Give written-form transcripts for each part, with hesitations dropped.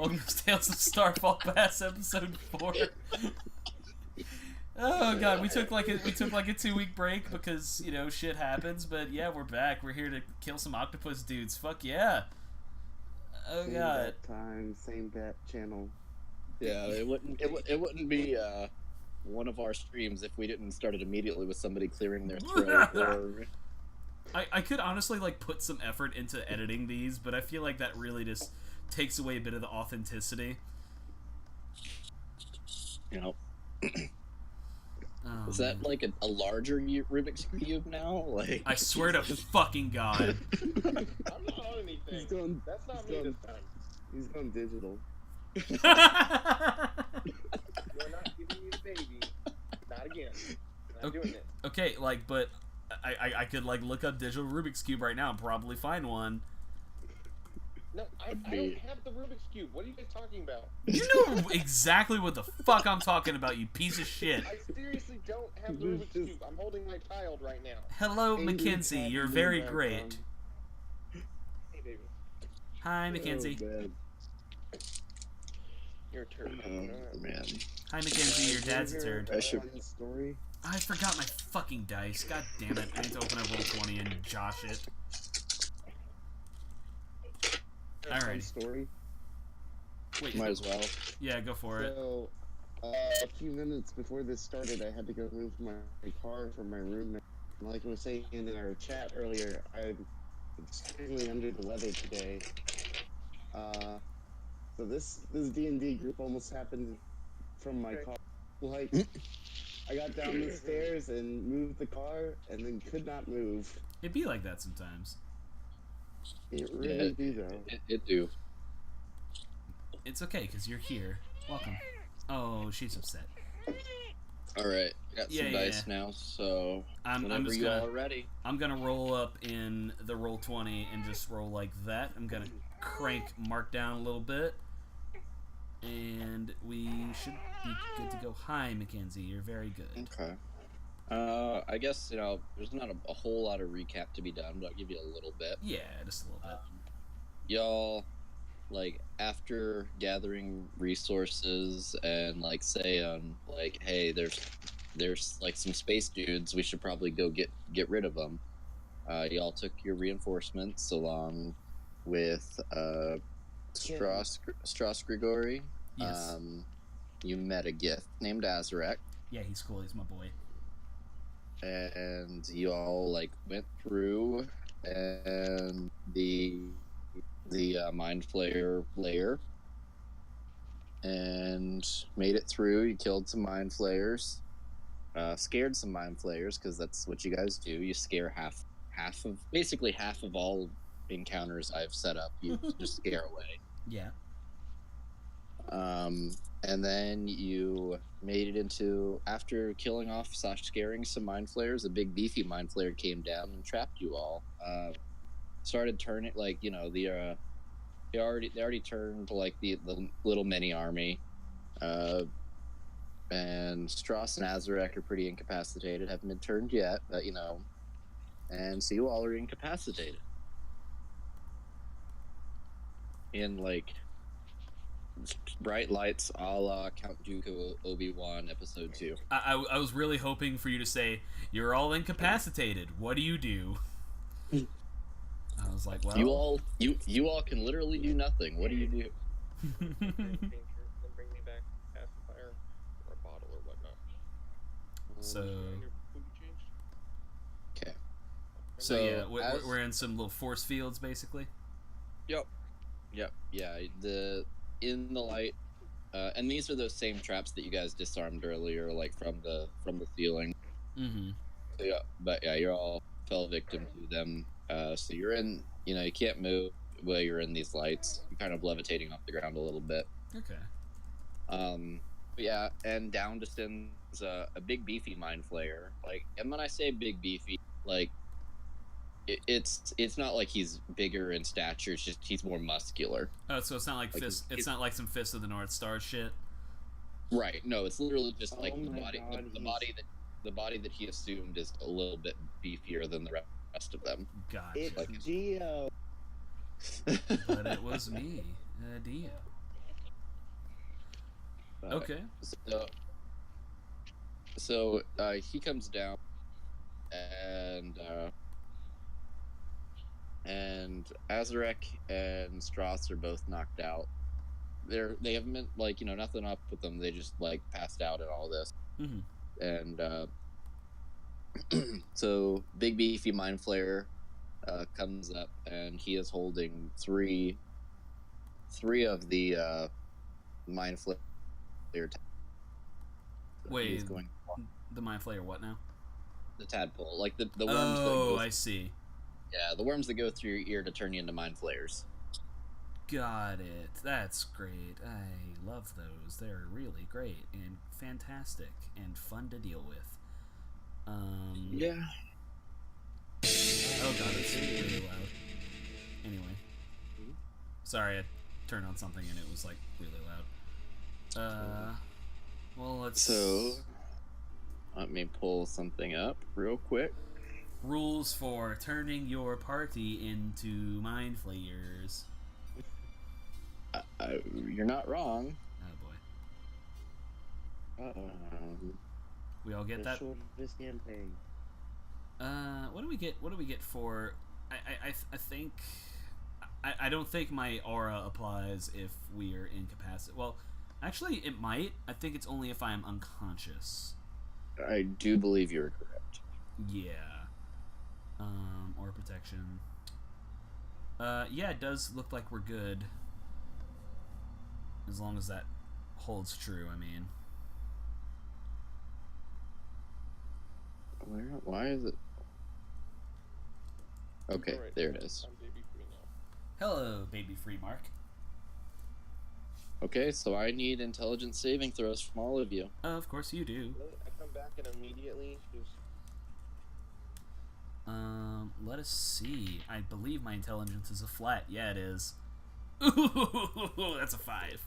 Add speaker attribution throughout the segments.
Speaker 1: welcome to Tales of Starfall Pass episode 4. Oh god, we took like a 2-week break because, you know, shit happens, but yeah, we're back. We're here to kill some octopus dudes. Fuck yeah. Oh
Speaker 2: Same
Speaker 1: god.
Speaker 2: bat time, same bat channel.
Speaker 3: Yeah, it wouldn't be one of our streams if we didn't start it immediately with somebody clearing their throat or
Speaker 1: I could honestly like put some effort into editing these, but I feel like that really just takes away a bit of the authenticity.
Speaker 3: you know. Is that like a larger Rubik's Cube now? Like,
Speaker 1: I swear to fucking god.
Speaker 4: I'm not on anything. That's not me this time.
Speaker 2: He's gone digital.
Speaker 4: You're not giving me the baby. Not again. Not doing it.
Speaker 1: Okay, like, but I could like look up digital Rubik's Cube right now and probably find one.
Speaker 4: No, I don't have the Rubik's Cube. What are you guys talking about?
Speaker 1: You know exactly what the fuck I'm talking about, you piece of shit.
Speaker 4: I seriously don't have the Rubik's Cube. I'm holding my child right now.
Speaker 1: Hello, Mackenzie. You're very great.
Speaker 4: Hey, baby.
Speaker 1: Hi, Mackenzie.
Speaker 2: Oh,
Speaker 4: Your turn.
Speaker 3: oh man.
Speaker 1: Hi, Mackenzie. Your dad's a turd.
Speaker 2: Story.
Speaker 1: I forgot my fucking dice. God damn it. I need to open up Roll20 and josh it. Alright.
Speaker 2: Story.
Speaker 1: Wait.
Speaker 3: Might as well.
Speaker 1: Yeah, go for it.
Speaker 2: So, a few minutes before this started, I had to go move my car from my room. And like I was saying in our chat earlier, I'm extremely under the weather today. So this D&D group almost happened from my car. Like, I got down the stairs and moved the car, and then could not move.
Speaker 1: It'd be like that sometimes.
Speaker 2: It really do, though.
Speaker 3: It do.
Speaker 1: It's okay, because you're here. Welcome. Oh, she's upset.
Speaker 3: Alright, I got some dice now, so
Speaker 1: I'm just
Speaker 3: you
Speaker 1: gonna,
Speaker 3: all ready.
Speaker 1: I'm gonna roll up in the Roll20 and just roll like that. I'm gonna crank Mark down a little bit. And we should be good to go. Hi, Mackenzie. You're very good.
Speaker 3: Okay. I guess, you know, there's not a whole lot of recap to be done, but I'll give you a little bit.
Speaker 1: Yeah, just a little bit.
Speaker 3: Y'all, like, after gathering resources and, like, saying, like, hey, there's like, some space dudes, we should probably go get rid of them. Y'all took your reinforcements along with, Strauss Grigori.
Speaker 1: Yes.
Speaker 3: You met a gift named Azarek.
Speaker 1: Yeah, he's cool. He's my boy.
Speaker 3: And you all like went through and the Mind Flayer lair and made it through. You killed some Mind Flayers, scared some Mind Flayers, because that's what you guys do. You scare half of all encounters I've set up. You just scare away.
Speaker 1: Yeah.
Speaker 3: And then you made it into, after killing off / scaring some Mind Flayers, a big beefy Mind Flayer came down and trapped you all. Started turning, like, you know, they already turned like the little mini army. And Strauss and Azarek are pretty incapacitated, haven't been turned yet, but you know, and so you all are incapacitated. In like bright lights, a la Count Dooku Obi-Wan Episode 2.
Speaker 1: I was really hoping for you to say, you're all incapacitated. What do you do? I was like, well...
Speaker 3: You all can literally do nothing. What do you do?
Speaker 4: Then bring me back pacifier or a bottle or whatnot.
Speaker 1: So...
Speaker 3: Okay.
Speaker 1: So yeah, we're in some little force fields, basically?
Speaker 3: Yep. Yeah, in the light, and these are those same traps that you guys disarmed earlier, like from the ceiling.
Speaker 1: Mm-hmm.
Speaker 3: So, yeah, but yeah, you all fell victim to them. So you're in, you know, you can't move while you're in these lights. You're kind of levitating off the ground a little bit.
Speaker 1: Okay.
Speaker 3: But yeah, and down descends a big beefy Mind Flayer. Like, and when I say big beefy, like, it's not like he's bigger in stature. It's just he's more muscular.
Speaker 1: Oh, so it's not like fist. It's not like some Fist of the North Star shit.
Speaker 3: Right. No, it's literally just like the body.
Speaker 2: God,
Speaker 3: The body that he assumed is a little bit beefier than the rest of them.
Speaker 1: Gotcha.
Speaker 2: It's Geo.
Speaker 1: But it was me, Dio. Okay.
Speaker 3: So he comes down, and Azarek and Strauss are both knocked out. They haven't been like nothing up with them. They just like passed out and all this.
Speaker 1: Mm-hmm.
Speaker 3: And so big beefy mind flayer comes up, and he is holding three of the mind flayer.
Speaker 1: Wait,
Speaker 3: He's going
Speaker 1: the mind flayer what now?
Speaker 3: the tadpole, like the worms.
Speaker 1: Oh, I see.
Speaker 3: Yeah, the worms that go through your ear to turn you into mind flayers.
Speaker 1: Got it. That's great. I love those. They're really great and fantastic and fun to deal with.
Speaker 3: Yeah.
Speaker 1: Oh god, it's really loud. Anyway. Sorry, I turned on something and it was like really loud. Well, let's...
Speaker 3: So, let me pull something up real quick.
Speaker 1: Rules for turning your party into mind flayers.
Speaker 3: You're not wrong.
Speaker 1: Oh boy. We all get that?
Speaker 2: This campaign.
Speaker 1: What do we get? What do we get for? I think. I don't think my aura applies if we are incapacitated. Well, actually, it might. I think it's only if I am unconscious.
Speaker 3: I do believe you're correct.
Speaker 1: Yeah. Aura protection. Yeah, it does look like we're good. As long as that holds true, I mean.
Speaker 3: Why is it? Okay,
Speaker 4: Right.
Speaker 3: there it is.
Speaker 4: I'm baby free now.
Speaker 1: Hello, baby free Mark.
Speaker 3: Okay, so I need intelligence saving throws from all of you.
Speaker 1: Of course you do.
Speaker 4: I come back and immediately just...
Speaker 1: Let us see. I believe my intelligence is a flat. Yeah, it is. Ooh, that's a 5.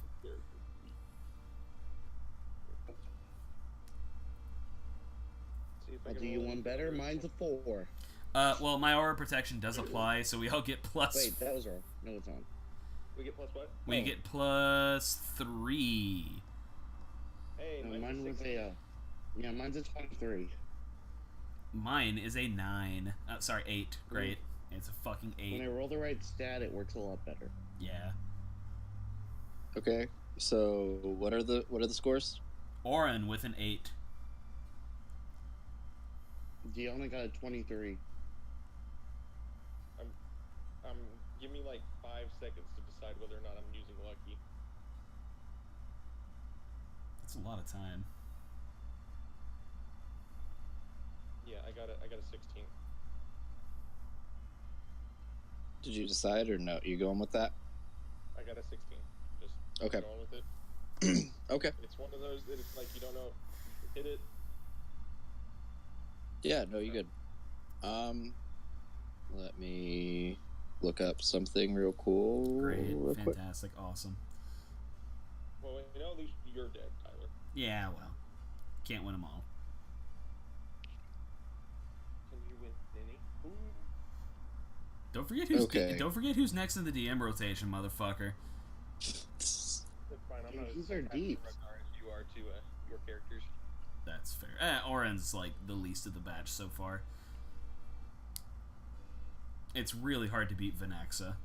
Speaker 4: See if I
Speaker 2: I'll
Speaker 4: can
Speaker 2: do you
Speaker 4: roll
Speaker 2: one better. Mine's a 4.
Speaker 1: Well, my aura protection does apply, so we all get plus...
Speaker 2: Wait, that was wrong. No, it's on.
Speaker 4: We get plus what?
Speaker 1: We get plus 3.
Speaker 4: Hey,
Speaker 2: No,
Speaker 4: mine's
Speaker 2: mine was
Speaker 4: 16.
Speaker 2: a. Yeah, mine's a 23.
Speaker 1: Mine is a 9. Sorry, 8. Great. It's a fucking 8.
Speaker 2: When I roll the right stat, it works a lot better.
Speaker 1: Yeah.
Speaker 3: Okay, so what are the scores?
Speaker 1: Oren with an 8.
Speaker 2: Deanna got a 23.
Speaker 4: Give me like 5 seconds to decide whether or not I'm using lucky.
Speaker 1: That's a lot of time.
Speaker 4: Yeah, I got a 16.
Speaker 3: Did you decide or no? You going with that?
Speaker 4: I got a 16. Just
Speaker 3: Okay.
Speaker 4: going with it.
Speaker 3: Okay.
Speaker 4: It's one of those that it's like you don't know if you hit it.
Speaker 3: Yeah, no, you good. Let me look up something real cool.
Speaker 1: Great.
Speaker 3: Real quick.
Speaker 1: Fantastic. Awesome.
Speaker 4: Well, at least you're dead, Tyler.
Speaker 1: Yeah, well. Can't win them all.
Speaker 4: Can you win any? Ooh.
Speaker 1: Don't forget who's next in the DM rotation, motherfucker.
Speaker 4: That's fine. I'm
Speaker 2: Dude,
Speaker 4: not
Speaker 2: these
Speaker 4: as
Speaker 2: are
Speaker 4: attached to
Speaker 2: deep.
Speaker 4: Ragnar as you are to your characters.
Speaker 1: That's fair. Oren's like the least of the batch so far. It's really hard to beat Venaxa.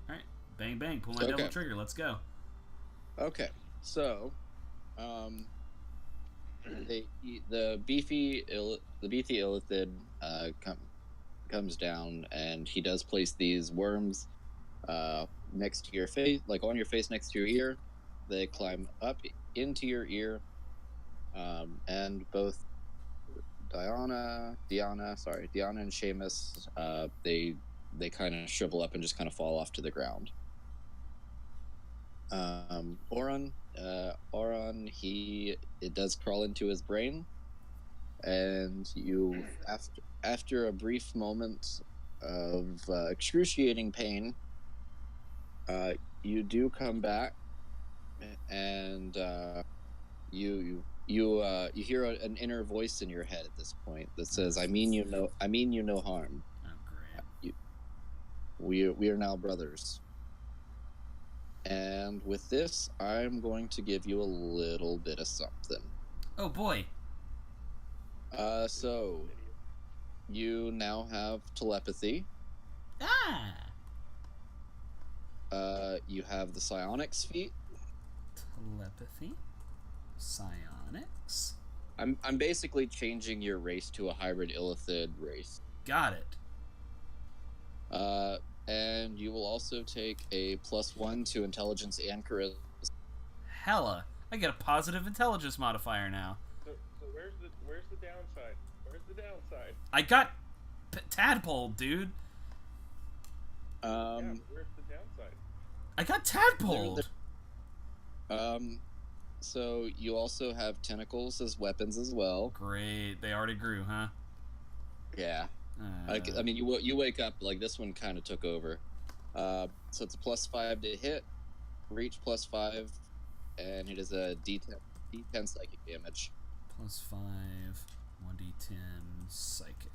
Speaker 1: Alright. Bang bang. Pull my double trigger. Let's go.
Speaker 3: Okay, so, the beefy illithid comes down, and he does place these worms next to your face, like on your face next to your ear. They climb up into your ear, and both Diana and Seamus, they kind of shrivel up and just kind of fall off to the ground. Oron, it does crawl into his brain, and you, after a brief moment of excruciating pain, you do come back, and you hear an inner voice in your head at this point that says, I mean you no harm.
Speaker 1: Oh, great.
Speaker 3: We are now brothers." And with this, I'm going to give you a little bit of something.
Speaker 1: Oh boy.
Speaker 3: So you now have telepathy.
Speaker 1: Ah.
Speaker 3: You have the psionics feat.
Speaker 1: Telepathy. Psionics.
Speaker 3: I'm basically changing your race to a hybrid illithid race.
Speaker 1: Got it.
Speaker 3: And you will also take a +1 to intelligence and charisma.
Speaker 1: Hella. I get a positive intelligence modifier now.
Speaker 4: So where's the downside? Where's the downside?
Speaker 1: I got tadpoled, dude.
Speaker 4: Yeah, but where's the downside?
Speaker 1: I got tadpoled.
Speaker 3: So you also have tentacles as weapons as well.
Speaker 1: Great. They already grew, huh?
Speaker 3: Yeah. I mean, you wake up like this one kind of took over. So it's a +5 to hit, reach +5, and it is a D10 psychic damage.
Speaker 1: +5, 1d10 psychic.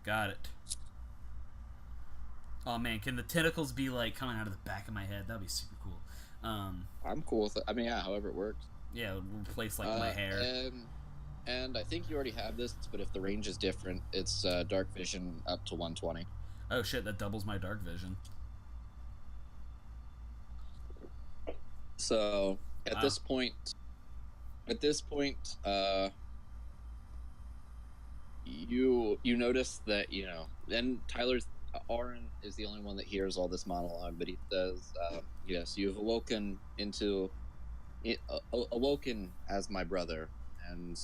Speaker 1: Got it. Oh man, can the tentacles be like coming out of the back of my head? That'd be super cool.
Speaker 3: I'm cool with it. I mean, yeah, however it works.
Speaker 1: Yeah, it would replace like my hair.
Speaker 3: And I think you already have this, but if the range is different, it's dark vision up to 120.
Speaker 1: Oh shit, that doubles my dark vision.
Speaker 3: So at this point, you notice that then Auron is the only one that hears all this monologue, but he says, "Yes, you've awoken as my brother, and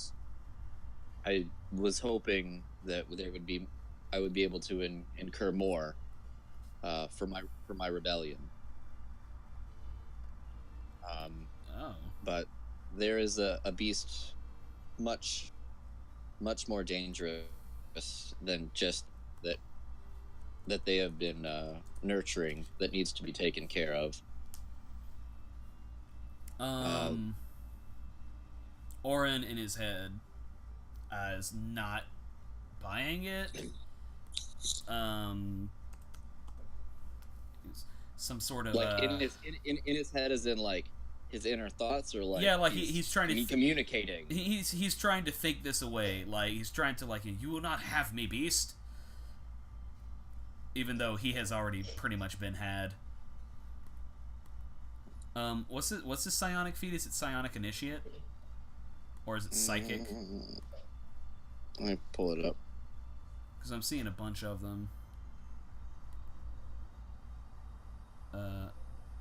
Speaker 3: I was hoping that I would be able to incur more for my rebellion. But there is a beast much more dangerous than just that they have been nurturing that needs to be taken care of."
Speaker 1: Auron in his head is not buying it. Some sort of
Speaker 3: like in his head, as in like his inner thoughts, or like
Speaker 1: he's trying to
Speaker 3: communicating.
Speaker 1: He's trying to think this away. Like he's trying to you will not have me, beast. Even though he has already pretty much been had. What's the psionic feat? Is it psionic initiate? Or is it psychic?
Speaker 3: Let me pull it up.
Speaker 1: Because I'm seeing a bunch of them.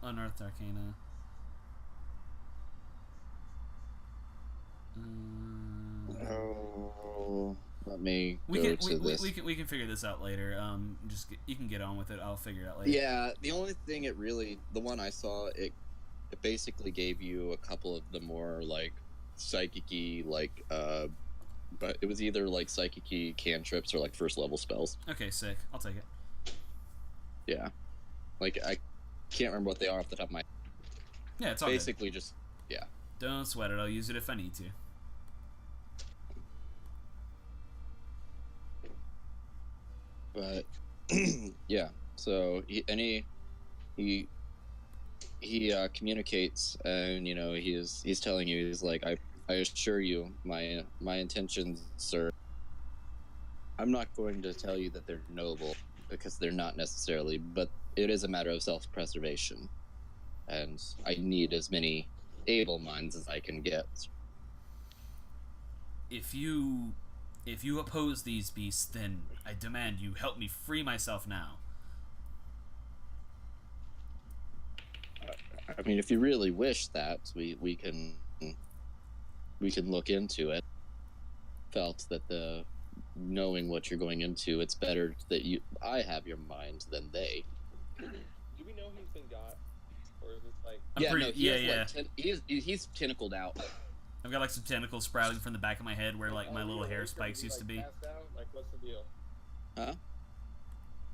Speaker 1: Unearthed Arcana.
Speaker 3: Let me
Speaker 1: we
Speaker 3: go
Speaker 1: can
Speaker 3: to this.
Speaker 1: we can figure this out later. You can get on with it. I'll figure it out later.
Speaker 3: Yeah, the only thing the one I saw, it basically gave you a couple of the more like psychic-y, but it was either like psychic-y cantrips or like first level spells.
Speaker 1: Okay, sick. I'll take it.
Speaker 3: Yeah, like I can't remember what they are off the top of my head.
Speaker 1: Yeah, it's all
Speaker 3: basically
Speaker 1: good.
Speaker 3: Just yeah.
Speaker 1: Don't sweat it. I'll use it if I need to.
Speaker 3: But yeah, so he communicates, and he's telling you, he's like, I assure you, my intentions, sir. I'm not going to tell you that they're noble, because they're not necessarily, but it is a matter of self-preservation, and I need as many able minds as I can get.
Speaker 1: If you oppose these beasts, then I demand you help me free myself now.
Speaker 3: I mean, if you really wish that, we can look into it. Felt that knowing what you're going into, it's better that I have your mind than they.
Speaker 4: Do we know he's been got, or is this like?
Speaker 3: He's tentacled out.
Speaker 1: I've got like some tentacles sprouting from the back of my head where like my little hair spikes used to be.
Speaker 4: Passed out? Like, what's the deal?
Speaker 3: Huh?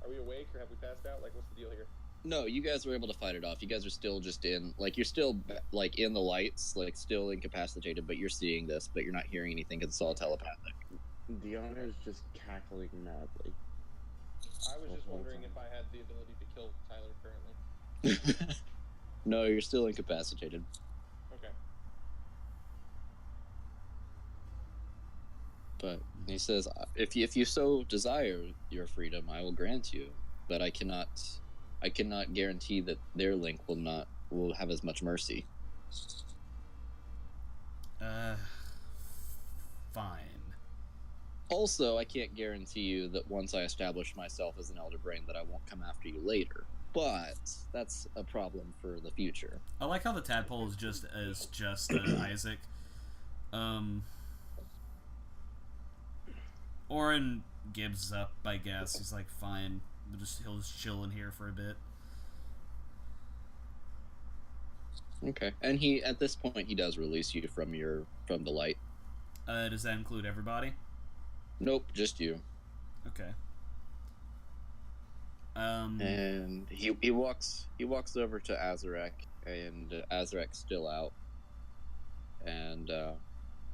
Speaker 4: Are we awake or have we passed out? Like, what's the deal here?
Speaker 3: No, you guys were able to fight it off. You guys are still just you're still like in the lights, like still incapacitated, but you're seeing this, but you're not hearing anything because it's all telepathic.
Speaker 2: Deanna is just cackling madly.
Speaker 4: I was just wondering if I had the ability to kill Tyler currently.
Speaker 3: No, you're still incapacitated.
Speaker 4: Okay.
Speaker 3: But he says, if you so desire your freedom, I will grant you. But I cannot guarantee that their link will have as much mercy.
Speaker 1: Fine.
Speaker 3: Also, I can't guarantee you that once I establish myself as an Elder Brain that I won't come after you later. But that's a problem for the future.
Speaker 1: I like how the tadpole is just Isaac. Oren gives up, I guess. He's like, fine. He'll just chill in here for a bit.
Speaker 3: Okay. And at this point he does release you from the light.
Speaker 1: Does that include everybody?
Speaker 3: Nope, just you.
Speaker 1: Okay.
Speaker 3: And he walks over to Azarek, and Azarek's still out. And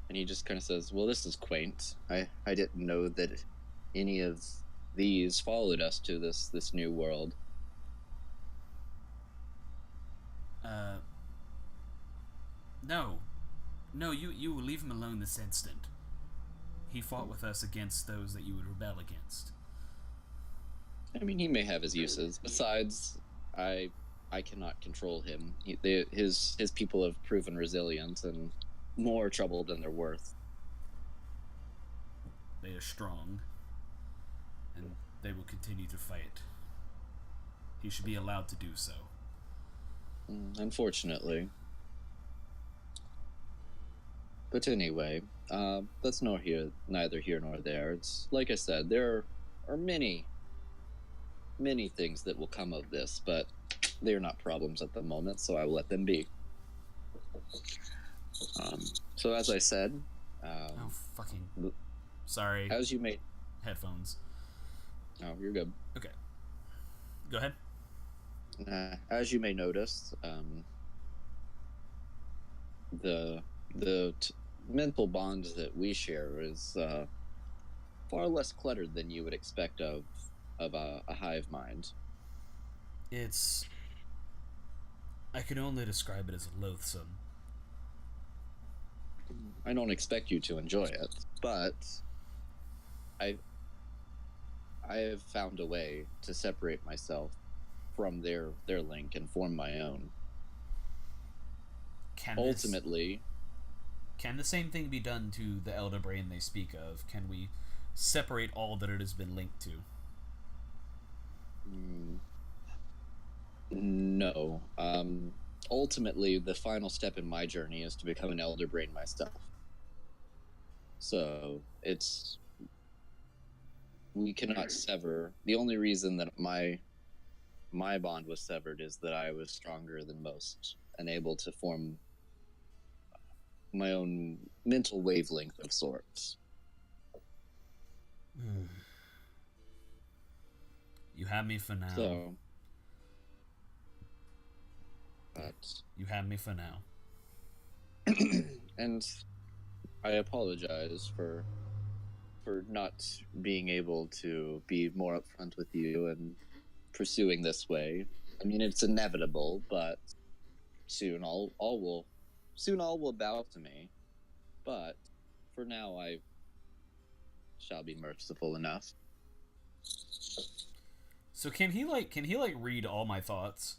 Speaker 3: he just kind of says, "Well, this is quaint. I didn't know that any of these followed us to this new world."
Speaker 1: No, you leave him alone this instant. He fought with us against those that you would rebel against.
Speaker 3: I mean, he may have his uses. Besides, I cannot control him. His people have proven resilient and more trouble than they're worth.
Speaker 1: They are strong, and they will continue to fight. He should be allowed to do so.
Speaker 3: Unfortunately. But anyway, that's neither here nor there. It's like I said, there are many things that will come of this, but they are not problems at the moment, so I will let them be. So as I said,
Speaker 1: oh fucking! Sorry.
Speaker 3: As you may
Speaker 1: headphones.
Speaker 3: Oh, you're good.
Speaker 1: Okay. Go ahead.
Speaker 3: As you may notice, the mental bond that we share is far less cluttered than you would expect of a hive mind.
Speaker 1: I can only describe it as loathsome.
Speaker 3: I don't expect you to enjoy it, but I have found a way to separate myself from their link and form my own. Ultimately,
Speaker 1: can the same thing be done to the Elder Brain they speak of? Can we separate all that it has been linked to?
Speaker 3: No. Ultimately, the final step in my journey is to become an Elder Brain myself. So we cannot sever. The only reason that my bond was severed is that I was stronger than most and able to form my own mental wavelength of sorts.
Speaker 1: You have me for now.
Speaker 3: So, but
Speaker 1: you have me for now.
Speaker 3: And I apologize for not being able to be more upfront with you and pursuing this way. I mean, it's inevitable, but soon all will bow to me. But for now, I shall be merciful enough.
Speaker 1: So can he read all my thoughts?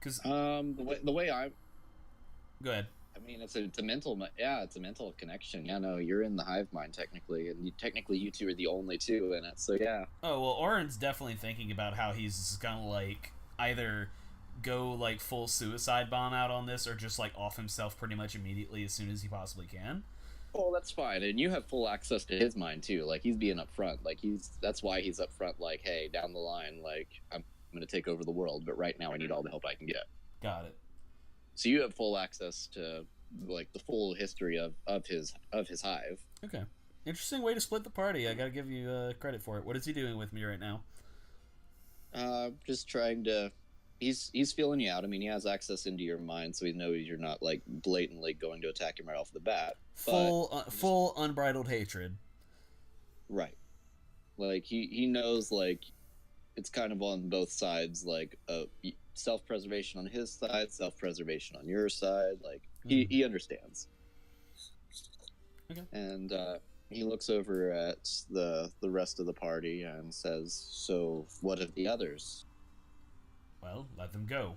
Speaker 1: Because
Speaker 3: the way I
Speaker 1: go ahead.
Speaker 3: I mean, it's a mental connection. Yeah, no, you're in the hive mind technically, and technically you two are the only two in it. So yeah.
Speaker 1: Oh well, Oren's definitely thinking about how he's gonna like either go like full suicide bomb out on this, or just like off himself pretty much immediately as soon as he possibly can.
Speaker 3: Oh, that's fine, and you have full access to his mind too. Like he's being upfront. Like that's why he's upfront. Like, hey, down the line, like I'm gonna take over the world, but right now I need all the help I can get.
Speaker 1: Got it.
Speaker 3: So you have full access to like the full history of his hive.
Speaker 1: Okay, interesting way to split the party. I gotta give you credit for it. What is he doing with me right now?
Speaker 3: Just trying to. He's feeling you out. I mean, he has access into your mind, so he knows you're not like blatantly going to attack him right off the bat.
Speaker 1: Full unbridled hatred.
Speaker 3: Right. Like he knows like it's kind of on both sides, like self-preservation on his side, self-preservation on your side. Like he understands.
Speaker 1: Okay.
Speaker 3: And he looks over at the rest of the party and says, "So, what of the others?"
Speaker 1: Well, let them go.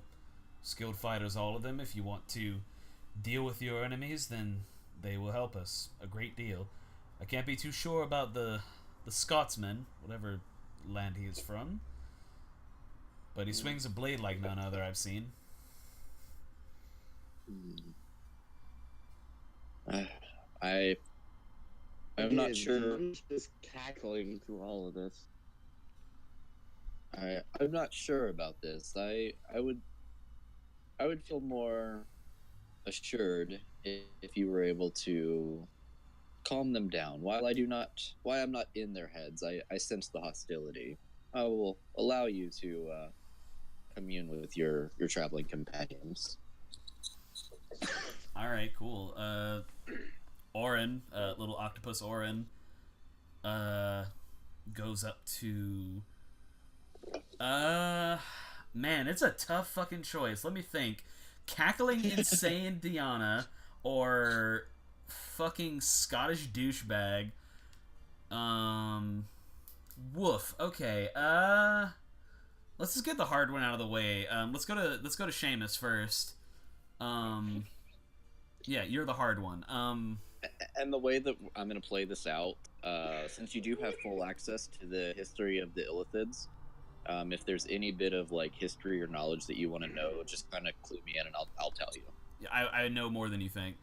Speaker 1: Skilled fighters, all of them. If you want to deal with your enemies, then they will help us a great deal. I can't be too sure about the Scotsman, whatever land he is from, but he swings a blade like none other I've seen.
Speaker 3: I'm not sure.
Speaker 2: I'm just cackling through all of this.
Speaker 3: I'm not sure about this. I would feel more assured if you were able to calm them down. While I'm not in their heads, I sense the hostility. I will allow you to commune with your traveling companions.
Speaker 1: All right, cool. Orin, little octopus Orin, goes up to. Man, it's a tough fucking choice. Let me think. Cackling insane Diana or fucking Scottish douchebag. Woof. Okay. Let's just get the hard one out of the way. Let's go to Seamus first. Yeah, you're the hard one.
Speaker 3: And the way that I'm going to play this out, since you do have full access to the history of the Illithids, if there's any bit of like history or knowledge that you want to know, just kind of clue me in, and I'll tell you.
Speaker 1: Yeah, I know more than you think.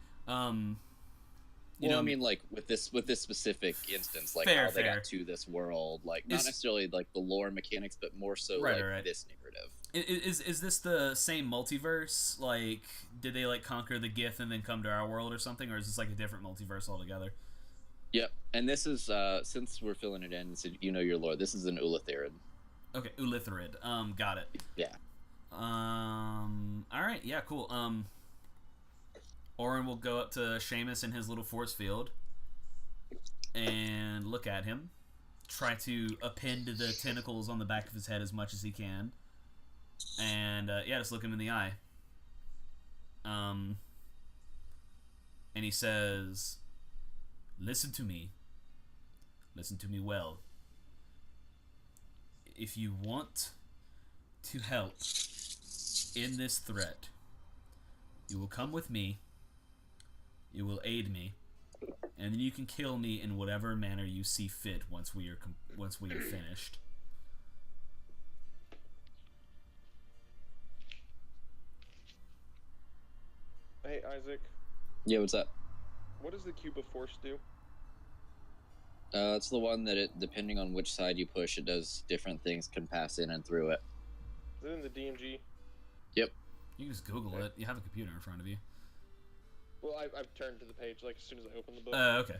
Speaker 3: You know, I mean, like with this specific instance, like
Speaker 1: fair,
Speaker 3: how they
Speaker 1: fair.
Speaker 3: got to this world, like not necessarily like the lore mechanics, but more so
Speaker 1: right.
Speaker 3: this narrative.
Speaker 1: Is this the same multiverse? Like, did they like conquer the Gith and then come to our world or something, or is this like a different multiverse altogether?
Speaker 3: Yep, and this is since we're filling it in, so you know your lore. This is an Ulithirid.
Speaker 1: Okay, Ulithirid. Got it.
Speaker 3: Yeah.
Speaker 1: All right. Yeah. Cool. Orin will go up to Seamus in his little force field and look at him. Try to append the tentacles on the back of his head as much as he can. And, yeah, just look him in the eye. And he says, "Listen to me. Listen to me well. If you want to help in this threat, you will come with me. You will aid me, and then you can kill me in whatever manner you see fit once we are finished."
Speaker 4: Hey, Isaac.
Speaker 3: Yeah, what's up?
Speaker 4: What does the Cube of Force do?
Speaker 3: It's the one that depending on which side you push, it does different things, can pass in and through it.
Speaker 4: Is it in the DMG?
Speaker 3: Yep.
Speaker 1: You can just Google it. You have a computer in front of you.
Speaker 4: Well, I've turned to the page like as soon as I open the book.
Speaker 1: Okay.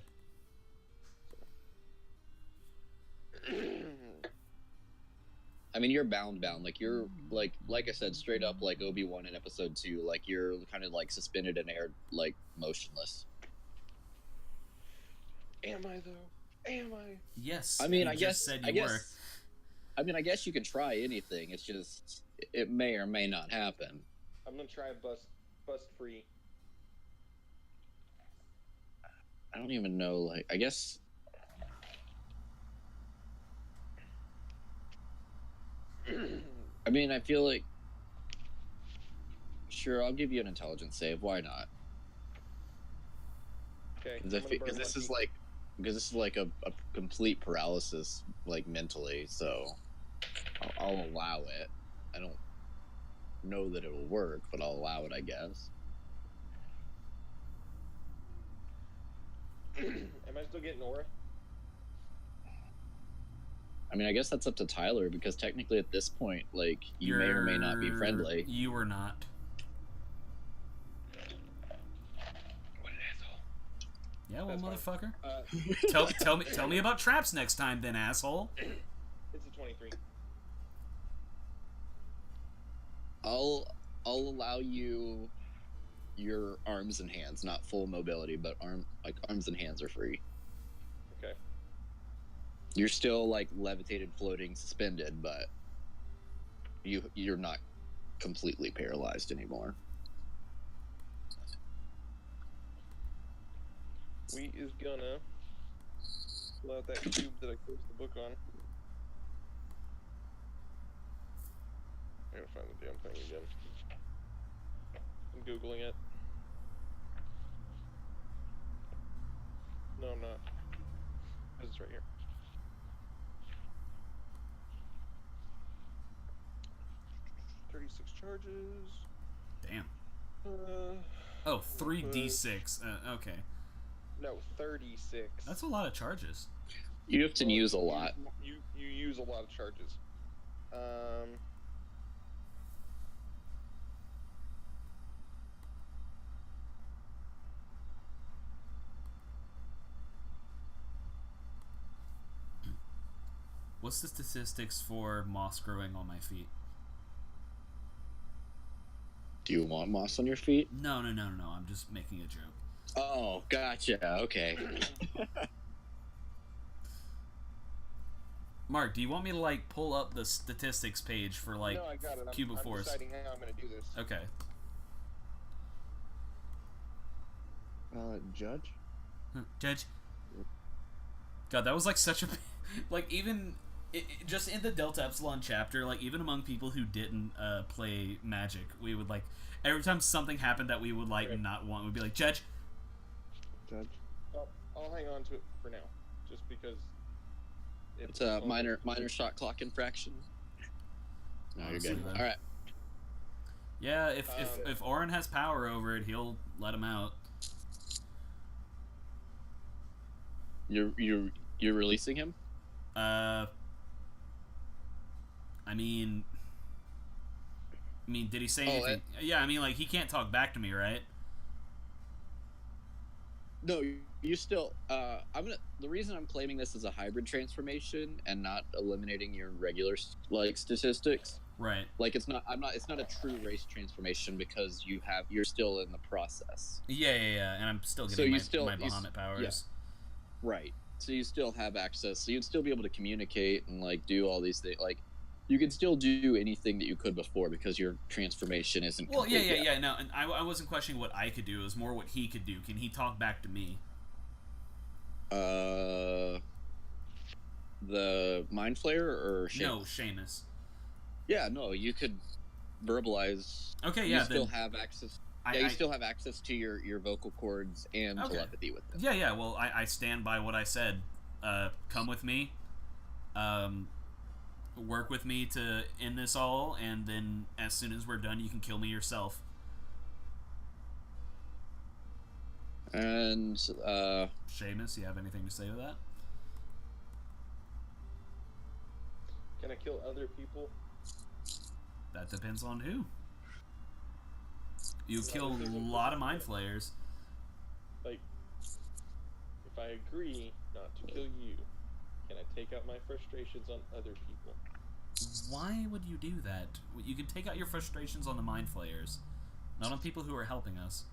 Speaker 3: I mean, you're bound. Like you're like I said, straight up like Obi-Wan in Episode 2. Like you're kind of like suspended in air, like motionless.
Speaker 4: Am I though? Am I?
Speaker 1: Yes.
Speaker 3: I mean,
Speaker 1: you
Speaker 3: I
Speaker 1: just
Speaker 3: guess.
Speaker 1: said
Speaker 3: I
Speaker 1: you
Speaker 3: guess.
Speaker 1: were.
Speaker 3: I mean, I guess you can try anything. It's just it may or may not happen.
Speaker 4: I'm gonna try bust free.
Speaker 3: I don't even know. Like, I guess. I mean, I feel like. Sure, I'll give you an intelligence save. Why not?
Speaker 4: Okay.
Speaker 3: Because this is like a complete paralysis, like mentally. So I'll allow it. I don't know that it'll work, but I'll allow it, I guess.
Speaker 4: Am I still getting aura?
Speaker 3: I mean, I guess that's up to Tyler because technically at this point, like, you may or may not be friendly.
Speaker 1: You were not.
Speaker 4: What an asshole.
Speaker 1: Yeah, well,
Speaker 4: That's
Speaker 1: motherfucker.
Speaker 4: fine.
Speaker 1: Tell me about traps next time, then, asshole.
Speaker 4: It's a 23.
Speaker 3: I'll allow you your arms and hands, not full mobility, but arms and hands are free.
Speaker 4: Okay.
Speaker 3: You're still like levitated, floating, suspended, but you're not completely paralyzed anymore.
Speaker 4: We is gonna pull out that cube that I closed the book on. I gotta find the damn thing again. I'm googling it. No, I'm not. It's right here. $36 charges.
Speaker 1: Damn.
Speaker 4: Uh,
Speaker 1: Oh, 3d6. Okay.
Speaker 4: no, 36.
Speaker 1: That's a lot of charges.
Speaker 3: You have to use a lot.
Speaker 4: You use a lot of charges.
Speaker 1: What's the statistics for moss growing on my feet?
Speaker 3: Do you want moss on your feet?
Speaker 1: No. I'm just making a joke.
Speaker 3: Oh, gotcha. Okay.
Speaker 1: Mark, do you want me to like pull up the statistics page for like
Speaker 4: no, I got it.
Speaker 1: Cube of
Speaker 4: I'm
Speaker 1: Force?
Speaker 4: deciding how I'm gonna do this.
Speaker 1: Okay.
Speaker 2: Judge?
Speaker 1: Judge. God, that was like such a like even just in the Delta Epsilon chapter, like even among people who didn't play Magic, we would like every time something happened that we would like not want, we'd be like, Judge.
Speaker 4: I'll hang on to it for now, just because
Speaker 3: It's a minor shot clock infraction. No, you're
Speaker 1: Honestly,
Speaker 3: good.
Speaker 1: though.
Speaker 3: All right.
Speaker 1: Yeah, if Orin has power over it, he'll let him out.
Speaker 3: You're releasing him?
Speaker 1: I mean, did he say anything? Yeah, I mean, like, he can't talk back to me, right?
Speaker 3: No, you still. The reason I'm claiming this as a hybrid transformation and not eliminating your regular like statistics.
Speaker 1: Right.
Speaker 3: Like it's not a true race transformation because you're still in the process.
Speaker 1: Yeah, and I'm still getting my Bahamut powers.
Speaker 3: Yeah. Right. So you still have access. So you'd still be able to communicate and like do all these things. Like you can still do anything that you could before because your transformation isn't.
Speaker 1: Well, yeah. No, and I wasn't questioning what I could do. It was more what he could do. Can he talk back to me?
Speaker 3: The Mind Flayer or Seamus?
Speaker 1: No, Seamus.
Speaker 3: Yeah, no, you could verbalize.
Speaker 1: Okay,
Speaker 3: you
Speaker 1: yeah.
Speaker 3: still have access. You still have access to your vocal cords and telepathy with them.
Speaker 1: Yeah. Well, I stand by what I said. Come with me. Work with me to end this all, and then as soon as we're done, you can kill me yourself.
Speaker 3: And
Speaker 1: Seamus, you have anything to say to that?
Speaker 4: Can I kill other people?
Speaker 1: That depends on who. You kill a lot of Mind Flayers.
Speaker 4: Like, if I agree not to kill you, can I take out my frustrations on other people?
Speaker 1: Why would you do that? You can take out your frustrations on the Mind Flayers, not on people who are helping us.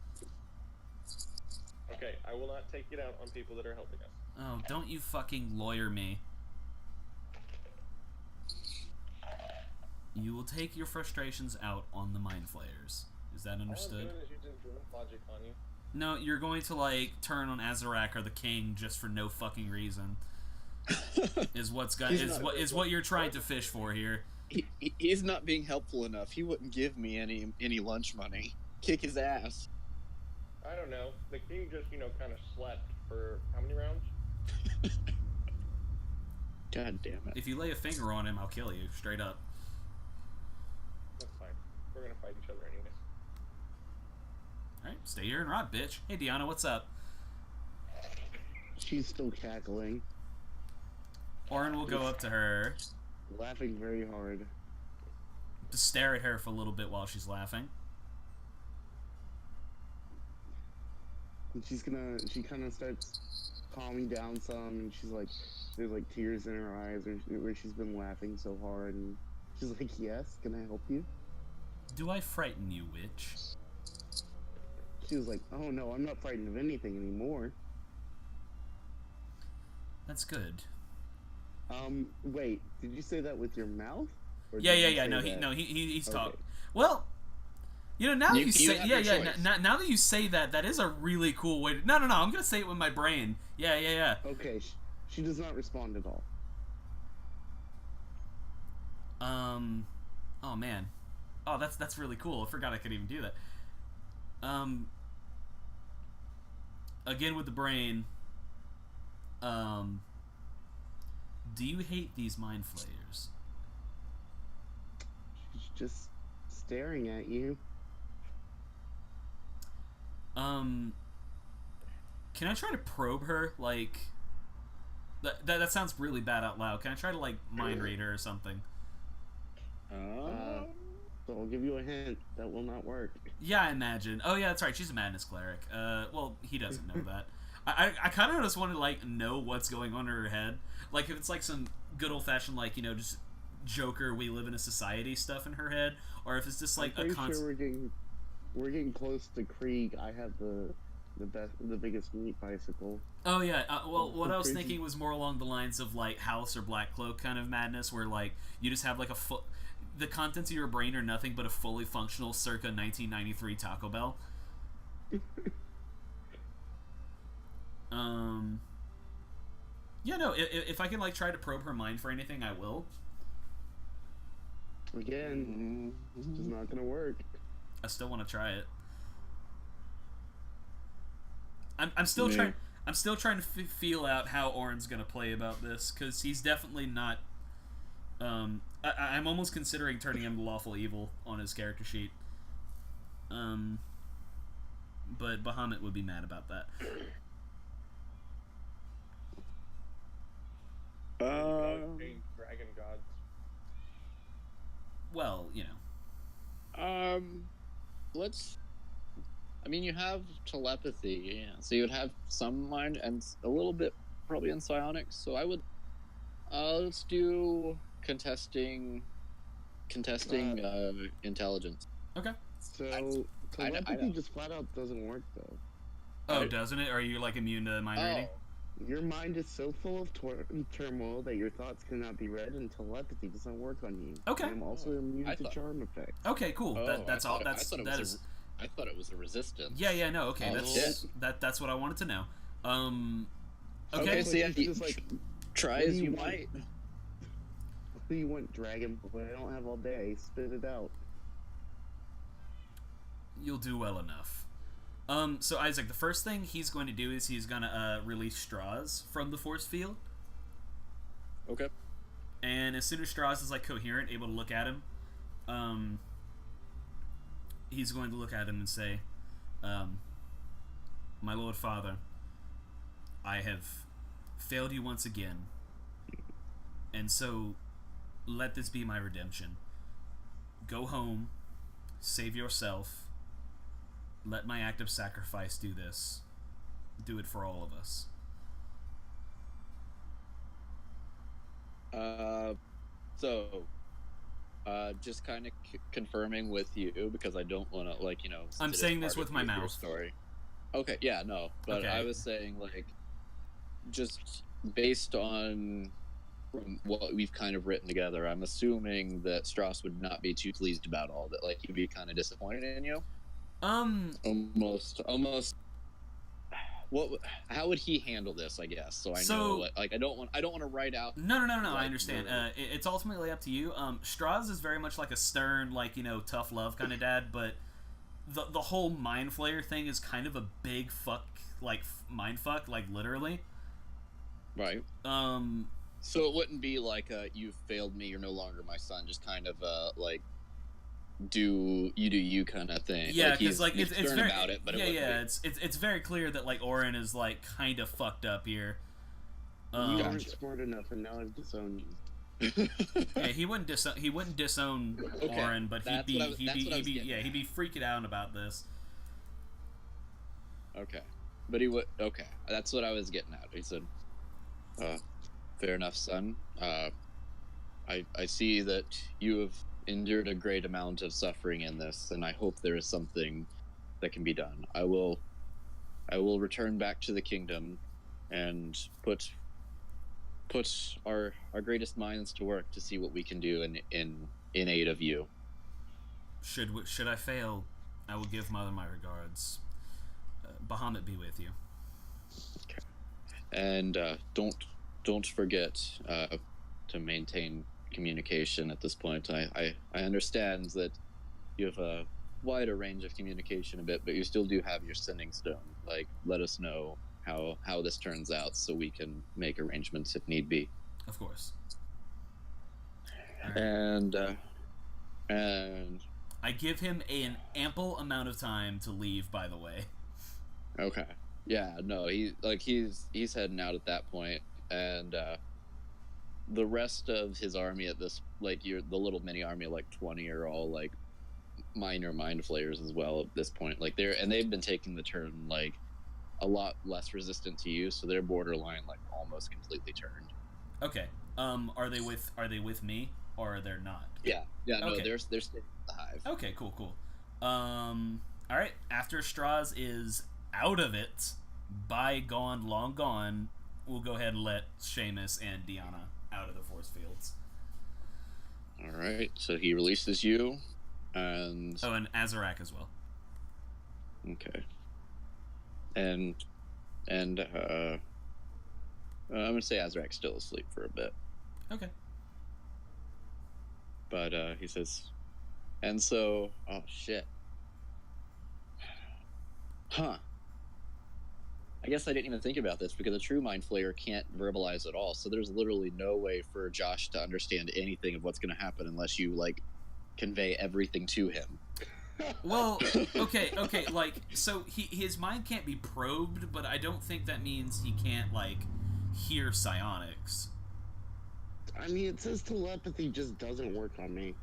Speaker 4: Okay, I will not take it out on people that are helping us.
Speaker 1: Oh, don't you fucking lawyer me. You will take your frustrations out on the Mind Flayers. Is that understood?
Speaker 4: All I'm doing is using direct logic on you.
Speaker 1: No, you're going to, like, turn on Azarak or the King just for no fucking reason. is what you're trying to fish for here.
Speaker 3: He's not being helpful enough. He wouldn't give me any lunch money. Kick his ass.
Speaker 4: I don't know. The king just, kind of slept for how many rounds?
Speaker 3: God damn it.
Speaker 1: If you lay a finger on him, I'll kill you, straight up.
Speaker 4: That's fine. We're gonna fight each other anyways.
Speaker 1: Alright, stay here and rot, bitch. Hey, Deanna, what's up?
Speaker 2: She's still cackling.
Speaker 1: Orin will go up to her.
Speaker 2: Laughing very hard.
Speaker 1: Just stare at her for a little bit while she's laughing.
Speaker 2: And she kind of starts calming down some, and she's like, there's like tears in her eyes where she's been laughing so hard, and she's like, yes, can I help you?
Speaker 1: Do I frighten you, witch?
Speaker 2: She was like, oh no, I'm not frightened of anything anymore.
Speaker 1: That's good.
Speaker 2: Wait, did you say that with your mouth? Or
Speaker 1: Yeah,
Speaker 2: did
Speaker 1: yeah,
Speaker 2: you
Speaker 1: yeah.
Speaker 2: say
Speaker 1: No,
Speaker 2: that?
Speaker 1: he's
Speaker 2: Okay.
Speaker 1: talking. Well, now that
Speaker 3: You
Speaker 1: you say,
Speaker 3: have
Speaker 1: yeah,
Speaker 3: your
Speaker 1: yeah.
Speaker 3: choice.
Speaker 1: Now that you say that, that is a really cool way to. No, no, no. I'm gonna say it with my brain. Yeah, yeah, yeah.
Speaker 2: Okay, she does not respond at all.
Speaker 1: Oh man. Oh, that's really cool. I forgot I could even do that. Again with the brain. Do you hate these mind flayers?
Speaker 2: She's just staring at you.
Speaker 1: Can I try to probe her? Like, that sounds really bad out loud. Can I try to like mind read her or something?
Speaker 2: So I'll give you a hint. That will not work.
Speaker 1: Yeah, I imagine. Oh yeah, that's right. She's a madness cleric. Well, he doesn't know that. I kind of just want to like know what's going on in her head. Like if it's like some good old fashioned like just Joker, we live in a society stuff in her head, or if it's just like
Speaker 2: I'm
Speaker 1: a
Speaker 2: pretty sure we're getting close to Krieg. I have the biggest meat bicycle.
Speaker 1: Oh yeah. Well, what I was
Speaker 2: Crazy.
Speaker 1: thinking was more along the lines of like House or Black Cloak kind of madness, where like you just have like the contents of your brain are nothing but a fully functional circa 1993 Taco Bell. Yeah, no. If I can like try to probe her mind for anything, I will.
Speaker 2: Again, it's just not gonna work.
Speaker 1: I still want to try it. I'm still
Speaker 3: Yeah.
Speaker 1: trying. I'm still trying to feel out how Orin's gonna play about this because he's definitely not. I'm almost considering turning him to lawful evil on his character sheet. But Bahamut would be mad about that.
Speaker 4: Dragon gods.
Speaker 1: Well,
Speaker 3: Let's. I mean, you have telepathy, yeah. So you would have some mind and a little bit probably in psionics. So I would. Let's do contesting intelligence.
Speaker 1: Okay.
Speaker 2: So
Speaker 3: I
Speaker 2: telepathy
Speaker 3: know.
Speaker 2: just flat out doesn't work though.
Speaker 1: Oh, doesn't it? Are you like immune to mind reading?
Speaker 2: Your mind is so full of turmoil that your thoughts cannot be read, and telepathy doesn't work on you.
Speaker 1: Okay.
Speaker 2: I'm also immune
Speaker 3: I
Speaker 2: to
Speaker 3: thought-
Speaker 2: charm effects.
Speaker 1: Okay, cool. That's all.
Speaker 3: I thought it was a resistance.
Speaker 1: Yeah, no. Okay,
Speaker 3: Oh,
Speaker 1: that's
Speaker 3: shit.
Speaker 1: that's what I wanted to know. Okay.
Speaker 3: Okay, so yeah,
Speaker 2: it's just like,
Speaker 3: try
Speaker 2: what
Speaker 3: as
Speaker 2: do
Speaker 3: you
Speaker 2: you want?
Speaker 3: might.
Speaker 2: what do you want, dragon? But I don't have all day. Spit it out.
Speaker 1: You'll do well enough. So Isaac, the first thing he's going to do is he's gonna release Straws from the force field,
Speaker 3: Okay.
Speaker 1: and as soon as Straws is like coherent, able to look at him, he's going to look at him and say, "My Lord Father, I have failed you once again, and so let this be my redemption. Go home, save yourself. Let my act of sacrifice do this. Do it for all of us."
Speaker 3: Just kind of confirming with you because I don't want to,
Speaker 1: I'm saying this with my
Speaker 3: your
Speaker 1: mouth.
Speaker 3: story. Okay, yeah, no, but
Speaker 1: Okay.
Speaker 3: I was saying just based on from what we've kind of written together, I'm assuming that Strauss would not be too pleased about all that. Like, he'd be kind of disappointed in you. Almost. How would he handle this? I guess so. I know. What, I don't want to write out.
Speaker 1: No. I understand. It's ultimately up to you. Strauss is very much like a stern, tough love kind of dad, but the whole mind flayer thing is kind of a big fuck, mind fuck, literally.
Speaker 3: Right. So it wouldn't be like you failed me, you're no longer my son. Just kind of do you kind of thing.
Speaker 1: Yeah,
Speaker 3: because
Speaker 1: it's
Speaker 3: stern
Speaker 1: very
Speaker 3: about it, but
Speaker 1: it's very clear that Orin is kind of fucked up here.
Speaker 2: You weren't smart enough, and now I've disowned you.
Speaker 1: Yeah, he wouldn't disown
Speaker 3: Okay,
Speaker 1: Orin, but he'd
Speaker 3: that's
Speaker 1: be
Speaker 3: what I was
Speaker 1: freaking out about this.
Speaker 3: Okay, but he would. Okay, that's what I was getting at. He said, "Fair enough, son. I see that you have endured a great amount of suffering in this, and I hope there is something that can be done. I will return back to the kingdom and put put our greatest minds to work to see what we can do in aid of you.
Speaker 1: Should I fail, I will give Mother my regards. Bahamut be with you.
Speaker 3: Okay. And don't forget to maintain communication at this point. I understand that you have a wider range of communication a bit, but you still do have your sending stone. Like, let us know how this turns out so we can make arrangements if need be.
Speaker 1: Of course.
Speaker 3: And
Speaker 1: I give him an ample amount of time to leave, by the way.
Speaker 3: okay. Yeah, no, he's heading out at that point, and the rest of his army at this, like, the little mini army of like 20 are all like minor mind flayers as well at this point. Like, they've been taking the turn like a lot less resistant to you, so they're borderline like almost completely turned.
Speaker 1: Okay. Are they with me or they're not?
Speaker 3: Yeah. No,
Speaker 1: Okay.
Speaker 3: they're staying in the hive.
Speaker 1: Okay, cool. All right. After Strauss is out of it, bygone, long gone, we'll go ahead and let Seamus and Deanna out of the force fields.
Speaker 3: All right. So he releases you, and
Speaker 1: Azarak as well.
Speaker 3: okay. And I'm gonna say Azarak's still asleep for a bit.
Speaker 1: Okay.
Speaker 3: But he says, and so, oh shit. Huh. I guess I didn't even think about this because a true mind flayer can't verbalize at all. So there's literally no way for Josh to understand anything of what's going to happen unless you like convey everything to him.
Speaker 1: Well, okay. Like, so his mind can't be probed, but I don't think that means he can't like hear psionics.
Speaker 2: I mean, it says telepathy just doesn't work on me.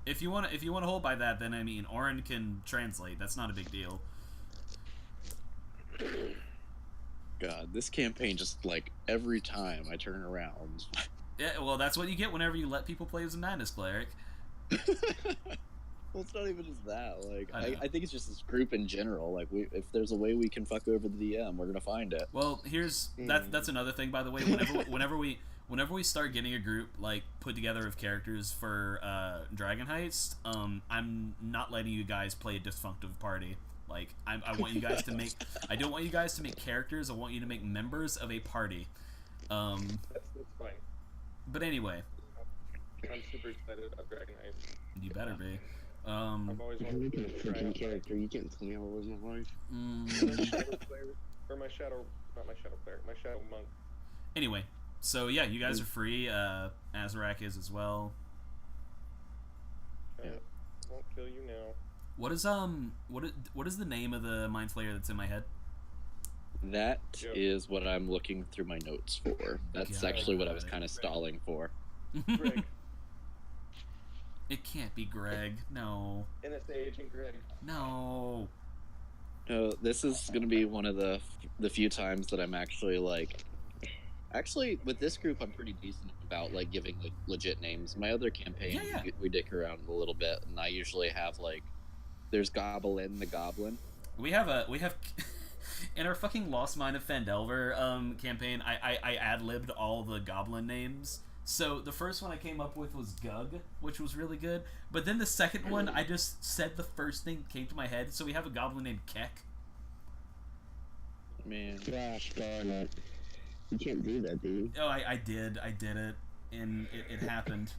Speaker 1: If you want to hold by that, then I mean, Oren can translate. That's not a big deal.
Speaker 3: God, this campaign just like every time I turn around.
Speaker 1: Yeah, well, that's what you get whenever you let people play as a madness cleric.
Speaker 3: Well, it's not even just that. Like, I think it's just this group in general. Like, if there's a way we can fuck over the DM, we're gonna find it.
Speaker 1: Well, that's another thing, by the way. Whenever we start getting a group like put together of characters for Dragon Heist, I'm not letting you guys play a dysfunctive party. Like, I want you guys to make. I don't want you guys to make characters. I want you to make members of a party.
Speaker 4: That's fine.
Speaker 1: But anyway,
Speaker 4: I'm super excited about Dragon Heist.
Speaker 1: you better be.
Speaker 4: I've always
Speaker 2: I'm
Speaker 4: wanted
Speaker 2: making a
Speaker 4: to try
Speaker 2: freaking
Speaker 4: out
Speaker 2: character. You can't tell me how to live my life.
Speaker 4: my shadow player, or my shadow, not my shadow player, my shadow monk.
Speaker 1: Anyway, so yeah, you guys are free. Azarak is as well.
Speaker 3: Yeah.
Speaker 4: Won't kill you now.
Speaker 1: What is the name of the mind flayer that's in my head?
Speaker 3: That
Speaker 4: Yep.
Speaker 3: is what I'm looking through my notes for. That's
Speaker 1: God.
Speaker 3: actually what I was kind of stalling for.
Speaker 4: Greg,
Speaker 1: It can't be Greg. No.
Speaker 4: NSA agent Greg.
Speaker 1: No.
Speaker 3: No, this is going to be one of the few times that I'm actually like... Actually, with this group, I'm pretty decent about like giving like legit names. My other campaign,
Speaker 1: Yeah.
Speaker 3: we dick around a little bit, and I usually have like... There's Goblin the Goblin.
Speaker 1: We have in our fucking Lost Mine of Phandelver campaign, I ad-libbed all the goblin names. So the first one I came up with was Gug, which was really good. But then the second one, I just said the first thing that came to my head. So we have a goblin named Keck.
Speaker 3: Man.
Speaker 2: Gosh darn it. You can't do that, dude.
Speaker 1: Oh, I did it, and it happened.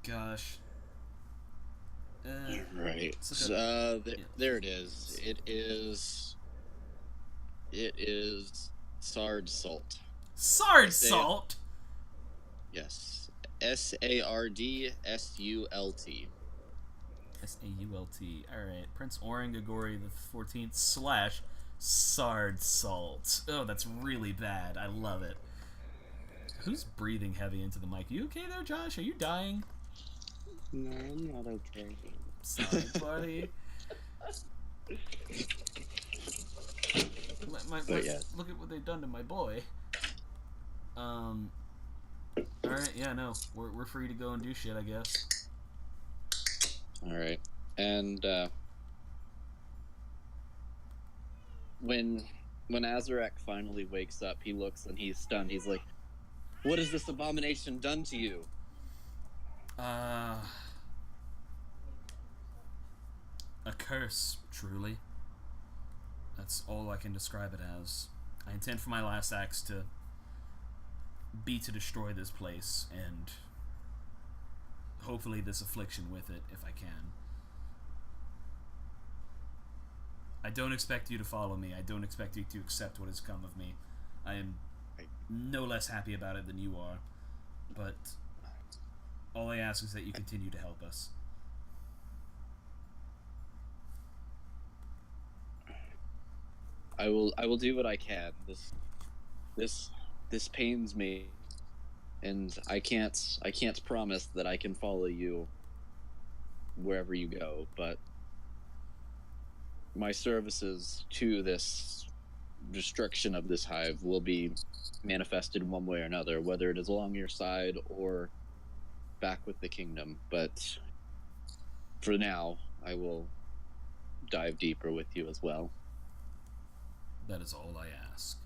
Speaker 1: Gosh.
Speaker 3: Right.
Speaker 1: So
Speaker 3: there it is. It is Sardsault.
Speaker 1: Sardsault.
Speaker 3: Yes. Sardsult.
Speaker 1: Sault. All right. Prince Oren Gagori the 14th / Sardsault. Oh, that's really bad. I love it. Who's breathing heavy into the mic? You okay there, Josh? Are you dying?
Speaker 2: No, I'm not okay.
Speaker 1: Sorry, buddy. Look at what they've done to my boy. All right, yeah, no, we're free to go and do shit, I guess.
Speaker 3: All right, and when when Azarek finally wakes up, he looks and he's stunned. He's like, "What has this abomination done to you?"
Speaker 1: A curse, truly. That's all I can describe it as. I intend for my last acts to be to destroy this place, and hopefully this affliction with it, if I can. I don't expect you to follow me. I don't expect you to accept what has come of me. I am no less happy about it than you are. But all I ask is that you continue to help us.
Speaker 3: I will do what I can. This pains me, and I can't promise that I can follow you wherever you go, but my services to this destruction of this hive will be manifested one way or another, whether it is along your side or back with the kingdom. But for now, I will dive deeper with you as well.
Speaker 1: That is all I ask.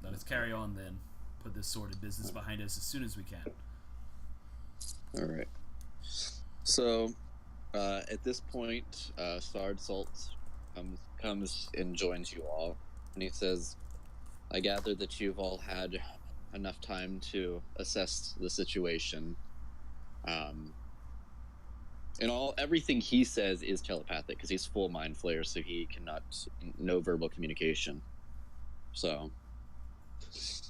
Speaker 1: Let us carry on then. Put this sordid business behind us as soon as we can.
Speaker 3: All right. So, at this point, Sardsault comes and joins you all, and he says, "I gather that you've all had enough time to assess the situation." And everything he says is telepathic because he's full mind flayer, so he cannot no verbal communication. So,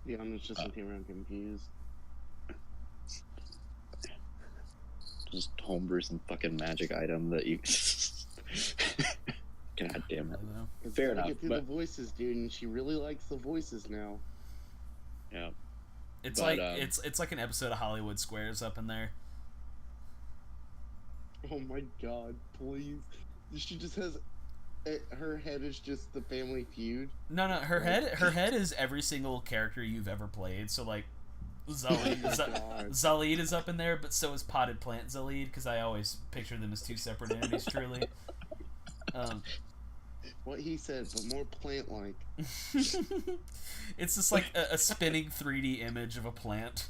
Speaker 2: Diana's just looking around confused.
Speaker 3: just homebrew some fucking magic item that you. God damn it! Fair enough.
Speaker 2: Get through the voices, dude, and she really likes the voices now.
Speaker 3: Yeah.
Speaker 1: It's it's like an episode of Hollywood Squares up in there.
Speaker 2: Oh my god, please. She just has... her head is just the Family Feud.
Speaker 1: No, her head is every single character you've ever played. So, like, Zalid is up in there, but so is Potted Plant Zalid, because I always picture them as two separate entities, truly.
Speaker 2: What he said, but more plant-like.
Speaker 1: It's just like a spinning 3D image of a plant.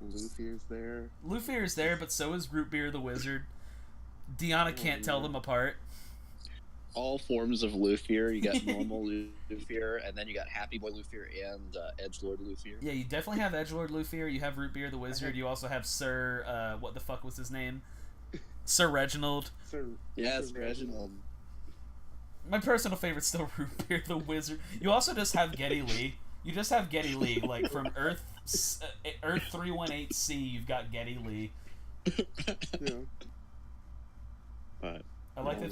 Speaker 2: Lufir's there.
Speaker 1: Lufir's there, but so is Root Beer the Wizard. Diana can't tell them apart.
Speaker 3: All forms of Lufir. You got normal Lufir, and then you got Happy Boy Lufir and Edgelord Lufir.
Speaker 1: Yeah, you definitely have Edgelord Lufir. You have Root Beer the Wizard. You also have Sir... what the fuck was his name? Sir Reginald.
Speaker 3: Yes, Reginald.
Speaker 1: My personal favorite's still Root Beer the Wizard. You also just have Geddy Lee. You just have Geddy Lee. Like, from Earth 318C, you've got Geddy Lee.
Speaker 2: Yeah.
Speaker 3: But
Speaker 1: I like to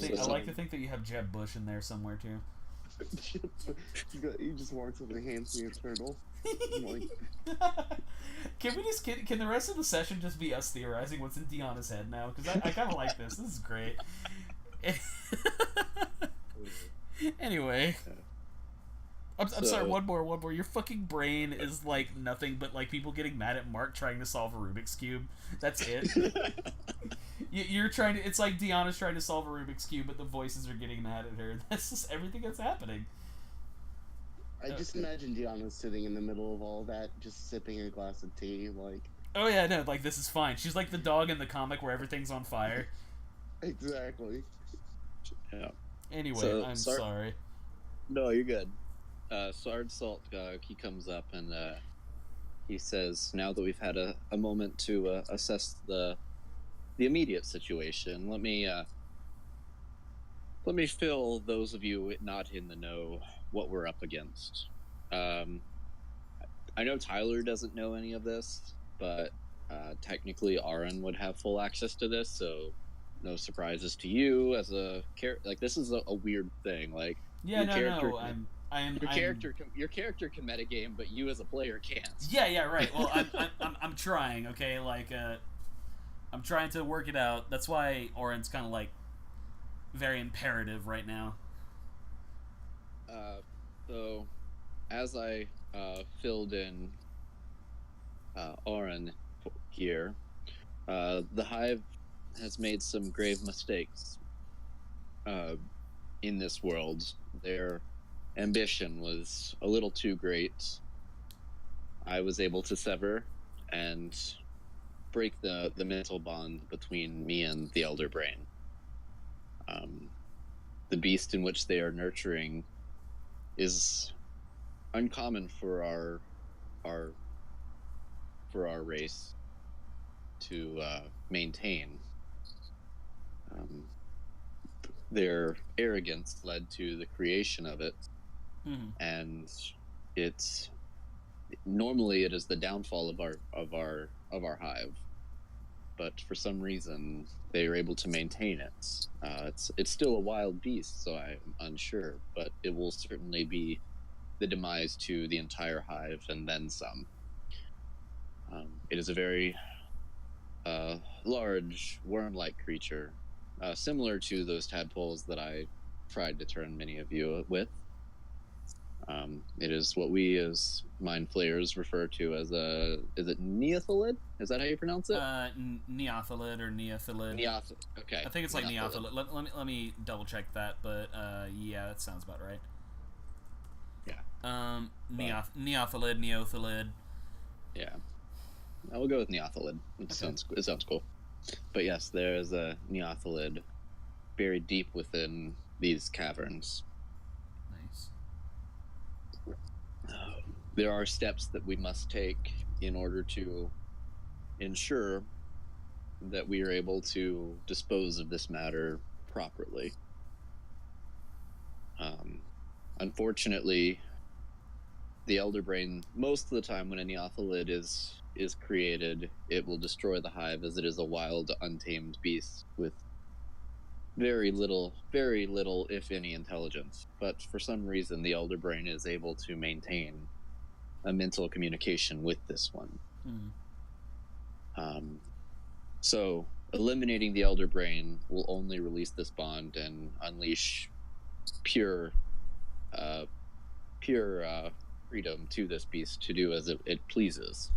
Speaker 1: think that you have Jeb Bush in there somewhere too.
Speaker 2: He just walks up and hands me a turtle. Like...
Speaker 1: Can the rest of the session just be us theorizing what's in Deanna's head now? Because I kind of like this. This is great. Anyway. I'm sorry, one more. Your fucking brain is like nothing but like people getting mad at Mark trying to solve a Rubik's Cube. That's it. You're trying to... It's like Deanna's trying to solve a Rubik's Cube, but the voices are getting mad at her. That's just everything that's happening.
Speaker 2: I just imagine Deanna sitting in the middle of all that, just sipping a glass of tea, like...
Speaker 1: Oh yeah, no, like, this is fine. She's like the dog in the comic where everything's on fire.
Speaker 2: Exactly.
Speaker 3: Yeah.
Speaker 1: Anyway,
Speaker 3: So,
Speaker 1: I'm sorry.
Speaker 3: No, you're good. Sardsault, he comes up and he says, "Now that we've had a moment to assess the immediate situation, let me fill those of you not in the know what we're up against. I know Tyler doesn't know any of this, but technically Aaron would have full access to this, so no surprises to you as a character. Like, this is a weird thing. Like,
Speaker 1: yeah,
Speaker 3: your character can metagame, but you as a player can't.
Speaker 1: Yeah, right. Well, I'm trying. Okay, like I'm trying to work it out. That's why Oren's kind of like very imperative right now.
Speaker 3: So, as I filled in Oren here, the Hive has made some grave mistakes in this world their ambition was a little too great, I was able to sever and break the mental bond between me and the Elder Brain. The beast in which they are nurturing is uncommon for our race to maintain. Their arrogance led to the creation of it, and it's normally it is the downfall of our hive. But for some reason, they are able to maintain it. It's still a wild beast, so I'm unsure, but it will certainly be the demise to the entire hive and then some. It is a very large worm-like creature, similar to those tadpoles that I tried to turn many of you with. It is what we as mind flayers refer to as is it neothelid? Is that how you pronounce it?
Speaker 1: Neothelid or neothelid.
Speaker 3: Okay.
Speaker 1: I think it's like neothelid. Let me double check that, but yeah, that sounds about right.
Speaker 3: Yeah.
Speaker 1: Neothelid, neothelid.
Speaker 3: Yeah. I will go with neothelid. It sounds cool. But yes, there is a neothelid buried deep within these caverns.
Speaker 1: Nice.
Speaker 3: There are steps that we must take in order to ensure that we are able to dispose of this matter properly. Unfortunately, the Elder Brain, most of the time when a neothelid is created, it will destroy the hive, as it is a wild, untamed beast with very little, if any, intelligence. But for some reason, the Elder Brain is able to maintain a mental communication with this one. So eliminating the Elder Brain will only release this bond and unleash pure freedom to this beast to do as it pleases,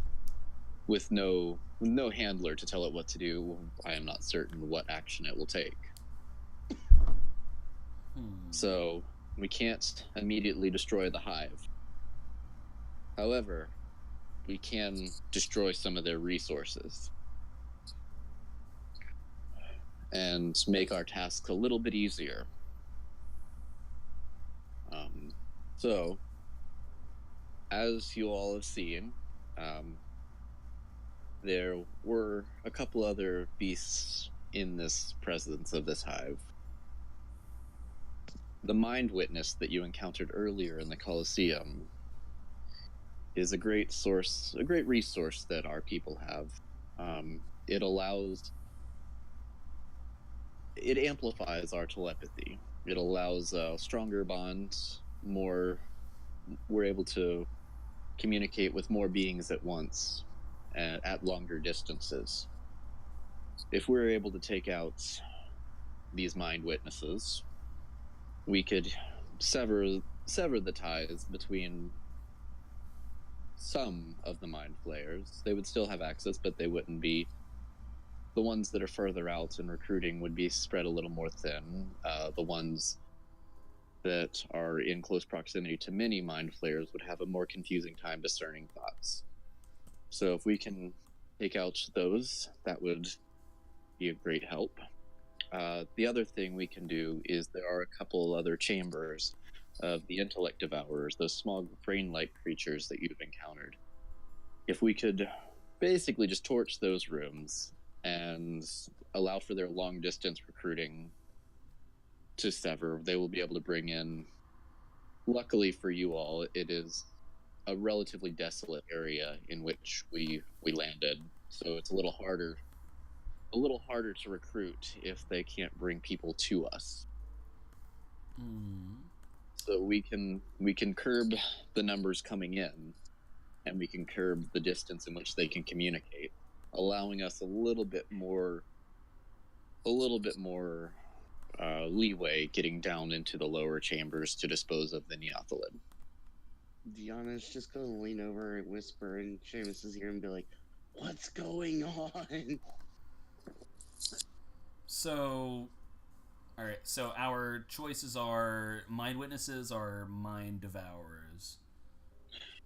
Speaker 3: with no handler to tell it what to do. I am not certain what action it will take. So we can't immediately destroy the hive. However, we can destroy some of their resources and make our tasks a little bit easier. So, as you all have seen, there were a couple other beasts in this presence of this hive. The Mind Witness that you encountered earlier in the Colosseum is a great resource that our people have. It amplifies our telepathy. It allows stronger bonds, we're able to communicate with more beings at once, at longer distances. If we're able to take out these Mind Witnesses, we could sever the ties between some of the Mind Flayers. They would still have access, but they wouldn't be. The ones that are further out in recruiting would be spread a little more thin. The ones that are in close proximity to many Mind Flayers would have a more confusing time discerning thoughts. So if we can take out those, that would be a great help. The other thing we can do is there are a couple other chambers of the Intellect Devourers, those small brain-like creatures that you've encountered. If we could basically just torch those rooms and allow for their long-distance recruiting to sever, they will be able to bring in. Luckily for you all, it is a relatively desolate area in which we landed, so it's a little harder to recruit if they can't bring people to us. So we can curb the numbers coming in, and we can curb the distance in which they can communicate, allowing us a little bit more leeway getting down into the lower chambers to dispose of the neothelid.
Speaker 2: Deanna's just gonna lean over and whisper in Seamus's ear and be like, "What's going on?"
Speaker 1: So, All right. So our choices are mind witnesses or mind devourers.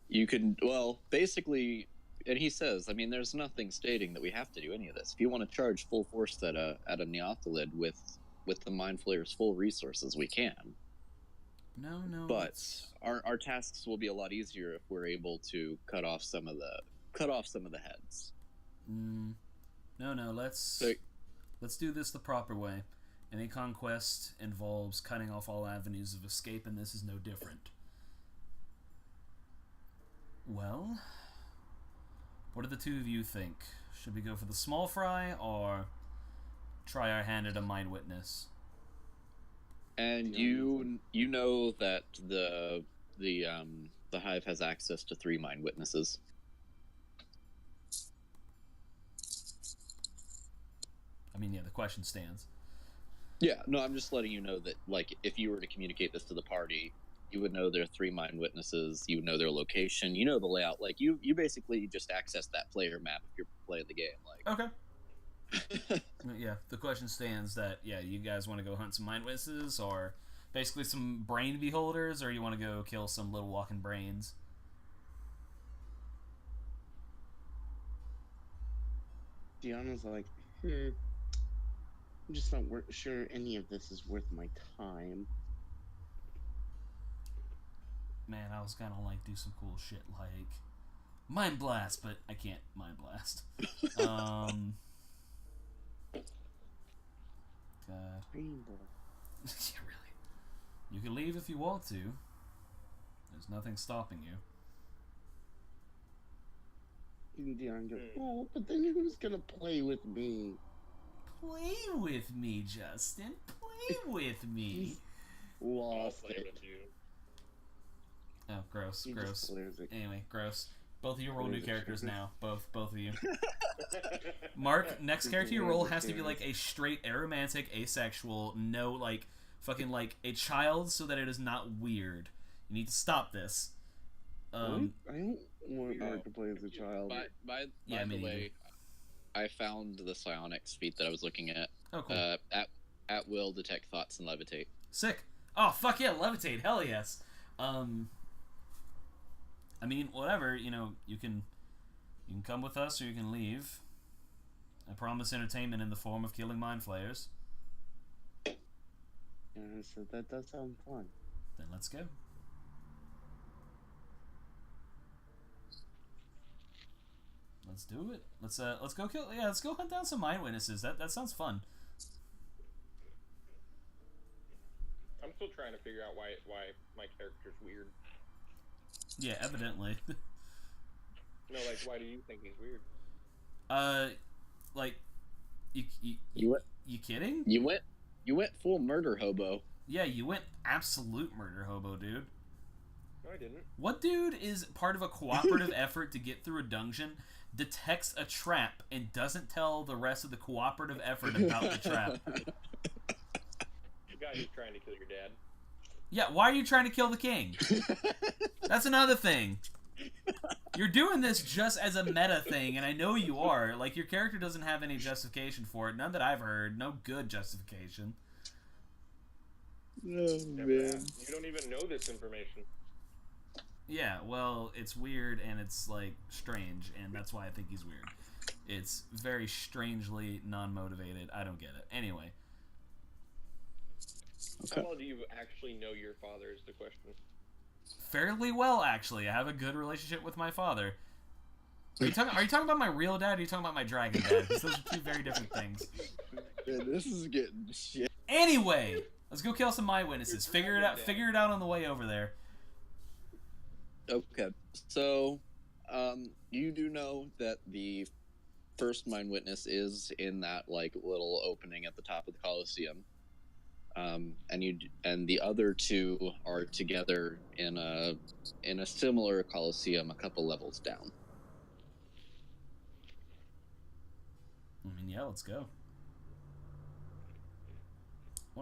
Speaker 3: You can, well, basically, and he says, I mean, there's nothing stating that we have to do any of this. If you want to charge full force at a Neothalid with the Mind Flayer's full resources, we can.
Speaker 1: No.
Speaker 3: But our tasks will be a lot easier if we're able to cut off some of the heads.
Speaker 1: No. Let's do this the proper way. Any conquest involves cutting off all avenues of escape, and this is no different. Well, what do the two of you think? Should we go for the small fry or try our hand at a mind witness?
Speaker 3: And you know that the hive has access to 3 mind witnesses.
Speaker 1: I mean, yeah, the question stands.
Speaker 3: Yeah, no, I'm just letting you know that, like, if you were to communicate this to the party, you would know there are 3 mind witnesses, you would know their location, you know the layout. Like, you basically just access that player map if you're playing the game. Like,
Speaker 1: Okay. Yeah, the question stands that, yeah, you guys want to go hunt some mind witnesses, or basically some brain beholders, or you want to go kill some little walking brains?
Speaker 2: Deanna's like, I'm just not sure any of this is worth my time.
Speaker 1: Man, I was gonna like do some cool shit like mind blast, but I can't mind blast. God.
Speaker 2: Rainbow.
Speaker 1: Yeah, really. You can leave if you want to. There's nothing stopping you.
Speaker 2: And Deanna goes, oh, but then who's gonna play with me?
Speaker 1: Play with me, Justin. Play with me.
Speaker 2: Lost
Speaker 4: I'll play
Speaker 2: it.
Speaker 4: with you.
Speaker 1: Oh, gross,
Speaker 2: He
Speaker 1: gross.
Speaker 2: just clears it.
Speaker 1: Anyway, gross. Both of you roll new
Speaker 2: Clears it.
Speaker 1: characters now. Both of you. Mark, next character you roll has to be like a straight aromantic, asexual, no like fucking like a child, so that it is not weird. You need to stop this.
Speaker 2: I don't want Mark to play as a child.
Speaker 3: By
Speaker 1: me
Speaker 3: the way, I found the psionics feat that I was looking at.
Speaker 1: Oh, cool.
Speaker 3: At will detect thoughts and levitate.
Speaker 1: Sick. Oh, fuck yeah, levitate. Hell yes. I mean, whatever, you know, you can come with us or you can leave. I promise entertainment in the form of killing mind flayers.
Speaker 2: Yeah, so that does sound fun.
Speaker 1: Then let's go. Let's do it. Let's go kill. Yeah, let's go hunt down some mind witnesses. That sounds fun.
Speaker 4: I'm still trying to figure out why my character's weird.
Speaker 1: Yeah, evidently.
Speaker 4: No, like, why do you think he's weird?
Speaker 1: Like, you kidding?
Speaker 3: You went full murder hobo.
Speaker 1: Yeah, you went absolute murder hobo, dude.
Speaker 4: No, I didn't.
Speaker 1: What dude is part of a cooperative effort to get through a dungeon, detects a trap, and doesn't tell the rest of the cooperative effort about the trap?
Speaker 4: The guy who's trying to kill your dad.
Speaker 1: Yeah, why are you trying to kill the king? That's another thing. You're doing this just as a meta thing, and I know you are. Like, your character doesn't have any justification for it. None that I've heard. No good justification.
Speaker 3: Oh,
Speaker 4: Never
Speaker 3: man.
Speaker 4: asked. You don't even know this information.
Speaker 1: Yeah, well, it's weird and it's, like, strange, and that's why I think he's weird. It's very strangely non-motivated. I don't get it. Anyway.
Speaker 3: Okay.
Speaker 4: How well do you actually know your father is the question?
Speaker 1: Fairly well, actually. I have a good relationship with my father. Are you talking about my real dad, or are you talking about my dragon dad? Because those are two very different things.
Speaker 3: Man, this is getting shit.
Speaker 1: Anyway, let's go kill some mind witnesses. Figure it out on the way over there.
Speaker 3: Okay, so you do know that the first mind witness is in that like little opening at the top of the Colosseum, and the other two are together in a similar Colosseum a couple levels down.
Speaker 1: I mean, yeah, let's go. I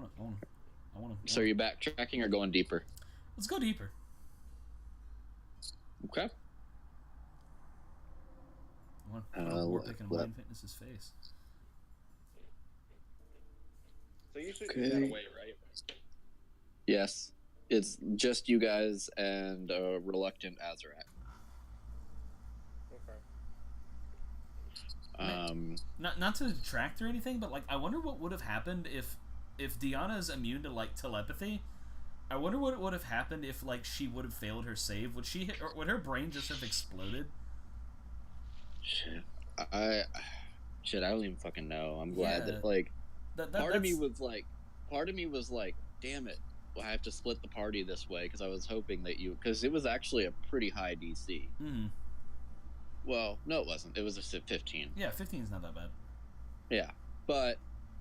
Speaker 1: wanna.
Speaker 3: So are you backtracking or going deeper?
Speaker 1: Let's go deeper.
Speaker 3: Okay.
Speaker 1: I want to warp in a mind fitness's face.
Speaker 4: So you should get that
Speaker 3: Okay.
Speaker 4: away, right?
Speaker 3: Yes, it's just you guys and a reluctant Azarac.
Speaker 4: Okay.
Speaker 1: Not to detract or anything, but like I wonder what would have happened if Deanna's immune to like telepathy. I wonder what would have happened if like she would have failed her save. Would she or would her brain just have exploded?
Speaker 3: Shit. I don't even fucking know. I'm glad
Speaker 1: Yeah.
Speaker 3: that like part of me
Speaker 1: That's...
Speaker 3: was like, damn it, well, I have to split the party this way because I was hoping that because it was actually a pretty high DC.
Speaker 1: Mm.
Speaker 3: Well, no, it wasn't. It was a 15.
Speaker 1: Yeah, 15 is not that bad.
Speaker 3: Yeah, but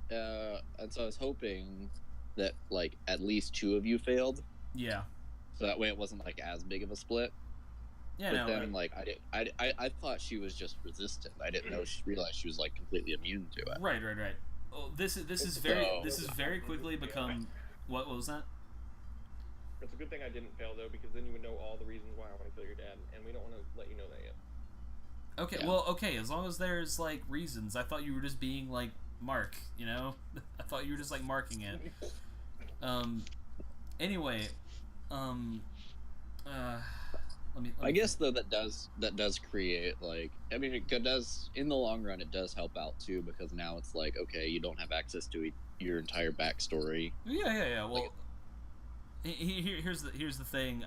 Speaker 3: and so I was hoping that like at least 2 of you failed,
Speaker 1: Yeah.
Speaker 3: so that way it wasn't like as big of a split.
Speaker 1: Yeah.
Speaker 3: But
Speaker 1: No.
Speaker 3: then like I thought she was just resistant. I didn't realize she was like completely immune to it.
Speaker 1: Right. Oh, this is very quickly become. What was that?
Speaker 4: It's a good thing I didn't fail though, because then you would know all the reasons why I want to kill your dad, and we don't want to let you know that yet.
Speaker 1: Okay,
Speaker 3: Yeah.
Speaker 1: well, okay, as long as there's like reasons. I thought you were just being like Mark, you know? I thought you were just like marking it. Anyway, let me
Speaker 3: I guess though that does create like, I mean, it does in the long run, it does help out too, because now it's like, okay, you don't have access to your entire backstory.
Speaker 1: Yeah. Well, here's the thing.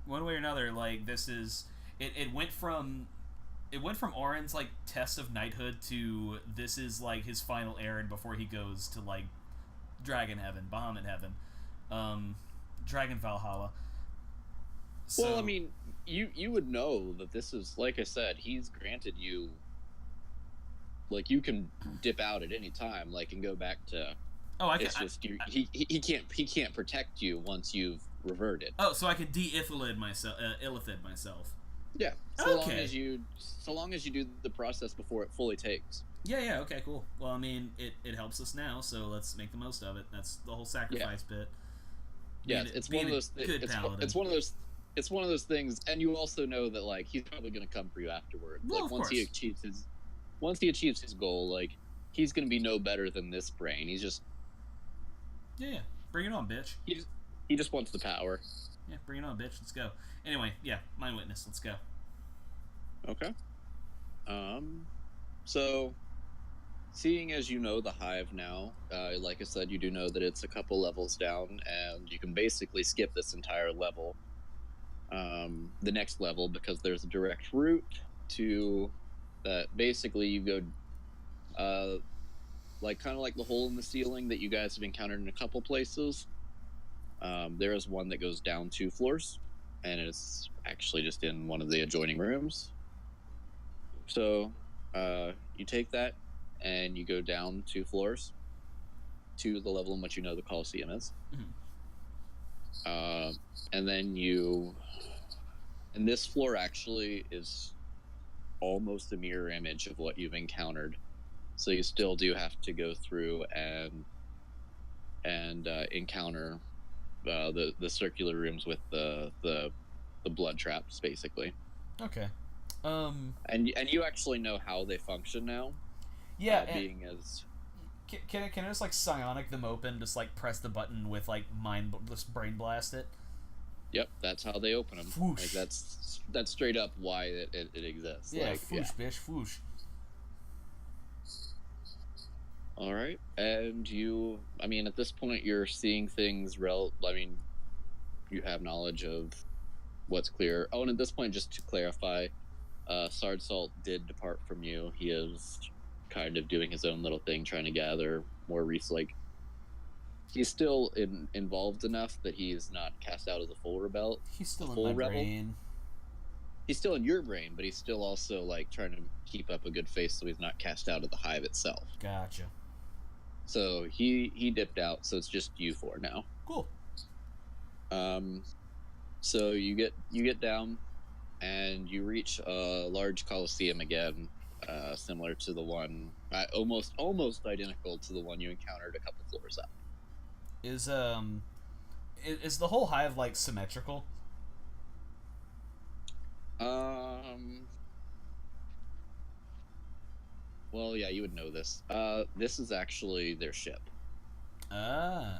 Speaker 1: One way or another, like this is it went from Oren's like test of knighthood to this is like his final errand before he goes to like Dragon Heaven, Bahamut Heaven, Dragon Valhalla. So,
Speaker 3: Well, I mean, you would know that this is, like I said, he's granted you, like, you can dip out at any time, like, and go back to. It's just he can't protect you once you've reverted.
Speaker 1: Oh, so I can de-illithid myself.
Speaker 3: Yeah.
Speaker 1: So
Speaker 3: long as you do the process before it fully takes.
Speaker 1: Yeah. Okay. Cool. Well, I mean, it helps us now, so let's make the most of it. That's the whole sacrifice bit.
Speaker 3: Yeah, it's one of those. It's one of those things, and you also know that like he's probably going to come for you afterward.
Speaker 1: Well,
Speaker 3: like
Speaker 1: once
Speaker 3: he achieves his goal, like he's going to be no better than this brain. He's just
Speaker 1: bring it on, bitch.
Speaker 3: He just wants the power.
Speaker 1: Yeah, bring it on, bitch. Let's go. Anyway, yeah, Mind Witness. Let's go.
Speaker 3: Okay. So, seeing as you know the hive now, like I said, you do know that it's a couple levels down, and you can basically skip this entire level. The next level, because there's a direct route to that. Basically, you go, like kind of like the hole in the ceiling that you guys have encountered in a couple places. There is one that goes down 2 floors, and it's actually just in one of the adjoining rooms. So, you take that, and you go down 2 floors to the level in which you know the Coliseum is.
Speaker 1: Mm-hmm.
Speaker 3: And then and this floor actually is almost a mirror image of what you've encountered. So you still do have to go through and encounter the circular rooms with the blood traps, basically.
Speaker 1: Okay.
Speaker 3: And you actually know how they function now.
Speaker 1: Yeah.
Speaker 3: Being as
Speaker 1: can I just like psionic them open? Just like press the button with like just brain blast it.
Speaker 3: Yep, that's how they open them.
Speaker 1: Whoosh.
Speaker 3: Like that's straight up why it exists.
Speaker 1: Yeah,
Speaker 3: like,
Speaker 1: whoosh, bitch, whoosh.
Speaker 3: All right, and I mean, at this point, you're seeing things. I mean, you have knowledge of what's clear. Oh, and at this point, just to clarify, Sardsault did depart from you. He is kind of doing his own little thing, trying to gather more like. He's still involved enough that he is not cast out as a full rebel.
Speaker 1: He's still in my brain.
Speaker 3: He's still in your brain, but he's still also like trying to keep up a good face so he's not cast out of the hive itself.
Speaker 1: Gotcha.
Speaker 3: So he dipped out, so it's just you 4 now.
Speaker 1: Cool.
Speaker 3: So you get down, and you reach a large coliseum again, similar to the one, almost identical to the one you encountered a couple floors up.
Speaker 1: Is the whole hive like symmetrical?
Speaker 3: Well, yeah, you would know this. This is actually their ship.
Speaker 1: Oh.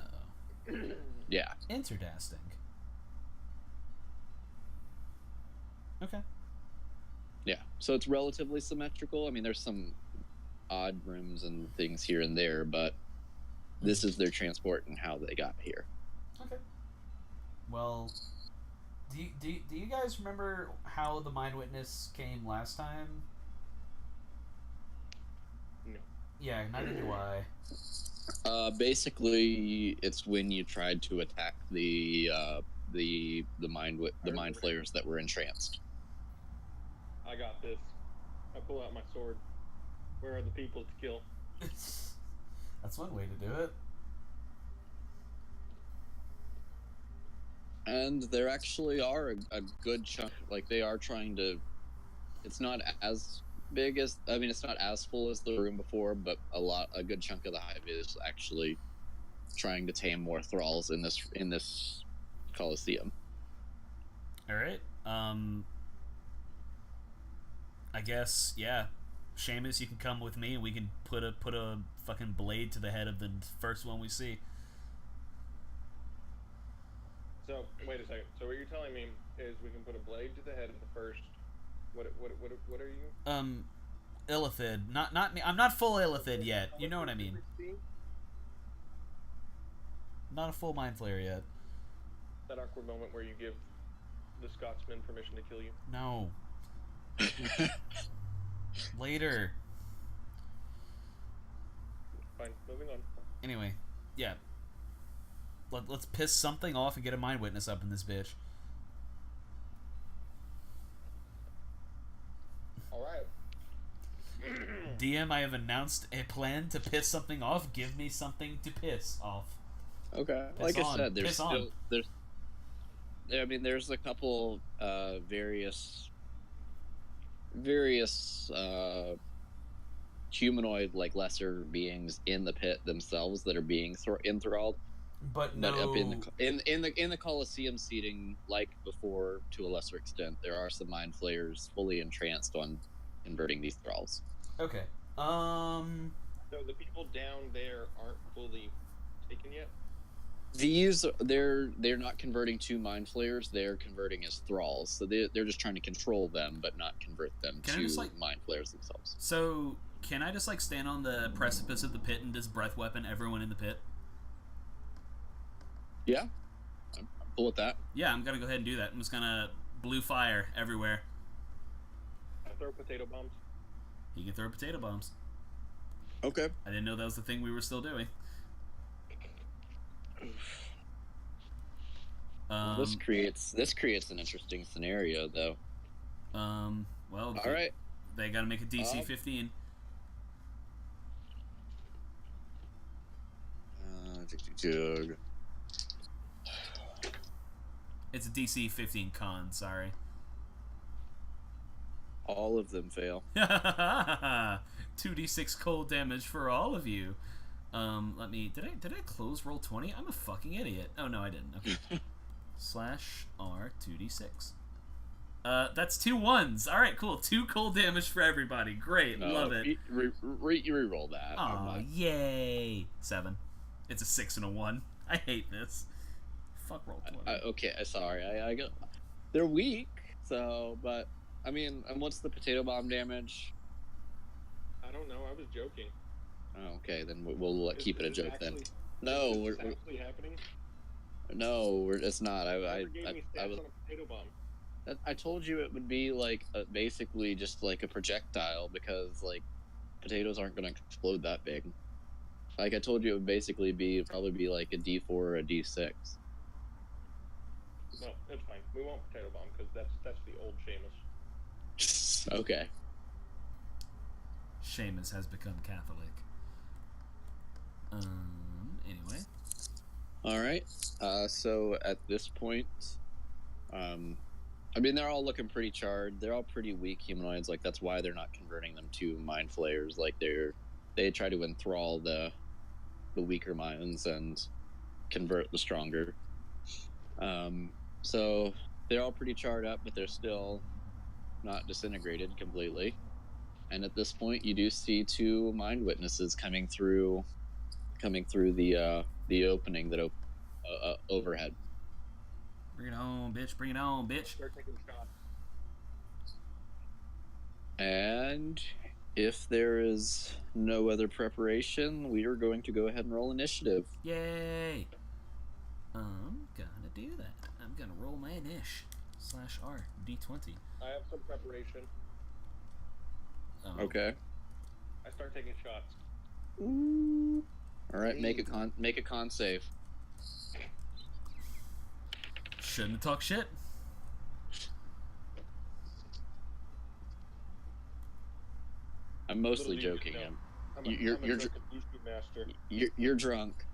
Speaker 3: Yeah.
Speaker 1: Interesting. Okay.
Speaker 3: Yeah. So it's relatively symmetrical. I mean, there's some odd rims and things here and there, but this is their transport and how they got here.
Speaker 1: Okay. Well, do you guys remember how the Mind Witness came last time?
Speaker 4: No.
Speaker 1: Yeah, neither do I.
Speaker 3: Basically, it's when you tried to attack the mind flayers that were entranced.
Speaker 4: I got this. I pull out my sword. Where are the people to kill?
Speaker 1: That's one way to do it.
Speaker 3: And there actually are a good chunk. Like they are trying to. It's not as big as. I mean, it's not as full as the room before, but a good chunk of the hive is actually trying to tame more thralls in this Coliseum.
Speaker 1: All right. I guess yeah. Seamus, you can come with me, and we can put a fucking blade to the head of the first one we see.
Speaker 4: So wait a second. So what you're telling me is we can put a blade to the head of the first. What are you?
Speaker 1: Illithid. Not me. I'm not full Illithid yet. You know what I mean. Not a full Mind Flayer yet.
Speaker 4: That awkward moment where you give the Scotsman permission to kill you.
Speaker 1: No. Later.
Speaker 4: Fine. Moving on.
Speaker 1: Anyway, yeah. Let's piss something off and get a Mind Witness up in this bitch.
Speaker 4: All right.
Speaker 1: DM, I have announced a plan to piss something off. Give me something to piss off.
Speaker 3: Okay.
Speaker 1: Piss
Speaker 3: Like
Speaker 1: on.
Speaker 3: I said, there's
Speaker 1: Piss
Speaker 3: still
Speaker 1: on.
Speaker 3: there's a couple various humanoid like lesser beings in the pit themselves that are being enthralled.
Speaker 1: But no.
Speaker 3: But up in the Coliseum seating, like before, to a lesser extent, there are some mind flayers fully entranced on converting these thralls.
Speaker 1: Okay.
Speaker 4: So the people down there aren't fully taken yet.
Speaker 3: These they're not converting to mind flayers; they're converting as thralls. So they're just trying to control them, but not convert them to mind flayers themselves.
Speaker 1: So can I just like stand on the precipice of the pit and just breath weapon everyone in the pit?
Speaker 3: Yeah, I'm cool with that.
Speaker 1: Yeah, I'm gonna go ahead and do that. I'm just gonna blue fire everywhere.
Speaker 4: I throw potato bombs.
Speaker 1: You can throw potato bombs.
Speaker 3: Okay.
Speaker 1: I didn't know that was the thing we were still doing.
Speaker 3: This creates an interesting scenario, though.
Speaker 1: Well,
Speaker 3: all right.
Speaker 1: They gotta make a DC 15. It's a DC 15 con. Sorry.
Speaker 3: All of them fail.
Speaker 1: 2d6 cold damage for all of you. Let me. Did I close roll 20? I'm a fucking idiot. Oh no, I didn't. Okay. /R 2d6. That's 2 1s. All right, cool. 2 cold damage for everybody. Great, love it.
Speaker 3: Re-roll that.
Speaker 1: Aw, yay! 7. It's a 6 and a 1. I hate this. Fuck roll 20.
Speaker 3: Okay, sorry. I go. They're weak, so but I mean, and what's the potato bomb damage?
Speaker 4: I don't know. I was joking.
Speaker 3: Oh, okay, then we'll keep it a joke then.
Speaker 4: No,
Speaker 3: No,
Speaker 4: is this actually happening?
Speaker 3: No, it's not.
Speaker 4: I gave me stats on a potato bomb.
Speaker 3: I told you it would be like basically just like a projectile because like potatoes aren't going to explode that big. Like I told you, it would basically probably be like a D4 or a D6.
Speaker 4: No, it's fine. We won't potato bomb because that's the old Seamus.
Speaker 3: Okay.
Speaker 1: Seamus has become Catholic. Anyway.
Speaker 3: All right. So at this point, I mean, they're all looking pretty charred. They're all pretty weak humanoids. Like that's why they're not converting them to mind flayers. Like they try to enthrall the weaker minds and convert the stronger. So they're all pretty charred up, but they're still not disintegrated completely. And at this point, you do see two mind witnesses coming through the opening that overhead.
Speaker 1: Bring it on, bitch. Bring it on, bitch.
Speaker 4: Start taking shots.
Speaker 3: And if there is no other preparation, we are going to go ahead and roll initiative.
Speaker 1: Yay! I'm gonna do that. I'm gonna roll my /R D20.
Speaker 4: I have some preparation.
Speaker 1: Oh.
Speaker 3: Okay.
Speaker 4: I start taking shots.
Speaker 2: Ooh.
Speaker 3: All right. Make a con save.
Speaker 1: Shouldn't have talked shit.
Speaker 3: I'm mostly
Speaker 4: Literally,
Speaker 3: joking.
Speaker 4: no. I'm
Speaker 3: You're
Speaker 4: a drunken issue master.
Speaker 3: You're drunk.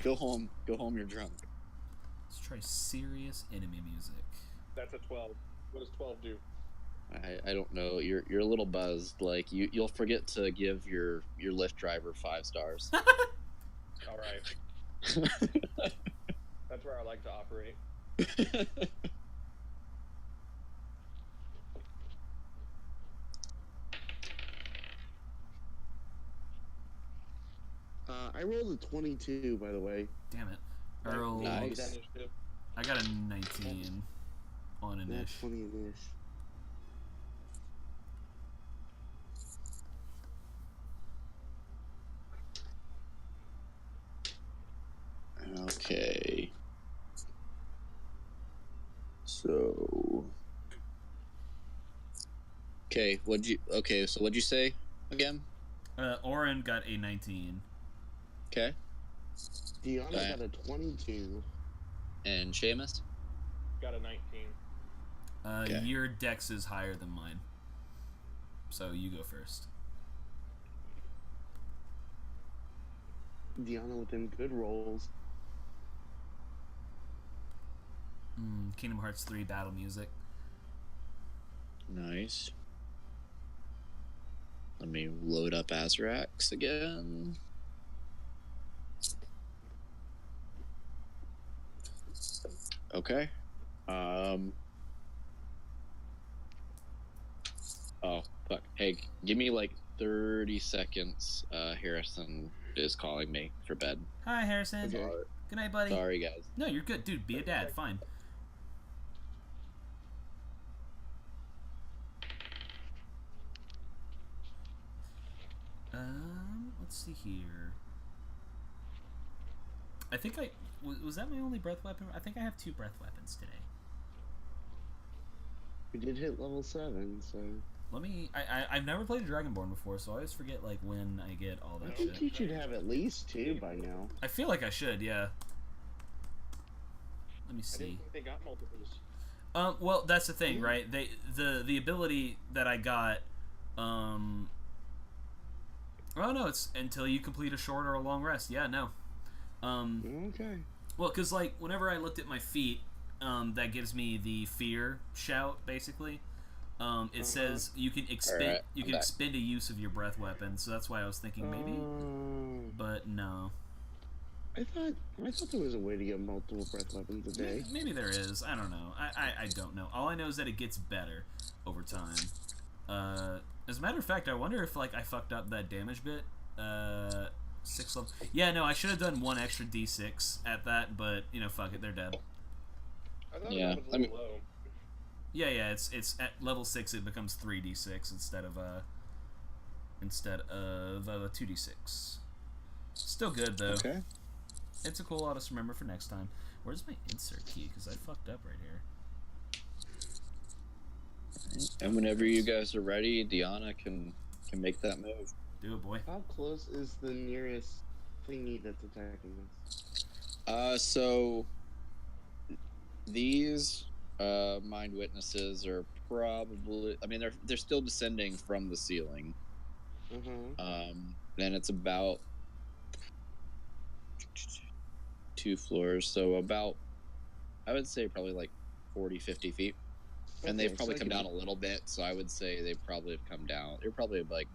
Speaker 3: Go home. Go home. You're drunk.
Speaker 1: Let's try serious enemy music.
Speaker 4: That's a 12. What does 12 do?
Speaker 3: I don't know. You're a little buzzed. Like you'll forget to give your Lyft driver 5 stars.
Speaker 4: All right. That's where I like to operate.
Speaker 2: I rolled a 22, by the way.
Speaker 1: Damn it. I rolled.
Speaker 3: Nice.
Speaker 4: Initiative.
Speaker 1: I got a 19 on an
Speaker 2: Not
Speaker 1: ish.
Speaker 2: 20-ish.
Speaker 3: Okay. So. Okay. So what'd you say again?
Speaker 1: Oren got a 19.
Speaker 3: Okay.
Speaker 2: Deanna
Speaker 3: Okay.
Speaker 2: got a 22.
Speaker 3: And Seamus?
Speaker 4: Got a 19.
Speaker 3: Okay.
Speaker 1: Your dex is higher than mine. So you go first.
Speaker 2: Deanna with them good rolls.
Speaker 1: Kingdom Hearts 3 battle music.
Speaker 3: Nice. Let me load up Azrax again. Okay. Oh, fuck. Hey, give me like 30 seconds. Harrison is calling me for bed.
Speaker 1: Hi, Harrison.
Speaker 2: Okay.
Speaker 1: Good night, buddy.
Speaker 3: Sorry, guys.
Speaker 1: No, you're good. Dude, be a dad. Fine. Let's see here. I think was that my only breath weapon? I think I have 2 breath weapons today.
Speaker 2: We did hit level 7, so...
Speaker 1: Let me. I've never played a Dragonborn before, so I always forget like when I get all
Speaker 2: I
Speaker 1: that
Speaker 2: think
Speaker 1: shit.
Speaker 2: you should have at least 2 by now.
Speaker 1: I feel like I should, yeah. Let me
Speaker 4: I didn't
Speaker 1: see.
Speaker 4: think they got multiples.
Speaker 1: Well, that's the thing, right? The ability that I got. Oh no, it's until you complete a short or a long rest. Yeah, no.
Speaker 2: Okay.
Speaker 1: Well, because like whenever I looked at my feet, that gives me the fear shout basically. It says you can expend
Speaker 3: Alright,
Speaker 1: you
Speaker 3: I'm
Speaker 1: can
Speaker 3: back.
Speaker 1: expend a use of your breath weapon, so that's why I was thinking maybe, but no.
Speaker 2: I thought there was a way to get multiple breath weapons a day.
Speaker 1: Maybe there is. I don't know. I don't know. All I know is that it gets better over time. As a matter of fact, I wonder if like I fucked up that damage bit. 6 level. Yeah, no, I should have done 1 extra d6 at that, but you know, fuck it, they're dead.
Speaker 4: I thought
Speaker 3: Yeah,
Speaker 4: that was a little low.
Speaker 1: Yeah, it's at level 6 it becomes 3d6 instead of 2d6. Still good though.
Speaker 3: Okay.
Speaker 1: It's a cool auto remember for next time. Where's my insert key? Because I fucked up right here.
Speaker 3: And whenever you guys are ready, Deanna can make that move.
Speaker 1: Do it, boy.
Speaker 2: How close is the nearest thingy that's attacking us?
Speaker 3: So these mind witnesses are probably. I mean, they're still descending from the ceiling. And it's about 2 floors, so about I would say probably like 40-50 feet. And they've probably come down a little bit, so I would say they probably have come down. They're probably like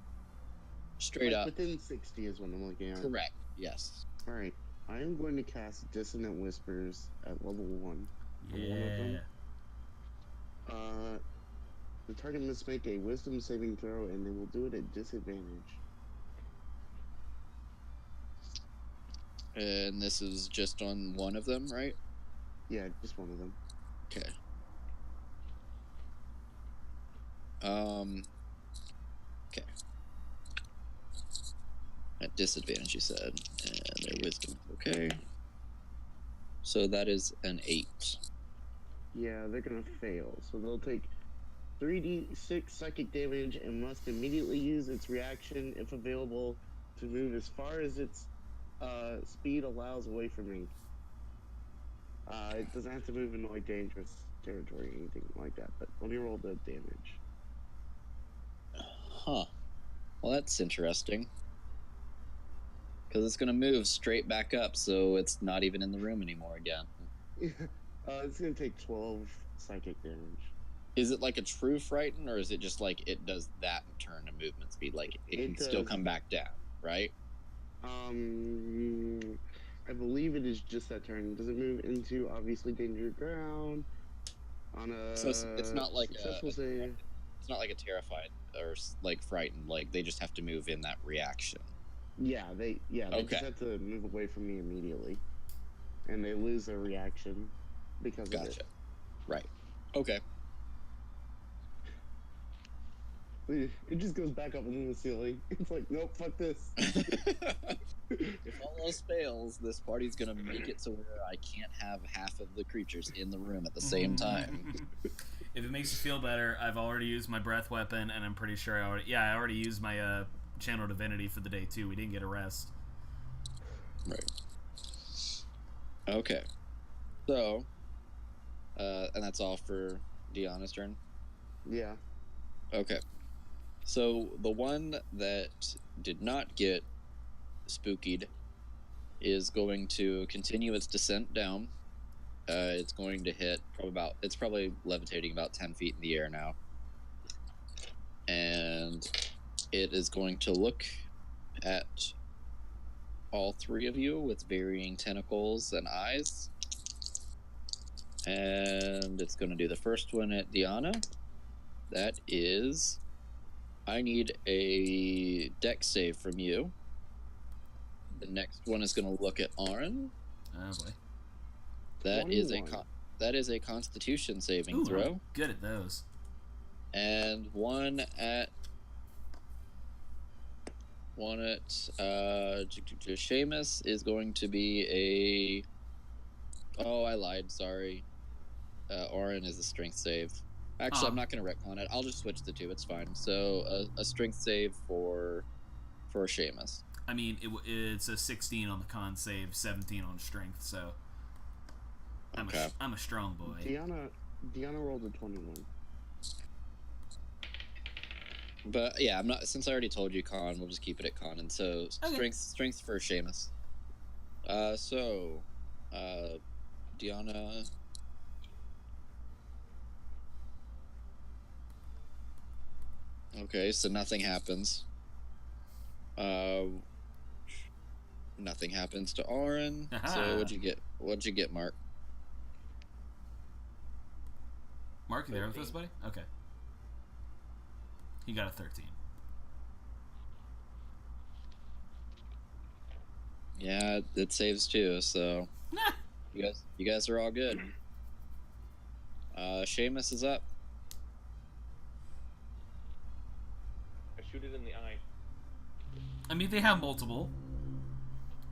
Speaker 3: straight up.
Speaker 2: Within 60 is what I'm looking at.
Speaker 3: Correct. Yes.
Speaker 2: Alright. I am going to cast Dissonant Whispers at level 1.
Speaker 1: Yeah.
Speaker 2: On one of them. The target must make a wisdom saving throw, and they will do it at disadvantage.
Speaker 3: And this is just on one of them, right?
Speaker 2: Yeah, just one of them.
Speaker 3: Okay. Okay. At disadvantage, you said. And their wisdom. Okay. So that is an 8.
Speaker 2: Yeah, they're gonna fail. So they'll take 3d6 psychic damage and must immediately use its reaction, if available, to move as far as its speed allows away from me. It doesn't have to move into like dangerous territory or anything like that. But let me roll the damage.
Speaker 3: Huh. Well, that's interesting. Because it's going to move straight back up, so it's not even in the room anymore again.
Speaker 2: It's gonna take 12 psychic damage.
Speaker 3: Is it like a true frighten, or is it just like it does that in turn to movement speed? Like it can still come back down, right?
Speaker 2: I believe it is just that turn. Does it move into obviously danger ground? On a
Speaker 3: So it's not like
Speaker 2: successful save.
Speaker 3: It's not like a terrified or like frightened. Like they just have to move in that reaction.
Speaker 2: Yeah, they just have to move away from me immediately, and they lose their reaction because of it.
Speaker 3: Right. Okay.
Speaker 2: It just goes back up into the ceiling. It's like, nope, fuck this.
Speaker 3: If all else fails, this party's gonna make it to where I can't have half of the creatures in the room at the same time.
Speaker 1: If it makes you feel better, I've already used my breath weapon, and I'm pretty sure I already used my channel divinity for the day too. We didn't get a rest.
Speaker 3: Right. Okay. So, and that's all for Deanna's turn?
Speaker 2: Yeah.
Speaker 3: Okay. So, the one that did not get spookied is going to continue its descent down. It's going to hit it's probably levitating about 10 feet in the air now. And it is going to look at all three of you with varying tentacles and eyes. And it's going to do the first one at Deanna. That is... I need a dex save from you. The next one is going to look at Aaron.
Speaker 1: Oh boy.
Speaker 3: That is a Constitution saving
Speaker 1: Ooh,
Speaker 3: throw.
Speaker 1: I'm good at those.
Speaker 3: And one at Seamus is going to be a... Oh, I lied. Sorry. Orin is a strength save. Actually, I'm not going to retcon it. I'll just switch the two. It's fine. So a strength save for Seamus.
Speaker 1: I mean, it's a 16 on the con save, 17 on strength. So I'm a strong boy.
Speaker 2: Deanna rolled a 21.
Speaker 3: But yeah, I'm not. Since I already told you con, we'll just keep it at con. And so strength for Seamus. Deanna. Okay, so nothing happens. Nothing happens to Orin. So what'd you get? What'd you get, Mark?
Speaker 1: Mark, you there with us, buddy? Okay. He got a 13.
Speaker 3: Yeah, it saves too. So you guys are all good. Seamus is up.
Speaker 4: I shoot it in the eye.
Speaker 1: I mean, they have multiple.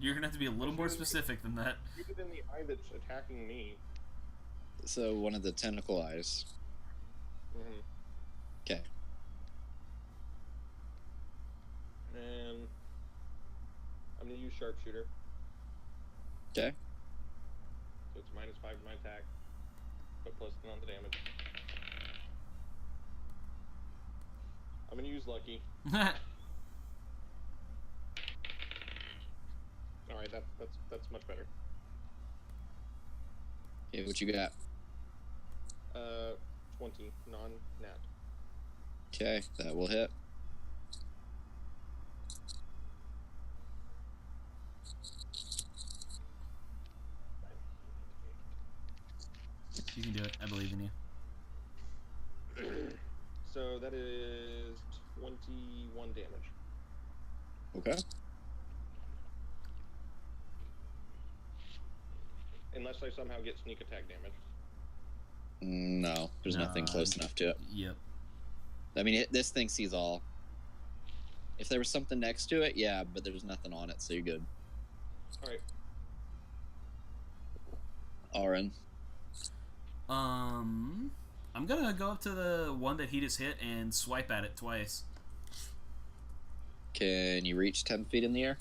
Speaker 1: You're gonna have to be a little more specific than that.
Speaker 4: Shoot it in the eye that's attacking me.
Speaker 3: So one of the tentacle eyes.
Speaker 4: Mm-hmm.
Speaker 3: Okay.
Speaker 4: And I'm gonna use sharpshooter.
Speaker 3: Okay.
Speaker 4: So it's -5 to my attack, but +10 on the damage. I'm gonna use lucky. All right, that's much better.
Speaker 3: Okay, what you got?
Speaker 4: 20 non-nat.
Speaker 3: Okay, that will hit.
Speaker 1: You can do it. I believe in you.
Speaker 4: So that is 21 damage.
Speaker 3: Okay.
Speaker 4: Unless I somehow get sneak attack damage.
Speaker 3: No, there's nothing close enough to it.
Speaker 1: Yep.
Speaker 3: I mean, this thing sees all. If there was something next to it, yeah, but there's nothing on it, so you're good.
Speaker 4: All right.
Speaker 3: Aaron.
Speaker 1: I'm gonna go up to the one that he just hit and swipe at it twice.
Speaker 3: Can you reach 10 feet in the air?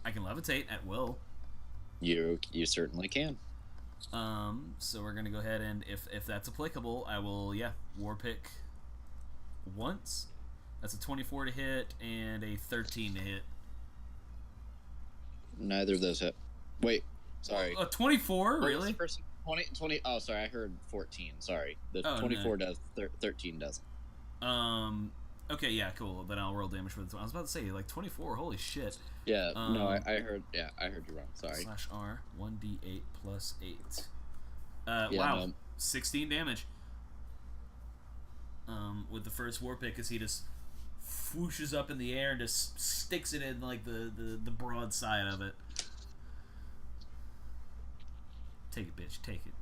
Speaker 1: I can levitate at will.
Speaker 3: You certainly can.
Speaker 1: So we're gonna go ahead and if that's applicable, I will war pick once. That's a 24 to hit and a 13 to hit.
Speaker 3: Neither of those hit. Wait, sorry.
Speaker 1: A 24, really?
Speaker 3: 20. Oh, sorry, I heard 14. Sorry, the 24 does. 13 doesn't.
Speaker 1: Okay, yeah, cool. Then I'll roll damage for the. I was about to say like 24. Holy shit.
Speaker 3: Yeah. No, I heard. Yeah, I heard you wrong. Sorry.
Speaker 1: /R 1d8 plus 8.
Speaker 3: Yeah,
Speaker 1: wow,
Speaker 3: no.
Speaker 1: 16 damage. With the first war pick, as he just whooshes up in the air and just sticks it in like the broad side of it. Take it, bitch. Take it.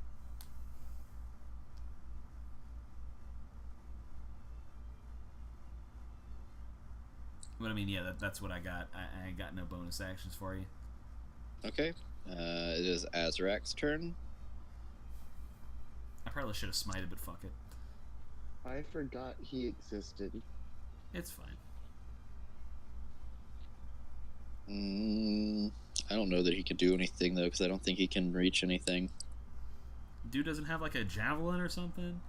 Speaker 1: But I mean, yeah, that's what I got. I got no bonus actions for you.
Speaker 3: Okay. It is Azarak's turn.
Speaker 1: I probably should have smited, but fuck it.
Speaker 2: I forgot he existed.
Speaker 1: It's fine.
Speaker 3: I don't know that he could do anything though, because I don't think he can reach anything.
Speaker 1: Dude doesn't have like a javelin or something.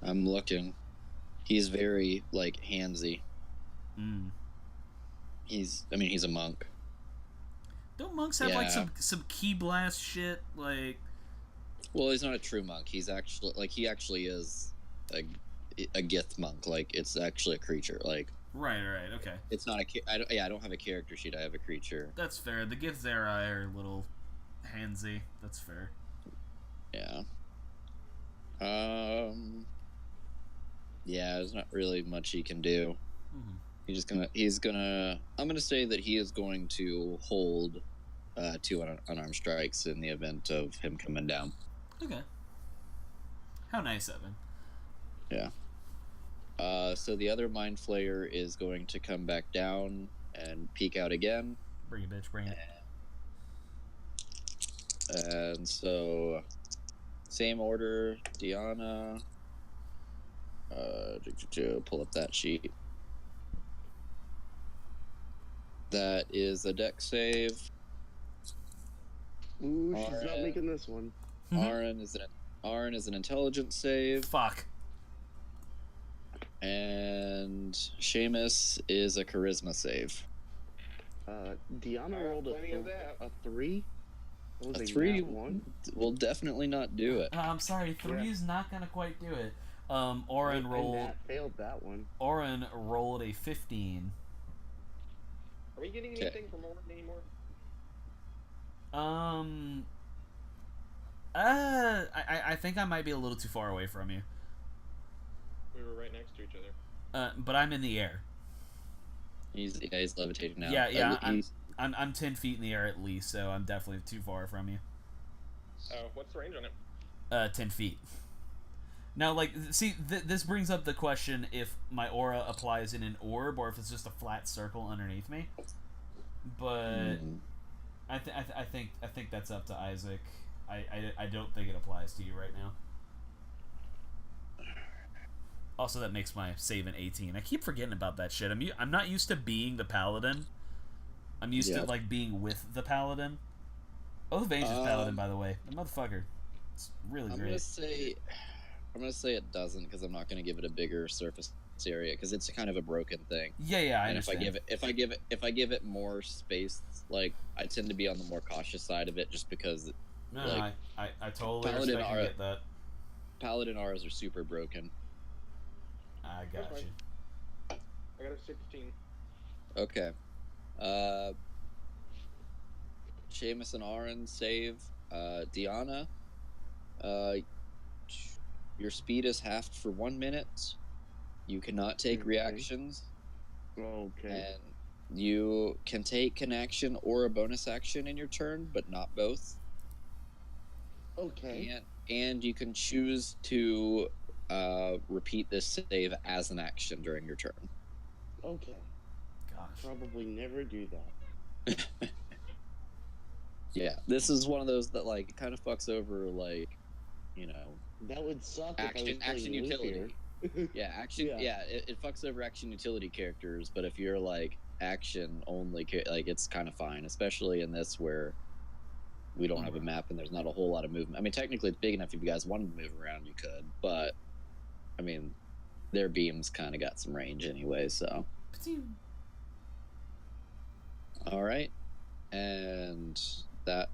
Speaker 3: I'm looking. He's very like handsy. He's a monk.
Speaker 1: Don't monks have like some key blast shit like?
Speaker 3: Well, he's not a true monk. He's actually he actually is a Gith monk. Like it's actually a creature. Like
Speaker 1: right, okay.
Speaker 3: It's not I don't have a character sheet. I have a creature.
Speaker 1: That's fair. The Giths there are a little handsy. That's fair.
Speaker 3: Yeah. Yeah, there's not really much he can do. I'm gonna say that he is going to hold 2 unarmed strikes in the event of him coming down.
Speaker 1: Okay. How nice of him.
Speaker 3: Yeah. So the other Mind Flayer is going to come back down and peek out again.
Speaker 1: Bring it, bitch, bring it.
Speaker 3: And so, same order, Diana. Pull up that sheet. That is a dex save.
Speaker 2: Ooh, she's not making this one.
Speaker 3: Aaron is an intelligence save.
Speaker 1: Fuck.
Speaker 3: And Seamus is a charisma save.
Speaker 2: Deanna rolled a 3.
Speaker 3: A 3 will definitely not do it.
Speaker 1: I'm sorry, 3 is not gonna quite do it. Oren rolled.
Speaker 2: Failed that one.
Speaker 1: Oren rolled a 15.
Speaker 4: Are we getting anything from Oren anymore?
Speaker 1: I think I might be a little too far away from you.
Speaker 4: We were right next to each other.
Speaker 1: But I'm in the air.
Speaker 3: He's levitating now.
Speaker 1: Yeah. I'm 10 feet in the air at least, so I'm definitely too far from you.
Speaker 4: What's the range on it?
Speaker 1: 10 feet. Now, like, see, this brings up the question if my aura applies in an orb or if it's just a flat circle underneath me. But I think that's up to Isaac. I don't think it applies to you right now. Also, that makes my save an 18. I keep forgetting about that shit. I'm not used to being the paladin. I'm used to like being with the paladin. Oh, the Vange's paladin, by the way. The motherfucker. It's really great.
Speaker 3: I'm gonna say it doesn't because I'm not gonna give it a bigger surface area because it's kind of a broken thing.
Speaker 1: Yeah, I understand.
Speaker 3: If I give it more space, like I tend to be on the more cautious side of it just because.
Speaker 1: No,
Speaker 3: like,
Speaker 1: I totally respect and get that.
Speaker 3: Paladin auras are super broken.
Speaker 1: I got you.
Speaker 4: I got a 16.
Speaker 3: Okay. Seamus and Aaron save. Diana, your speed is halved for 1 minute. You cannot take
Speaker 2: Okay.
Speaker 3: reactions,
Speaker 2: Okay.
Speaker 3: and you can take an action or a bonus action in your turn, but not both.
Speaker 2: Okay.
Speaker 3: And you can choose to repeat this save as an action during your turn.
Speaker 2: Okay.
Speaker 1: Gosh.
Speaker 2: Probably never do that.
Speaker 3: Yeah, this is one of those that like it kind of fucks over like, you know,
Speaker 2: That would suck if I was
Speaker 3: action
Speaker 2: playing
Speaker 3: utility.
Speaker 2: Luthier.
Speaker 3: Yeah, action.
Speaker 2: Yeah.
Speaker 3: It fucks over action utility characters, but if you're like action only, like it's kind of fine, especially in this where we don't have a map and there's not a whole lot of movement. I mean, technically it's big enough if you guys wanted to move around, you could, but I mean, their beams kind of got some range anyway. So, all right, and that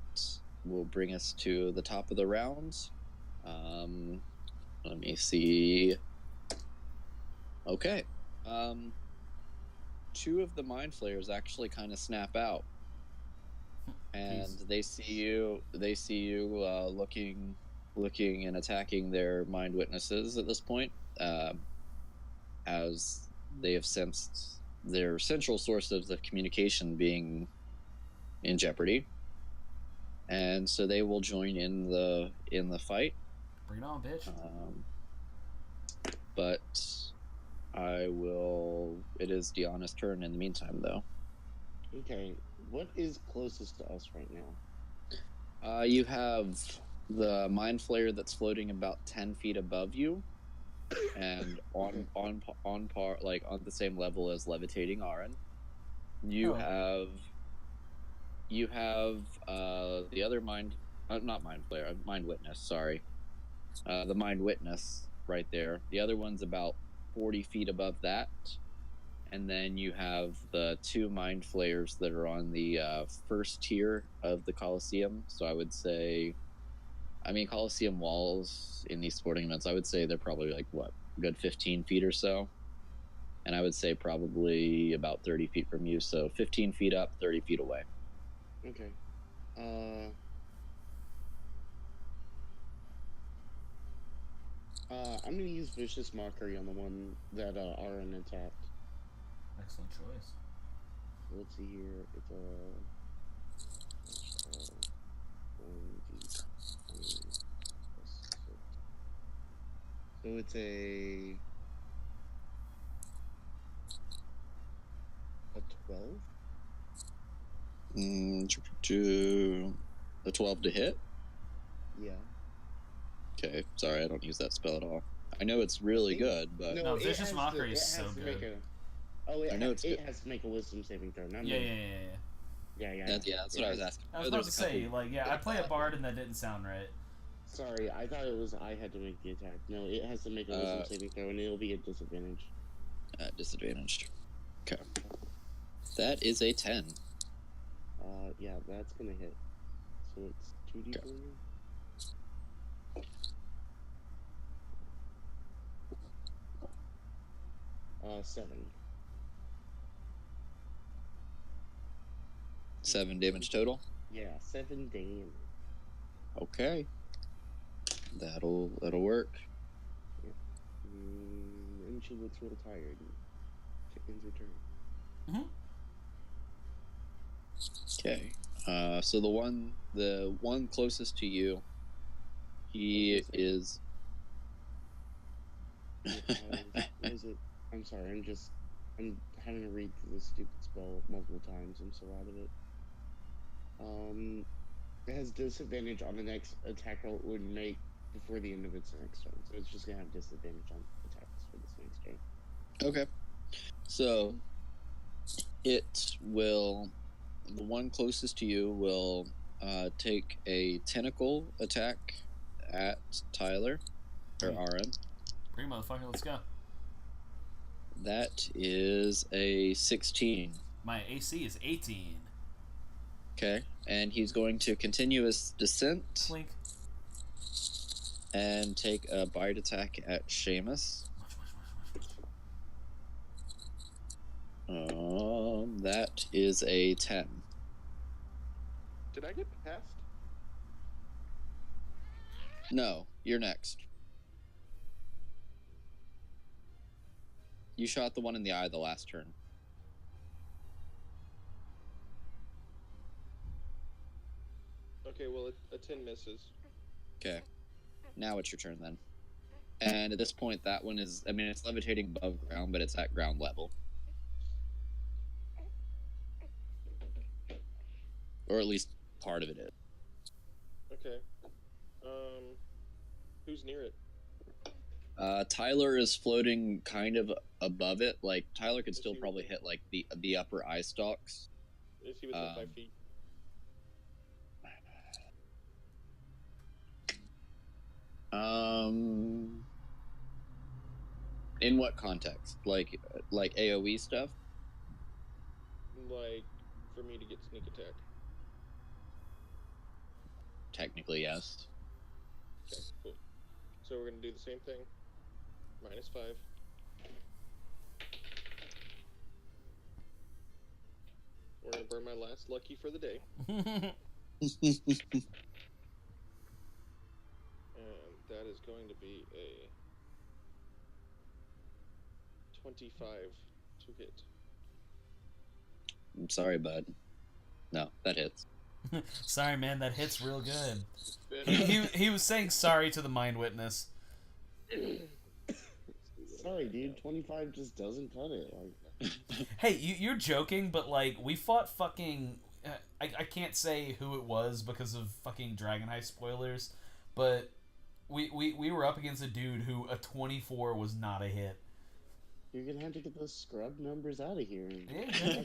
Speaker 3: will bring us to the top of the round. Let me see. Okay. Two of the mind flayers actually kind of snap out, and
Speaker 1: Jeez.
Speaker 3: they see you. They see you looking and attacking their mind witnesses at this point, as they have sensed their central sources of communication being in jeopardy, and so they will join in the fight.
Speaker 1: Bring it on, bitch.
Speaker 3: But I will. It is Diana's turn in the meantime, though.
Speaker 2: Okay. What is closest to us right now?
Speaker 3: You have the mind flayer that's floating about 10 feet above you, and on par, like on the same level as levitating Aaron. You have the other mind, not mind flayer, mind witness. Sorry, the mind witness right there. The other one's about 40 feet above that. And then you have the two mind flayers that are on the first tier of the Coliseum. So I would say, I mean, Coliseum walls in these sporting events, I would say they're probably like, what, a good 15 feet or so? And I would say probably about 30 feet from you. So 15 feet up, 30 feet away.
Speaker 2: Okay. I'm gonna use Vicious Mockery on the one that Aaron attacked.
Speaker 1: Excellent choice.
Speaker 2: So let's see here. It's so it's a 12.
Speaker 3: A 12 to hit?
Speaker 2: Yeah.
Speaker 3: Okay, sorry, I don't use that spell at all. I know it's really good, but
Speaker 1: No,
Speaker 2: it
Speaker 1: Vicious
Speaker 2: has
Speaker 1: Mockery
Speaker 2: to-
Speaker 1: is
Speaker 2: it
Speaker 1: so
Speaker 2: has to
Speaker 1: good.
Speaker 2: make a- Oh,
Speaker 3: I know
Speaker 2: it has to make a wisdom saving throw. Not
Speaker 1: Yeah.
Speaker 2: me. Yeah.
Speaker 3: that's what I was asking.
Speaker 1: I was about to say, like, yeah, I play a bard and that didn't sound right.
Speaker 2: Sorry, I thought it was I had to make the attack. No, it has to make a wisdom saving throw, and it'll be at disadvantage.
Speaker 3: Disadvantage. Okay. That is a 10.
Speaker 2: Yeah, that's gonna hit. So it's 2d4 now? 7.
Speaker 3: 7 damage total?
Speaker 2: Yeah, 7 damage.
Speaker 3: Okay. That'll work.
Speaker 2: Yep. And she looks real tired. She ends her turn.
Speaker 3: Okay. So the one closest to you, he is.
Speaker 2: What is it? I'm sorry. I'm having to read through this stupid spell multiple times. I'm so out of it. It has disadvantage on the next attack roll it would make before the end of its next turn. So it's just gonna have disadvantage on attacks for this next turn.
Speaker 3: Okay. So it will. The one closest to you will take a tentacle attack at Tyler or Aaron.
Speaker 1: Bring it, motherfucker. Let's go.
Speaker 3: That is a 16.
Speaker 1: My AC is 18.
Speaker 3: Okay, and he's going to continue his descent.
Speaker 1: Clink.
Speaker 3: And take a bite attack at Seamus. That is a 10.
Speaker 4: Did I get passed?
Speaker 3: No, you're next. You shot the one in the eye the last turn.
Speaker 4: Okay, well, a 10 misses.
Speaker 3: Okay. Now it's your turn then. And at this point, that one is, I mean, it's levitating above ground, but it's at ground level. Or at least part of it is.
Speaker 4: Okay. Who's near it?
Speaker 3: Tyler is floating kind of above it. Like, Tyler could
Speaker 4: Is
Speaker 3: still
Speaker 4: he
Speaker 3: probably
Speaker 4: within-
Speaker 3: hit, like, the upper eye stalks.
Speaker 4: Is he within 5 feet?
Speaker 3: In what context? Like AoE stuff?
Speaker 4: Like, for me to get sneak attack.
Speaker 3: Technically, yes.
Speaker 4: Okay, cool. So we're gonna do the same thing. -5. We're gonna burn my last lucky for the day, and that is going to be a 25 to hit.
Speaker 3: I'm sorry, bud. No, that hits.
Speaker 1: Sorry, man, that hits real good. He was saying sorry to the mind witness.
Speaker 2: Sorry, dude. 25 just doesn't cut it. Like,
Speaker 1: Hey, you're joking, but like we fought fucking. I can't say who it was because of fucking Dragon Heist spoilers, but we were up against a dude who a 24 was not a hit.
Speaker 2: you're gonna have to get those scrub numbers out of here.
Speaker 1: Yeah, you're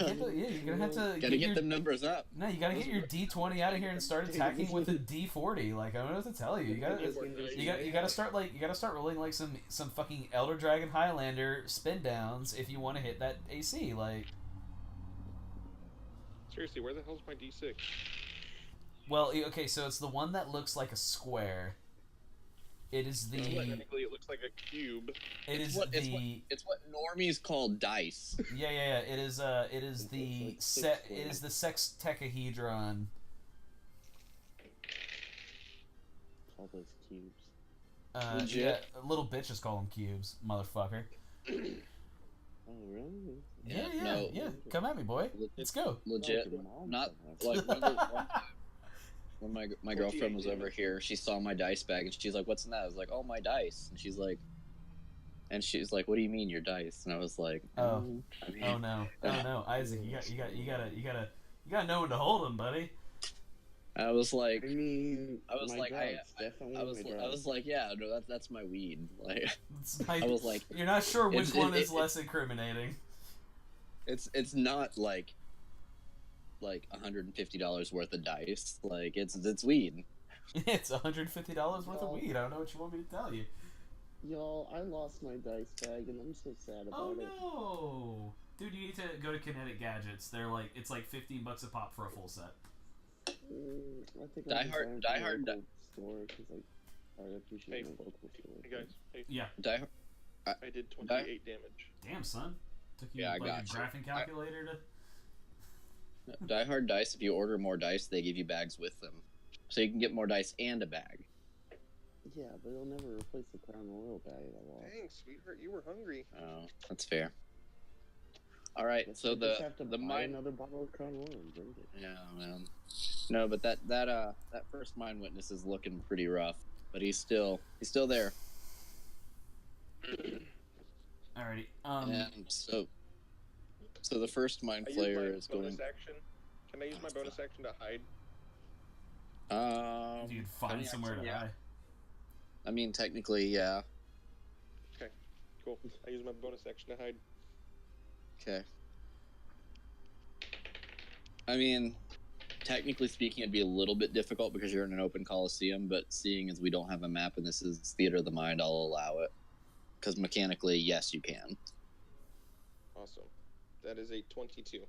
Speaker 1: gonna have to
Speaker 3: Gotta get them numbers up.
Speaker 1: No, you gotta get your D20 out of here and start attacking with a D40. Like I don't know what to tell you. You gotta start rolling like some fucking Elder Dragon Highlander spin downs if you want to hit that AC. Like,
Speaker 4: Seriously, where the hell's my D6?
Speaker 1: well, okay, so it's the one that looks like a square. It is the.
Speaker 4: Technically, it looks like a cube.
Speaker 1: It is
Speaker 3: It's what normies call dice.
Speaker 1: Yeah. It is. It is the
Speaker 2: like six
Speaker 1: It is the sextechahedron.
Speaker 2: All those cubes.
Speaker 3: Legit.
Speaker 1: Yeah, little bitches call them cubes, motherfucker.
Speaker 2: Oh, really?
Speaker 1: Yeah. Come at me, boy. Let's go.
Speaker 3: Legit.
Speaker 2: Your mom
Speaker 3: Not
Speaker 2: said that.
Speaker 3: like when my girlfriend was over here, she saw my dice bag and she's like, "What's in that?" I was like, "Oh, my dice." And she's like, "What do you mean your dice?" And I was like,
Speaker 1: Oh.
Speaker 3: I mean,
Speaker 1: Oh no, Isaac, you gotta know when to hold them, buddy.
Speaker 3: I was like,
Speaker 2: I mean,
Speaker 3: I was
Speaker 2: my
Speaker 3: like,
Speaker 2: drugs, definitely
Speaker 3: I was
Speaker 2: my
Speaker 3: like,
Speaker 2: drugs.
Speaker 3: yeah, no, that's my weed. Like,
Speaker 1: I
Speaker 3: was like,
Speaker 1: you're not sure which
Speaker 3: it's-
Speaker 1: one
Speaker 3: it-
Speaker 1: is less incriminating.
Speaker 3: it's not like $150 worth of dice. Like, it's weed.
Speaker 1: It's $150 worth of weed. I don't know what you want me to tell you.
Speaker 2: Y'all, I lost my dice bag and I'm so sad about
Speaker 1: Oh
Speaker 2: it.
Speaker 1: no, dude, you need to go to Kinetic Gadgets. It's like $15 a pop for a full set.
Speaker 2: I think
Speaker 3: Die Hard-
Speaker 2: store because like I appreciate
Speaker 4: Hey.
Speaker 2: my local store.
Speaker 4: Hey guys, hey,
Speaker 1: Yeah.
Speaker 4: I did 28 damage.
Speaker 1: Damn, son. Took you
Speaker 3: Yeah, I
Speaker 1: like a
Speaker 3: got you.
Speaker 1: graphing calculator to.
Speaker 3: Die Hard dice. If you order more dice, they give you bags with them, so you can get more dice and a bag.
Speaker 2: Yeah, but it'll never replace the Crown Royal bag I lost.
Speaker 4: Dang, sweetheart, you were hungry.
Speaker 3: Oh, that's fair. All right,
Speaker 2: Guess
Speaker 3: so
Speaker 2: I just have to
Speaker 3: the
Speaker 2: buy
Speaker 3: mind.
Speaker 2: another bottle of Crown Royal and drink it.
Speaker 3: Yeah, man. No, but that first mind witness is looking pretty rough, but he's still there.
Speaker 1: Alrighty.
Speaker 3: And so the first mind
Speaker 4: I use my
Speaker 3: flayer is
Speaker 4: bonus
Speaker 3: going.
Speaker 4: action. Can I use my bonus action to hide?
Speaker 1: You'd find
Speaker 3: mean,
Speaker 1: somewhere to
Speaker 3: yeah.
Speaker 1: hide.
Speaker 3: I mean, technically, yeah.
Speaker 4: Cool. I use my bonus action to hide.
Speaker 3: Okay. I mean, technically speaking, it'd be a little bit difficult because you're in an open coliseum, but seeing as we don't have a map and this is Theater of the Mind, I'll allow it. Because mechanically, yes, you can.
Speaker 4: Awesome. That is a 22.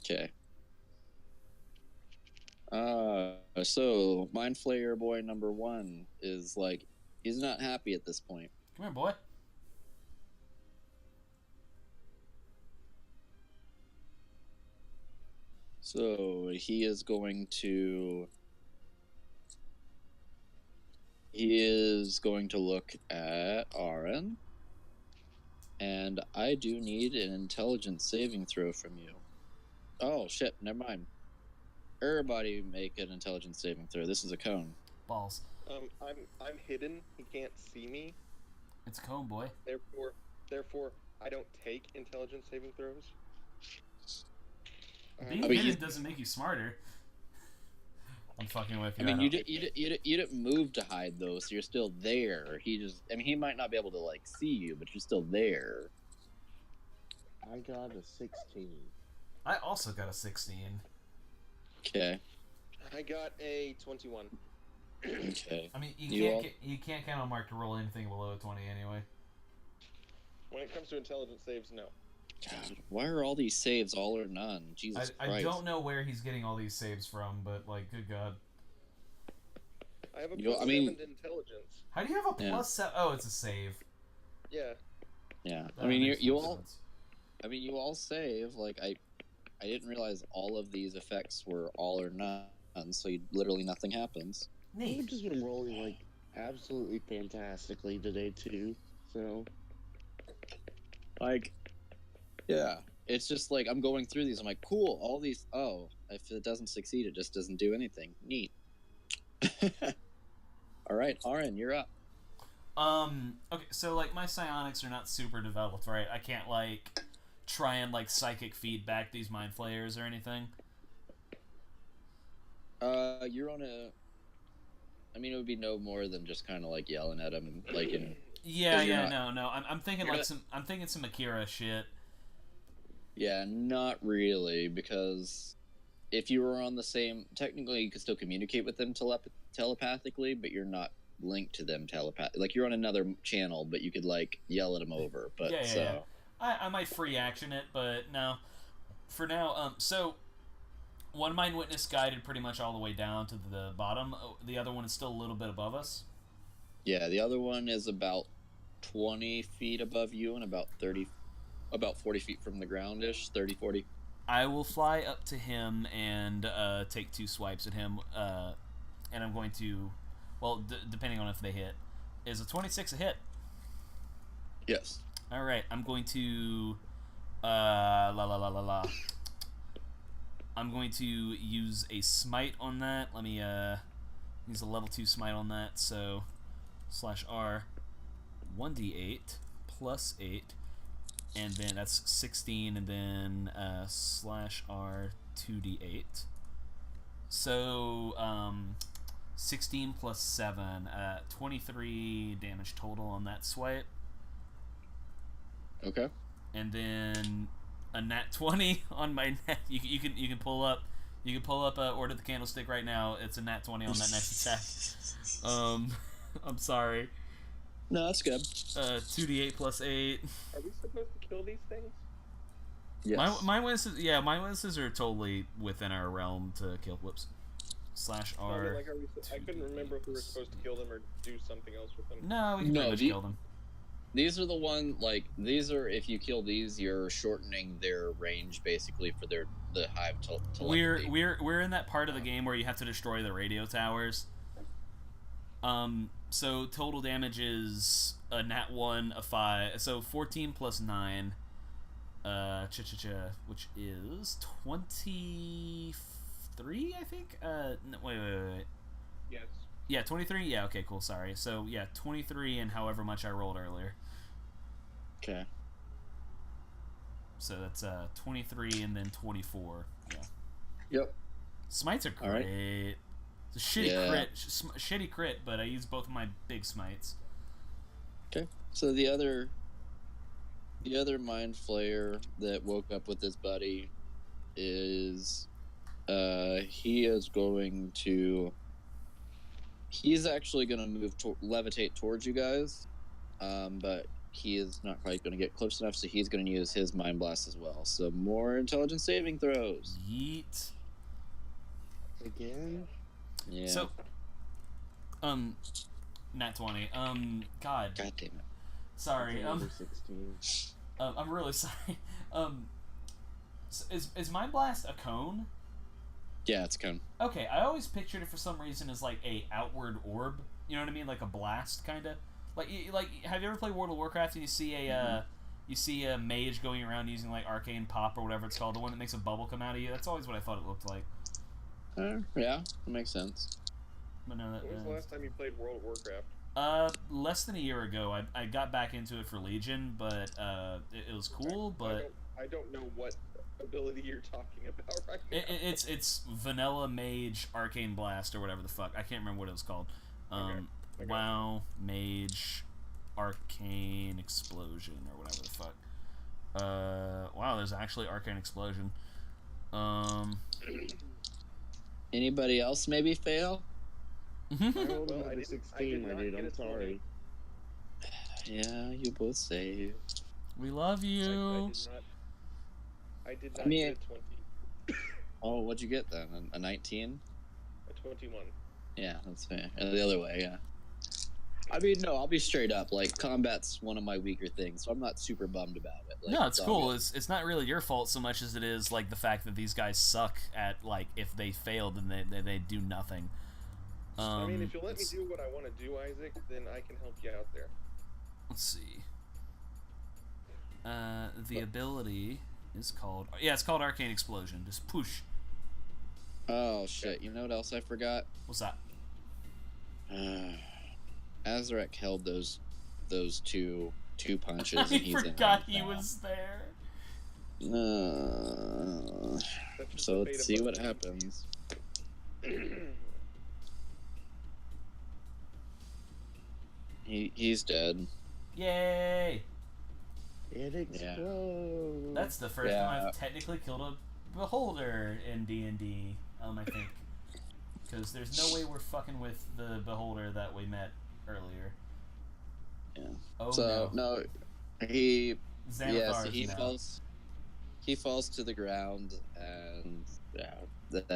Speaker 3: Okay. So Mind Flayer boy number 1 is like, he's not happy at this point.
Speaker 1: Come here, boy.
Speaker 3: So he is going to look at Aaron. And I do need an intelligence saving throw from you. Oh shit! Never mind. Everybody make an intelligence saving throw. This is a cone.
Speaker 1: Balls.
Speaker 4: I'm hidden. He can't see me.
Speaker 1: It's a cone, boy.
Speaker 4: Therefore, I don't take intelligence saving throws.
Speaker 1: Being hidden doesn't make you smarter. I'm fucking with you.
Speaker 3: I mean, you didn't move to hide though, so you're still there. He might not be able to like see you, but you're still there.
Speaker 2: I got a 16.
Speaker 1: I also got a 16.
Speaker 3: Okay.
Speaker 4: I got a 21.
Speaker 3: Okay.
Speaker 1: I mean, you can't count on Mark to roll anything below a 20 anyway.
Speaker 4: When it comes to intelligence saves, no.
Speaker 3: God, why are all these saves all or none? Jesus Christ.
Speaker 1: I don't know where he's getting all these saves from, but like, good God.
Speaker 4: I have a plus 7 to intelligence.
Speaker 1: How do you have a plus 7? Oh, it's a save.
Speaker 4: Yeah.
Speaker 3: Yeah.
Speaker 1: That
Speaker 3: I mean,
Speaker 1: makes
Speaker 3: you
Speaker 1: more
Speaker 3: all.
Speaker 1: sense.
Speaker 3: I mean, you all save. Like I didn't realize all of these effects were all or none, so literally nothing happens.
Speaker 2: I've
Speaker 1: Neat.
Speaker 2: just been rolling like absolutely fantastically today too. So,
Speaker 3: Like, yeah, it's just like I'm going through these. I'm like, cool. All these. Oh, if it doesn't succeed, it just doesn't do anything. Neat. All right, Aaron, you're up.
Speaker 1: Okay, so like my psionics are not super developed, right? I can't like try and like psychic feedback these mind flayers or anything.
Speaker 3: You're on a. I mean, it would be no more than just kind of like yelling at him, like in.
Speaker 1: No. I'm thinking like I'm thinking some Akira shit.
Speaker 3: Yeah, not really, because if you were on the same, technically you could still communicate with them telepathically, but you're not linked to them like you're on another channel, but you could like yell at them over. But
Speaker 1: Yeah. I might free action it, but no. For now, so one mind witness guided pretty much all the way down to the bottom. The other one is still a little bit above us.
Speaker 3: Yeah, the other one is about 20 feet above you and about 40 feet from the ground-ish, 30, 40.
Speaker 1: I will fly up to him and take 2 swipes at him, and I'm going to, well, depending on if they hit. Is a 26 a hit?
Speaker 3: Yes.
Speaker 1: All right, I'm going to, I'm going to use a smite on that. Let me use a level 2 smite on that. So /R 1d8 plus 8, and then that's 16, and then /R 2d8. So 16 plus 7, 23 damage total on that swipe.
Speaker 3: Okay.
Speaker 1: And then a nat 20 on my net. You can pull up Order the Candlestick right now. It's a nat 20 on that next attack. I'm sorry.
Speaker 3: No, that's good.
Speaker 1: 2d8 plus 8.
Speaker 4: Are we supposed to kill these things?
Speaker 3: Yes.
Speaker 1: My witnesses are totally within our realm to kill. Whoops. /R.
Speaker 4: I couldn't remember if we were supposed to kill them or do something else with them.
Speaker 1: No, we can pretty much kill them.
Speaker 3: These are the one, like, these are, if you kill these, you're shortening their range, basically, for the hive telepathy.
Speaker 1: We're in that part of the game where you have to destroy the radio towers. So total damage is a nat 1, a 5, so 14 plus 9, which is 23, I think? No, wait.
Speaker 4: Yes.
Speaker 1: Yeah, 23? Yeah, okay, cool, sorry. So, yeah, 23 and however much I rolled earlier.
Speaker 3: Okay.
Speaker 1: So that's 23 and then 24. Yeah.
Speaker 3: Yep.
Speaker 1: Smites are great.
Speaker 3: All right.
Speaker 1: It's a shitty crit, but I use both of my big smites.
Speaker 3: Okay. So the other mind flayer that woke up with his buddy is he's actually going to move levitate towards you guys, but he is not quite going to get close enough, so he's going to use his mind blast as well. So more intelligence saving throws.
Speaker 1: Yeet.
Speaker 2: again?
Speaker 3: Yeah.
Speaker 1: So, nat 20. God
Speaker 3: damn it.
Speaker 1: Sorry.
Speaker 2: Number 16.
Speaker 1: I'm really sorry. Is Mind Blast a cone?
Speaker 3: Yeah, it's a cone.
Speaker 1: Okay, I always pictured it for some reason as like a outward orb. You know what I mean? Like a blast, kind of. Like, have you ever played World of Warcraft and you see you see a mage going around using like arcane pop or whatever it's called, the one that makes a bubble come out of you. That's always what I thought it looked like.
Speaker 3: Yeah, that makes sense.
Speaker 1: But no,
Speaker 4: When was the last time you played World of Warcraft?
Speaker 1: Less than a year ago. I got back into it for Legion, but it was cool. But
Speaker 4: I don't know what ability you're talking about right now.
Speaker 1: it's Vanilla Mage Arcane Blast or whatever the fuck. I can't remember what it was called.
Speaker 4: Okay.
Speaker 1: WoW Mage Arcane Explosion or whatever the fuck. Wow, there's actually Arcane Explosion.
Speaker 3: Anybody else maybe fail?
Speaker 2: I rolled
Speaker 4: Well, I
Speaker 2: another
Speaker 4: didn't-
Speaker 2: 16,
Speaker 4: I
Speaker 2: my
Speaker 4: did
Speaker 2: dude.
Speaker 4: not
Speaker 2: I'm
Speaker 4: get a
Speaker 2: sorry.
Speaker 3: Yeah, you both save.
Speaker 1: We love you.
Speaker 4: I did not
Speaker 3: I mean-
Speaker 4: get a 20.
Speaker 3: Oh, what'd you get then? A 19?
Speaker 4: A 21.
Speaker 3: Yeah, that's fair. The other way, yeah. I mean, no, I'll be straight up. Like, combat's one of my weaker things, so I'm not super bummed about it. Like,
Speaker 1: No, it's
Speaker 3: all
Speaker 1: cool.
Speaker 3: good.
Speaker 1: It's not really your fault so much as it is like the fact that these guys suck at like if they fail then they do nothing.
Speaker 4: I mean, if you'll let me
Speaker 1: let's-
Speaker 4: do what I want to do, Isaac, then I can help you out there.
Speaker 1: Let's see. The ability is called it's called Arcane Explosion. Just push.
Speaker 3: Oh, shit. You know what else I forgot?
Speaker 1: What's that?
Speaker 3: Azarek held those two punches,
Speaker 1: I
Speaker 3: and he's
Speaker 1: forgot
Speaker 3: in
Speaker 1: he
Speaker 3: now.
Speaker 1: was there.
Speaker 4: That's just
Speaker 3: So
Speaker 4: the
Speaker 3: let's
Speaker 4: fate
Speaker 3: see
Speaker 4: of
Speaker 3: what
Speaker 4: my-
Speaker 3: happens. He's dead.
Speaker 1: Yay!
Speaker 2: It
Speaker 3: Yeah.
Speaker 2: explodes.
Speaker 1: That's the first
Speaker 3: Yeah.
Speaker 1: time I've technically killed a beholder in D&D. I think, because there's no way we're fucking with the beholder that we met earlier.
Speaker 3: Yeah.
Speaker 1: Oh
Speaker 3: So
Speaker 1: no.
Speaker 3: he
Speaker 1: Xanathar's
Speaker 3: so he
Speaker 1: no.
Speaker 3: falls. He falls to the ground, and yeah, that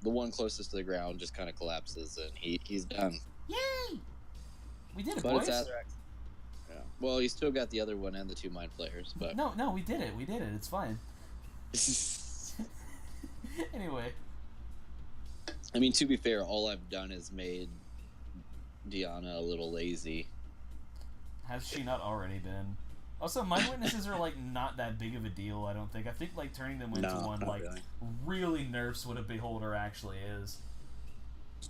Speaker 3: the one closest to the ground just kind of collapses, and he's done.
Speaker 1: Yay! We did it,
Speaker 3: But
Speaker 1: boys.
Speaker 3: it's Azarek. Yeah. Well, you still got the other one and the two mind players, but
Speaker 1: No, we did it. We did it. It's fine. Anyway.
Speaker 3: I mean, to be fair, all I've done is made Deanna a little lazy.
Speaker 1: Has she not already been? Also, mind witnesses are like not that big of a deal. I don't think. I think like turning them into
Speaker 3: No,
Speaker 1: one
Speaker 3: not
Speaker 1: like
Speaker 3: really.
Speaker 1: really nerfs what a beholder actually is.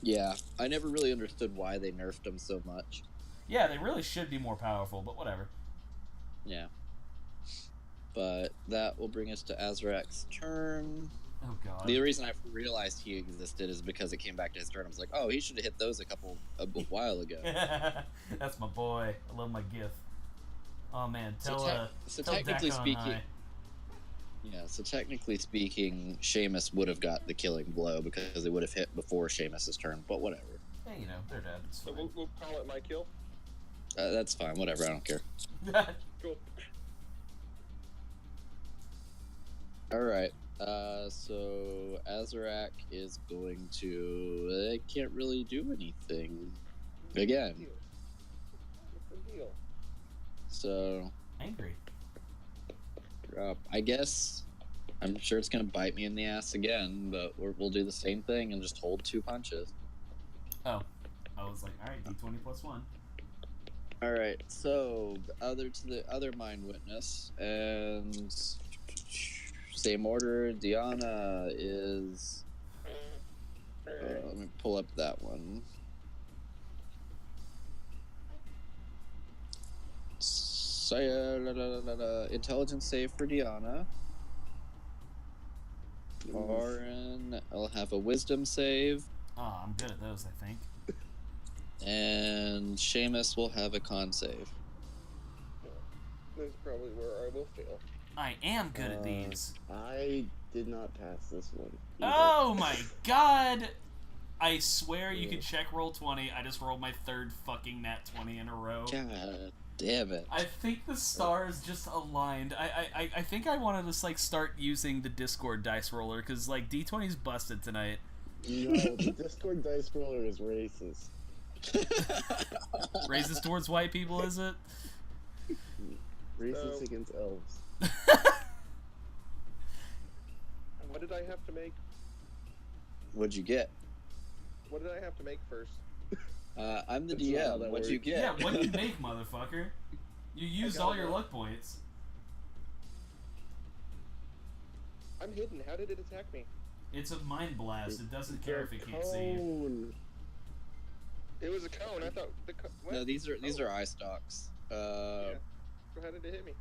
Speaker 3: Yeah, I never really understood why they nerfed them so much.
Speaker 1: Yeah, they really should be more powerful, but whatever.
Speaker 3: Yeah. But that will bring us to Azarek's turn.
Speaker 1: Oh god.
Speaker 3: The reason I realized he existed is because it came back to his turn. I was like, oh, he should have hit those a while ago.
Speaker 1: That's my boy. I love my gift. Oh man,
Speaker 3: So
Speaker 1: tell
Speaker 3: technically
Speaker 1: Dakon
Speaker 3: speaking,
Speaker 1: hi.
Speaker 3: yeah. So technically speaking, Seamus would have got the killing blow because it would have hit before Seamus's turn. But whatever,
Speaker 1: Hey, you know, they're dead. It's
Speaker 4: So
Speaker 1: fine.
Speaker 4: we'll call it my kill.
Speaker 3: that's fine. Whatever, I don't care.
Speaker 4: Cool.
Speaker 3: All right. So Azarek is going to. They can't really do anything again.
Speaker 4: What's the deal?
Speaker 3: So
Speaker 1: Angry.
Speaker 3: I guess I'm sure it's gonna bite me in the ass again, but we'll do the same thing and just hold two punches.
Speaker 1: Oh. I was like, alright, D20 plus 1.
Speaker 3: All right. So the other mind witness, and same order. Deanna is. Let me pull up that one. Intelligence save for Deanna. Lauren, I'll have a wisdom save,
Speaker 1: Oh, I'm good at those, I think.
Speaker 3: and Seamus will have a con save.
Speaker 4: This is probably where I will fail.
Speaker 1: I am good at these.
Speaker 2: I did not pass this one. either.
Speaker 1: Oh my god! I swear you can check roll 20. I just rolled my third fucking nat 20 in a row.
Speaker 3: God damn it!
Speaker 1: I think the stars just aligned. I think I want to just like start using the Discord dice roller because like D20's busted tonight.
Speaker 2: No, the Discord dice roller is racist.
Speaker 1: Raises towards white people, is it?
Speaker 2: Racist
Speaker 4: No.
Speaker 2: against elves.
Speaker 4: What did I have to make?
Speaker 3: What'd you get?
Speaker 4: What did I have to make first?
Speaker 3: I'm the
Speaker 2: That's not how
Speaker 3: DM.
Speaker 2: that
Speaker 3: What'd you
Speaker 2: works.
Speaker 3: get?
Speaker 1: Yeah, what do you make, motherfucker? You used
Speaker 4: got
Speaker 1: all
Speaker 4: it.
Speaker 1: your luck points.
Speaker 4: I'm hidden. How did it attack me?
Speaker 1: It's a mind blast. It doesn't care if it can't see you.
Speaker 2: Cone.
Speaker 4: It was a cone. I thought the cone.
Speaker 3: No, these are eye stalks.
Speaker 4: Yeah. So how did it hit me?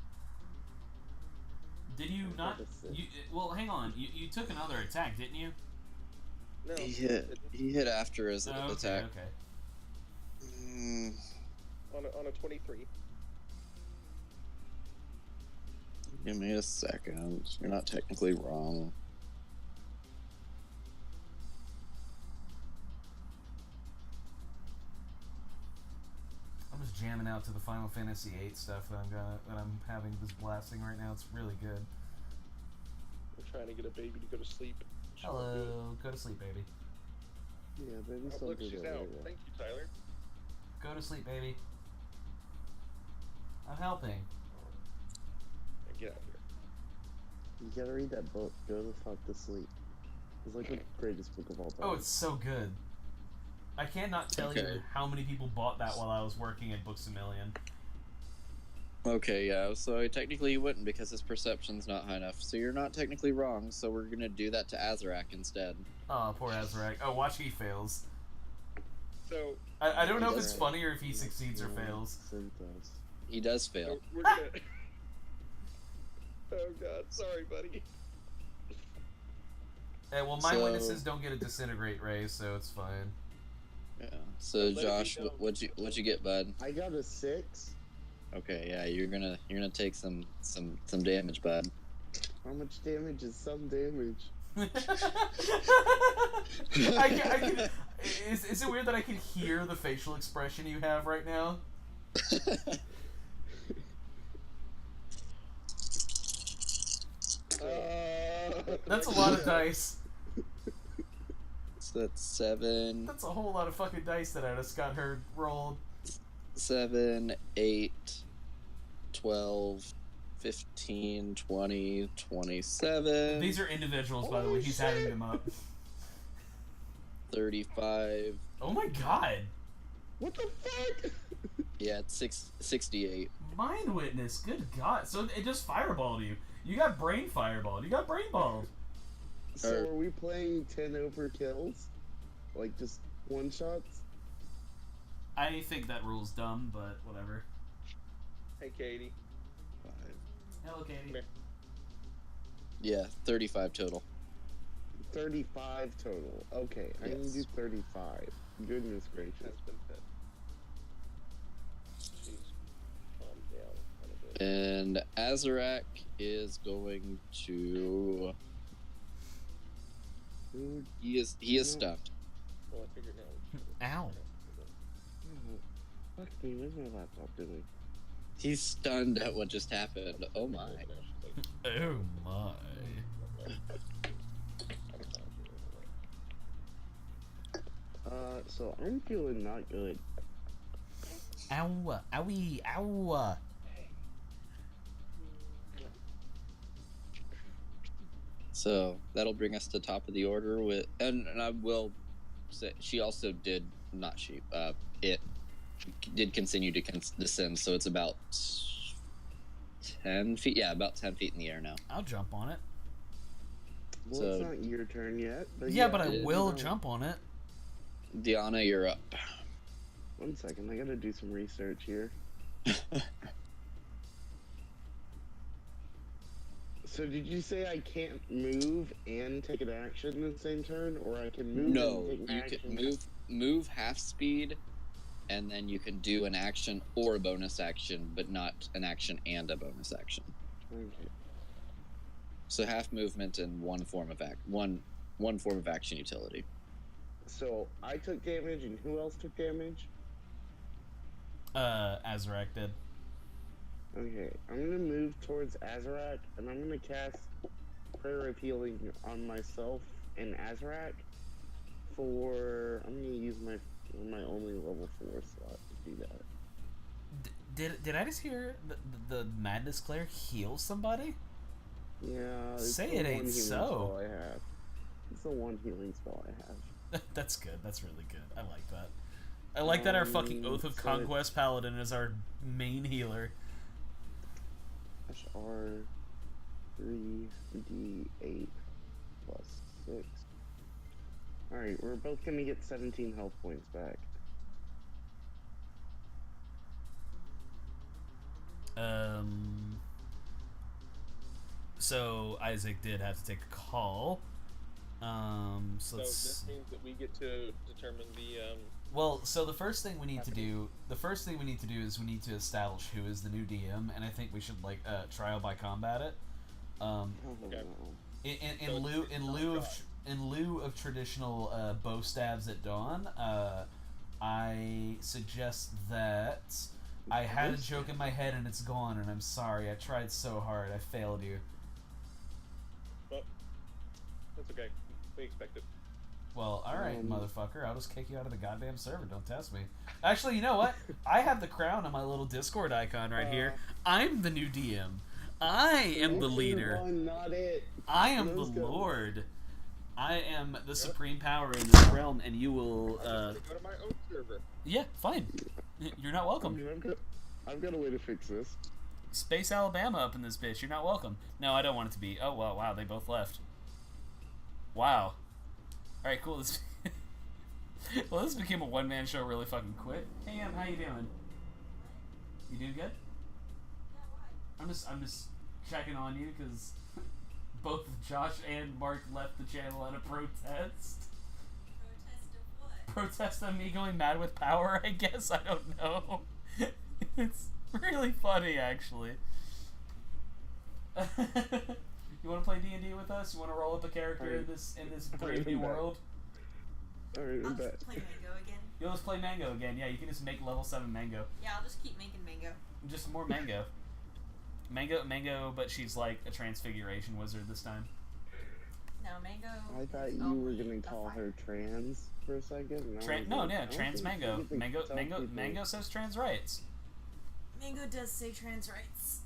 Speaker 1: Did you not? Well, hang on. You took another attack, didn't you?
Speaker 4: No.
Speaker 3: He hit after his
Speaker 1: Oh,
Speaker 3: attack.
Speaker 1: Okay.
Speaker 4: On a 23.
Speaker 3: Give me a second. You're not technically wrong.
Speaker 1: I'm just jamming out to the Final Fantasy VIII stuff that I'm having this blasting right now. It's really good.
Speaker 4: I'm trying to get a baby to go to sleep.
Speaker 1: Hello, go to sleep, baby.
Speaker 2: Yeah, baby,
Speaker 4: Oh, look, she's out. Thank you, Tyler.
Speaker 1: Go to sleep, baby. I'm helping.
Speaker 4: Hey, get out here.
Speaker 2: You gotta read that book. Go the fuck to sleep. It's like the greatest book of all time.
Speaker 1: Oh, it's so good. I cannot tell you how many people bought that while I was working at Books A Million.
Speaker 3: Okay, yeah, so technically you wouldn't because his perception's not high enough. So you're not technically wrong, so we're gonna do that to Azarak instead.
Speaker 1: Oh, poor Azarak. Oh, watch he fails.
Speaker 4: So
Speaker 1: I don't know if it's funny or if he succeeds or fails.
Speaker 3: He does fail.
Speaker 4: so we're gonna. Oh god, sorry, buddy.
Speaker 1: Well, my
Speaker 3: So-
Speaker 1: witnesses don't get a disintegrate ray, so it's fine.
Speaker 3: Yeah. So
Speaker 4: Let it
Speaker 3: Josh,
Speaker 4: be known.
Speaker 3: what'd you get, bud?
Speaker 2: I got a 6.
Speaker 3: Okay, yeah, you're gonna take some damage, bud.
Speaker 2: How much damage is some damage?
Speaker 1: Is it weird that I can hear the facial expression you have right now? That's a lot of dice.
Speaker 3: So that's 7,
Speaker 1: That's a whole lot of fucking dice that I just got her rolled.
Speaker 3: 7, 8, 12, 15, 20, 27.
Speaker 1: These are individuals, by the way. He's adding them up.
Speaker 3: 35.
Speaker 1: Oh my god!
Speaker 2: What the fuck?
Speaker 3: Yeah, it's 68.
Speaker 1: Mind witness, good god. So it just fireballed you. You got brain fireballed. You got brain balled.
Speaker 2: So are we playing 10 over kills? Like just one shots?
Speaker 1: I think that rule's dumb, but whatever.
Speaker 4: Hey, Katie.
Speaker 3: 5.
Speaker 1: Hello, Katie.
Speaker 4: Come here.
Speaker 3: Yeah, 35 total.
Speaker 2: 35 total. Okay, I can
Speaker 3: Yes.
Speaker 2: do 35. Goodness gracious.
Speaker 4: That's been fed. Jeez. Calm down a bit.
Speaker 3: And Azarak is going to.
Speaker 2: Dude,
Speaker 3: He is stunned.
Speaker 4: Well, I figured now.
Speaker 1: Ow.
Speaker 2: fuck me, where's my laptop doing?
Speaker 3: He's stunned at what just happened. Oh my.
Speaker 1: Oh my.
Speaker 2: So I'm feeling not good.
Speaker 1: Ow. Owie. Ow.
Speaker 3: So that'll bring us to top of the order with, and I will say she also did not she it did continue to descend, so it's about 10 feet. Yeah, about 10 feet in the air now.
Speaker 1: I'll jump on it.
Speaker 2: Well,
Speaker 3: So-
Speaker 2: it's not your turn yet. But
Speaker 1: Yeah, but I
Speaker 3: it-
Speaker 1: will
Speaker 2: no.
Speaker 1: jump on it.
Speaker 3: Diana, you're up.
Speaker 2: 1 second, I gotta do some research here. So did you say I can't move and take an action in the same turn, or I can move
Speaker 3: No,
Speaker 2: and take an
Speaker 3: you
Speaker 2: action?
Speaker 3: can move half speed, and then you can do an action or a bonus action, but not an action and a bonus action.
Speaker 2: Okay.
Speaker 3: So half movement and one form of one form of action utility.
Speaker 2: So I took damage, and who else took damage?
Speaker 1: Azarak did.
Speaker 2: Okay, I'm gonna move towards Azarak, and I'm gonna cast Prayer of Healing on myself and Azarak. I'm gonna use my only level 4 slot to do that.
Speaker 1: Did I just hear the Madness Claire heal somebody?
Speaker 2: Yeah. It's
Speaker 1: Say
Speaker 2: the
Speaker 1: it
Speaker 2: one
Speaker 1: ain't
Speaker 2: healing
Speaker 1: so.
Speaker 2: spell I have. It's the one healing spell I have.
Speaker 1: That's good. That's really good. I like that. I like that our fucking Oath of
Speaker 2: so
Speaker 1: Conquest Paladin is our main healer.
Speaker 2: Dash R. 3d8 plus 6. Alright, we're both gonna get 17 health points back.
Speaker 1: So Isaac did have to take a call. So
Speaker 4: this means that we get to determine the
Speaker 1: well, so the first thing we need to do is we need to establish who is the new DM, and I think we should like trial by combat it.
Speaker 4: Okay.
Speaker 1: In lieu of traditional bow stabs at dawn, I suggest that I had a joke in my head and it's gone, and I'm sorry. I tried so hard. I failed you.
Speaker 4: Well, that's okay. We expect it.
Speaker 1: Well, alright, motherfucker. I'll just kick you out of the goddamn server. Don't test me. Actually, you know what? I have the crown on my little Discord icon right here. I'm the new DM. I am the leader.
Speaker 2: Not it.
Speaker 1: I am the Lord. I am the supreme power in this realm, and you will,
Speaker 4: Go to my own server.
Speaker 1: Yeah, fine. You're not welcome.
Speaker 2: I've got a way to fix this.
Speaker 1: Space Alabama up in this bitch. You're not welcome. No, I don't want it to be. Oh, well, wow, they both left. Wow. Alright, cool. This well, this became a one-man show really fucking quick. Hey, Em, how you doing? You doing good? I'm just checking on you, because both Josh and Mark left the channel at a protest.
Speaker 5: Protest of what?
Speaker 1: Protest on me going mad with power, I guess. I don't know. It's really funny, actually. You want to play D&D with us? You want to roll up a character in this brave new world?
Speaker 2: Alright,
Speaker 5: I'll
Speaker 2: I'm back.
Speaker 5: just play Mango again.
Speaker 1: You'll just play Mango again. Yeah, you can just make level 7 Mango.
Speaker 5: Yeah, I'll just keep making Mango.
Speaker 1: Just more Mango. Mango, but she's like a transfiguration wizard this time.
Speaker 5: No, Mango.
Speaker 2: I thought
Speaker 5: is
Speaker 2: you were
Speaker 5: only
Speaker 2: gonna
Speaker 5: the
Speaker 2: call
Speaker 5: fire.
Speaker 2: her trans for a second. and I was
Speaker 1: No,
Speaker 2: like,
Speaker 1: yeah,
Speaker 2: I don't
Speaker 1: trans
Speaker 2: think
Speaker 1: Mango.
Speaker 2: you can tell people-
Speaker 1: Mango says trans rights.
Speaker 5: Mango does say trans rights.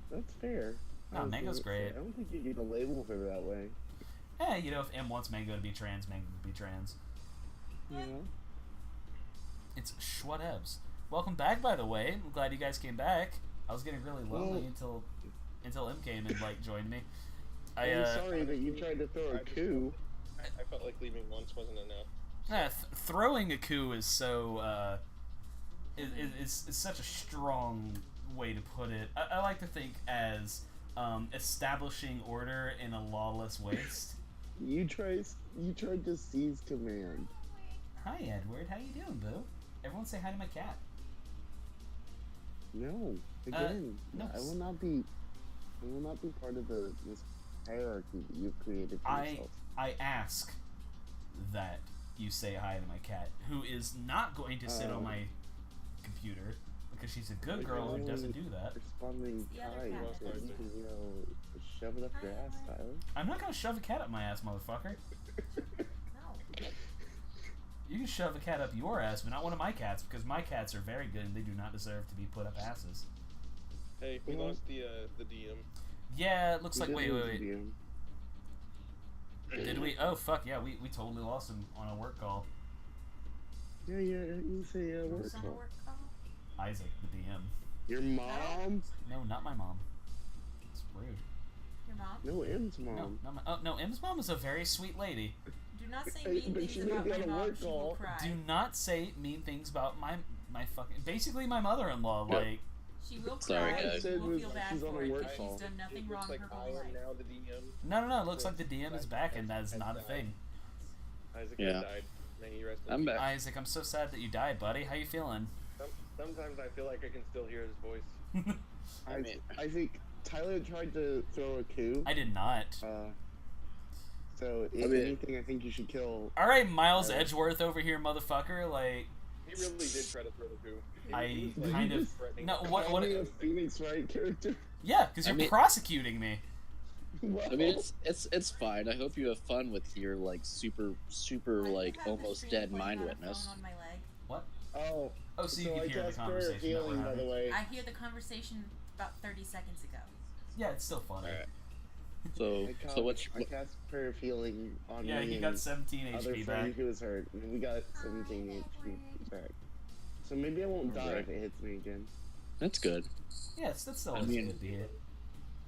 Speaker 2: That's fair.
Speaker 1: No,
Speaker 2: I was
Speaker 1: Mango's
Speaker 2: gonna say,
Speaker 1: great.
Speaker 2: I don't think you get a label for that way.
Speaker 1: Yeah, you know, if M wants Mango to be trans, Mango will be trans.
Speaker 2: You know?
Speaker 1: It's schwatevs. Welcome back, by the way. I'm glad you guys came back. I was getting really lonely until M came and like joined me.
Speaker 2: I'm sorry that you tried to throw a coup.
Speaker 4: I felt like leaving once wasn't enough.
Speaker 1: Yeah, throwing a coup is so is such a strong way to put it. I like to think as establishing order in a lawless waste.
Speaker 2: You tried to seize command.
Speaker 1: Hi, Edward. How you doing, boo? Everyone say hi to my cat.
Speaker 2: No, again,
Speaker 1: no.
Speaker 2: I will not be part of this hierarchy that you've created for yourself.
Speaker 1: I ask that you say hi to my cat, who is not going to sit on my computer because she's a good girl who doesn't do that.
Speaker 2: Responding
Speaker 5: The other
Speaker 2: hi,
Speaker 5: cat
Speaker 2: so
Speaker 5: does.
Speaker 2: you can, shove it up your ass, Tyler.
Speaker 1: I'm not gonna shove a cat up my ass, motherfucker.
Speaker 5: No.
Speaker 1: You can shove a cat up your ass, but not one of my cats, because my cats are very good and they do not deserve to be put up asses.
Speaker 4: Hey, we lost the DM.
Speaker 1: Yeah, it looks like. Wait.
Speaker 2: DM.
Speaker 1: Did we? Oh, fuck, yeah, we totally lost him on a work call.
Speaker 2: Yeah, you say work
Speaker 5: Who's on a
Speaker 2: call.
Speaker 5: work call?
Speaker 1: Isaac, the DM.
Speaker 2: Your mom?
Speaker 1: No, not my mom. It's rude.
Speaker 5: Your mom?
Speaker 2: No, M's mom.
Speaker 1: No, not my. Oh, no, M's mom is a very sweet lady.
Speaker 5: Do not say
Speaker 2: Hey,
Speaker 5: mean
Speaker 2: but
Speaker 5: things
Speaker 2: she may
Speaker 5: about
Speaker 2: be
Speaker 5: my
Speaker 2: on a
Speaker 5: mom.
Speaker 2: work
Speaker 5: She will
Speaker 2: call.
Speaker 5: cry.
Speaker 1: Do not say mean things about my fucking. Basically, my mother-in-law. Like,
Speaker 5: She will cry.
Speaker 3: Sorry,
Speaker 5: and
Speaker 3: guys.
Speaker 5: She will
Speaker 2: Said
Speaker 5: feel bad
Speaker 2: she's on
Speaker 5: for
Speaker 2: a
Speaker 5: it
Speaker 2: work
Speaker 5: because
Speaker 2: call.
Speaker 5: she's done nothing
Speaker 4: It
Speaker 5: wrong
Speaker 4: looks like
Speaker 5: her
Speaker 4: I
Speaker 5: whole
Speaker 4: am
Speaker 5: life.
Speaker 4: now the DM.
Speaker 1: no. It looks like the DM is back, and that is not a thing.
Speaker 4: Isaac
Speaker 3: Yeah.
Speaker 4: has died. May he rest in
Speaker 3: I'm
Speaker 4: peace.
Speaker 3: back.
Speaker 1: Isaac, I'm so sad that you died, buddy. How you feeling?
Speaker 4: Sometimes I feel like I can still hear his voice.
Speaker 2: I think Tyler tried to throw a coup.
Speaker 1: I did not.
Speaker 2: So if anything, I think you should kill.
Speaker 1: All right, Miles Edgeworth over here, motherfucker. Like,
Speaker 4: He really did try to throw the coup.
Speaker 1: I
Speaker 4: He was,
Speaker 1: kind of.
Speaker 4: threatening
Speaker 1: No,
Speaker 4: us.
Speaker 1: what?
Speaker 2: Call me a Phoenix Wright character.
Speaker 1: Yeah, because you're
Speaker 3: I mean-
Speaker 1: prosecuting me.
Speaker 2: Wow.
Speaker 3: I mean, it's fine. I hope you have fun with your like super
Speaker 5: I
Speaker 3: like
Speaker 5: have the
Speaker 3: almost
Speaker 5: stream
Speaker 3: dead
Speaker 5: playing
Speaker 3: mind
Speaker 5: on a
Speaker 3: witness.
Speaker 5: phone on my leg.
Speaker 1: What?
Speaker 2: Oh,
Speaker 1: Oh, so you can
Speaker 2: I
Speaker 1: hear the
Speaker 2: cast Prayer of
Speaker 1: conversation that we're
Speaker 2: Healing, by the
Speaker 1: having.
Speaker 2: way.
Speaker 5: I hear the conversation about 30 seconds ago.
Speaker 1: Yeah, it's still funny.
Speaker 3: All right. So
Speaker 2: I cast Prayer of Healing on
Speaker 1: Yeah,
Speaker 2: me
Speaker 1: he
Speaker 2: and
Speaker 1: got 17
Speaker 2: other
Speaker 1: HP
Speaker 2: friend
Speaker 1: back.
Speaker 2: who was hurt, and we got 17 HP back. So maybe I won't die
Speaker 3: Right.
Speaker 2: if it hits me again.
Speaker 3: that's good.
Speaker 1: Yes, that's still
Speaker 3: I
Speaker 1: a
Speaker 3: mean-
Speaker 1: good deal.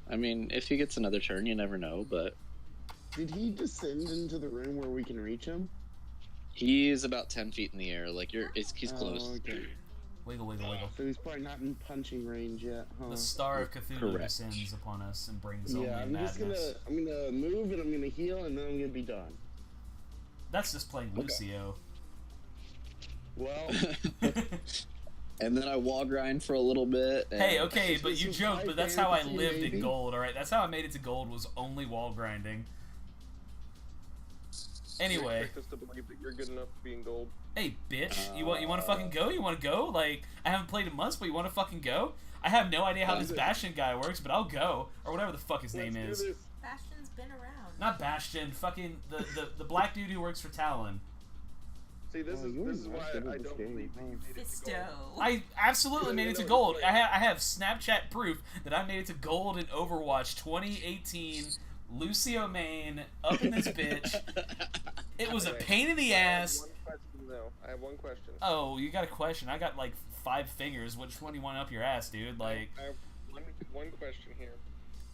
Speaker 3: I mean, if he gets another turn, you never know, but
Speaker 2: Did he descend into the room where we can reach him?
Speaker 3: he's about 10 feet in the air. Like, he's
Speaker 2: Oh,
Speaker 3: close.
Speaker 2: okay.
Speaker 1: Wiggle, wiggle, wiggle.
Speaker 2: So he's probably not in punching range yet, huh?
Speaker 1: The Star of Cthulhu
Speaker 3: Correct.
Speaker 1: descends upon us and brings
Speaker 2: Yeah,
Speaker 1: only madness.
Speaker 2: I'm gonna move and I'm gonna heal and then I'm gonna be done.
Speaker 1: That's just playing Lucio.
Speaker 2: Well,
Speaker 3: And then I wall grind for a little bit. And...
Speaker 1: Hey, okay, but
Speaker 2: This
Speaker 1: you
Speaker 2: is
Speaker 1: jumped,
Speaker 2: high
Speaker 1: but that's how I
Speaker 2: fantasy,
Speaker 1: lived
Speaker 2: maybe?
Speaker 1: in gold, alright? That's how I made it to gold, was only wall grinding. Anyway.
Speaker 4: You expect us to believe that you're good enough to be in gold.
Speaker 1: Hey, bitch, you want to fucking go? You want to go? Like, I haven't played in months, but you want to fucking go? I have no idea how this Bastion guy works, but I'll go. Or whatever the fuck his name
Speaker 4: Let's
Speaker 1: is.
Speaker 4: do this.
Speaker 5: Bastion's been around.
Speaker 1: Not Bastion, fucking the black dude who works for Talon.
Speaker 4: See, this
Speaker 2: Oh, you're
Speaker 4: is why
Speaker 2: not good
Speaker 4: I
Speaker 2: at this
Speaker 4: don't
Speaker 2: game,
Speaker 4: believe that you made it to
Speaker 5: Fisto.
Speaker 4: gold.
Speaker 1: I absolutely made it to gold. I have Snapchat proof that I made it to gold in Overwatch 2018. Lucio main, up in this bitch. It was a pain in the ass.
Speaker 4: I have one question.
Speaker 1: Oh, you got a question? I got like 5 fingers. Which one do you want up your ass, dude? Like,
Speaker 4: I have one question here.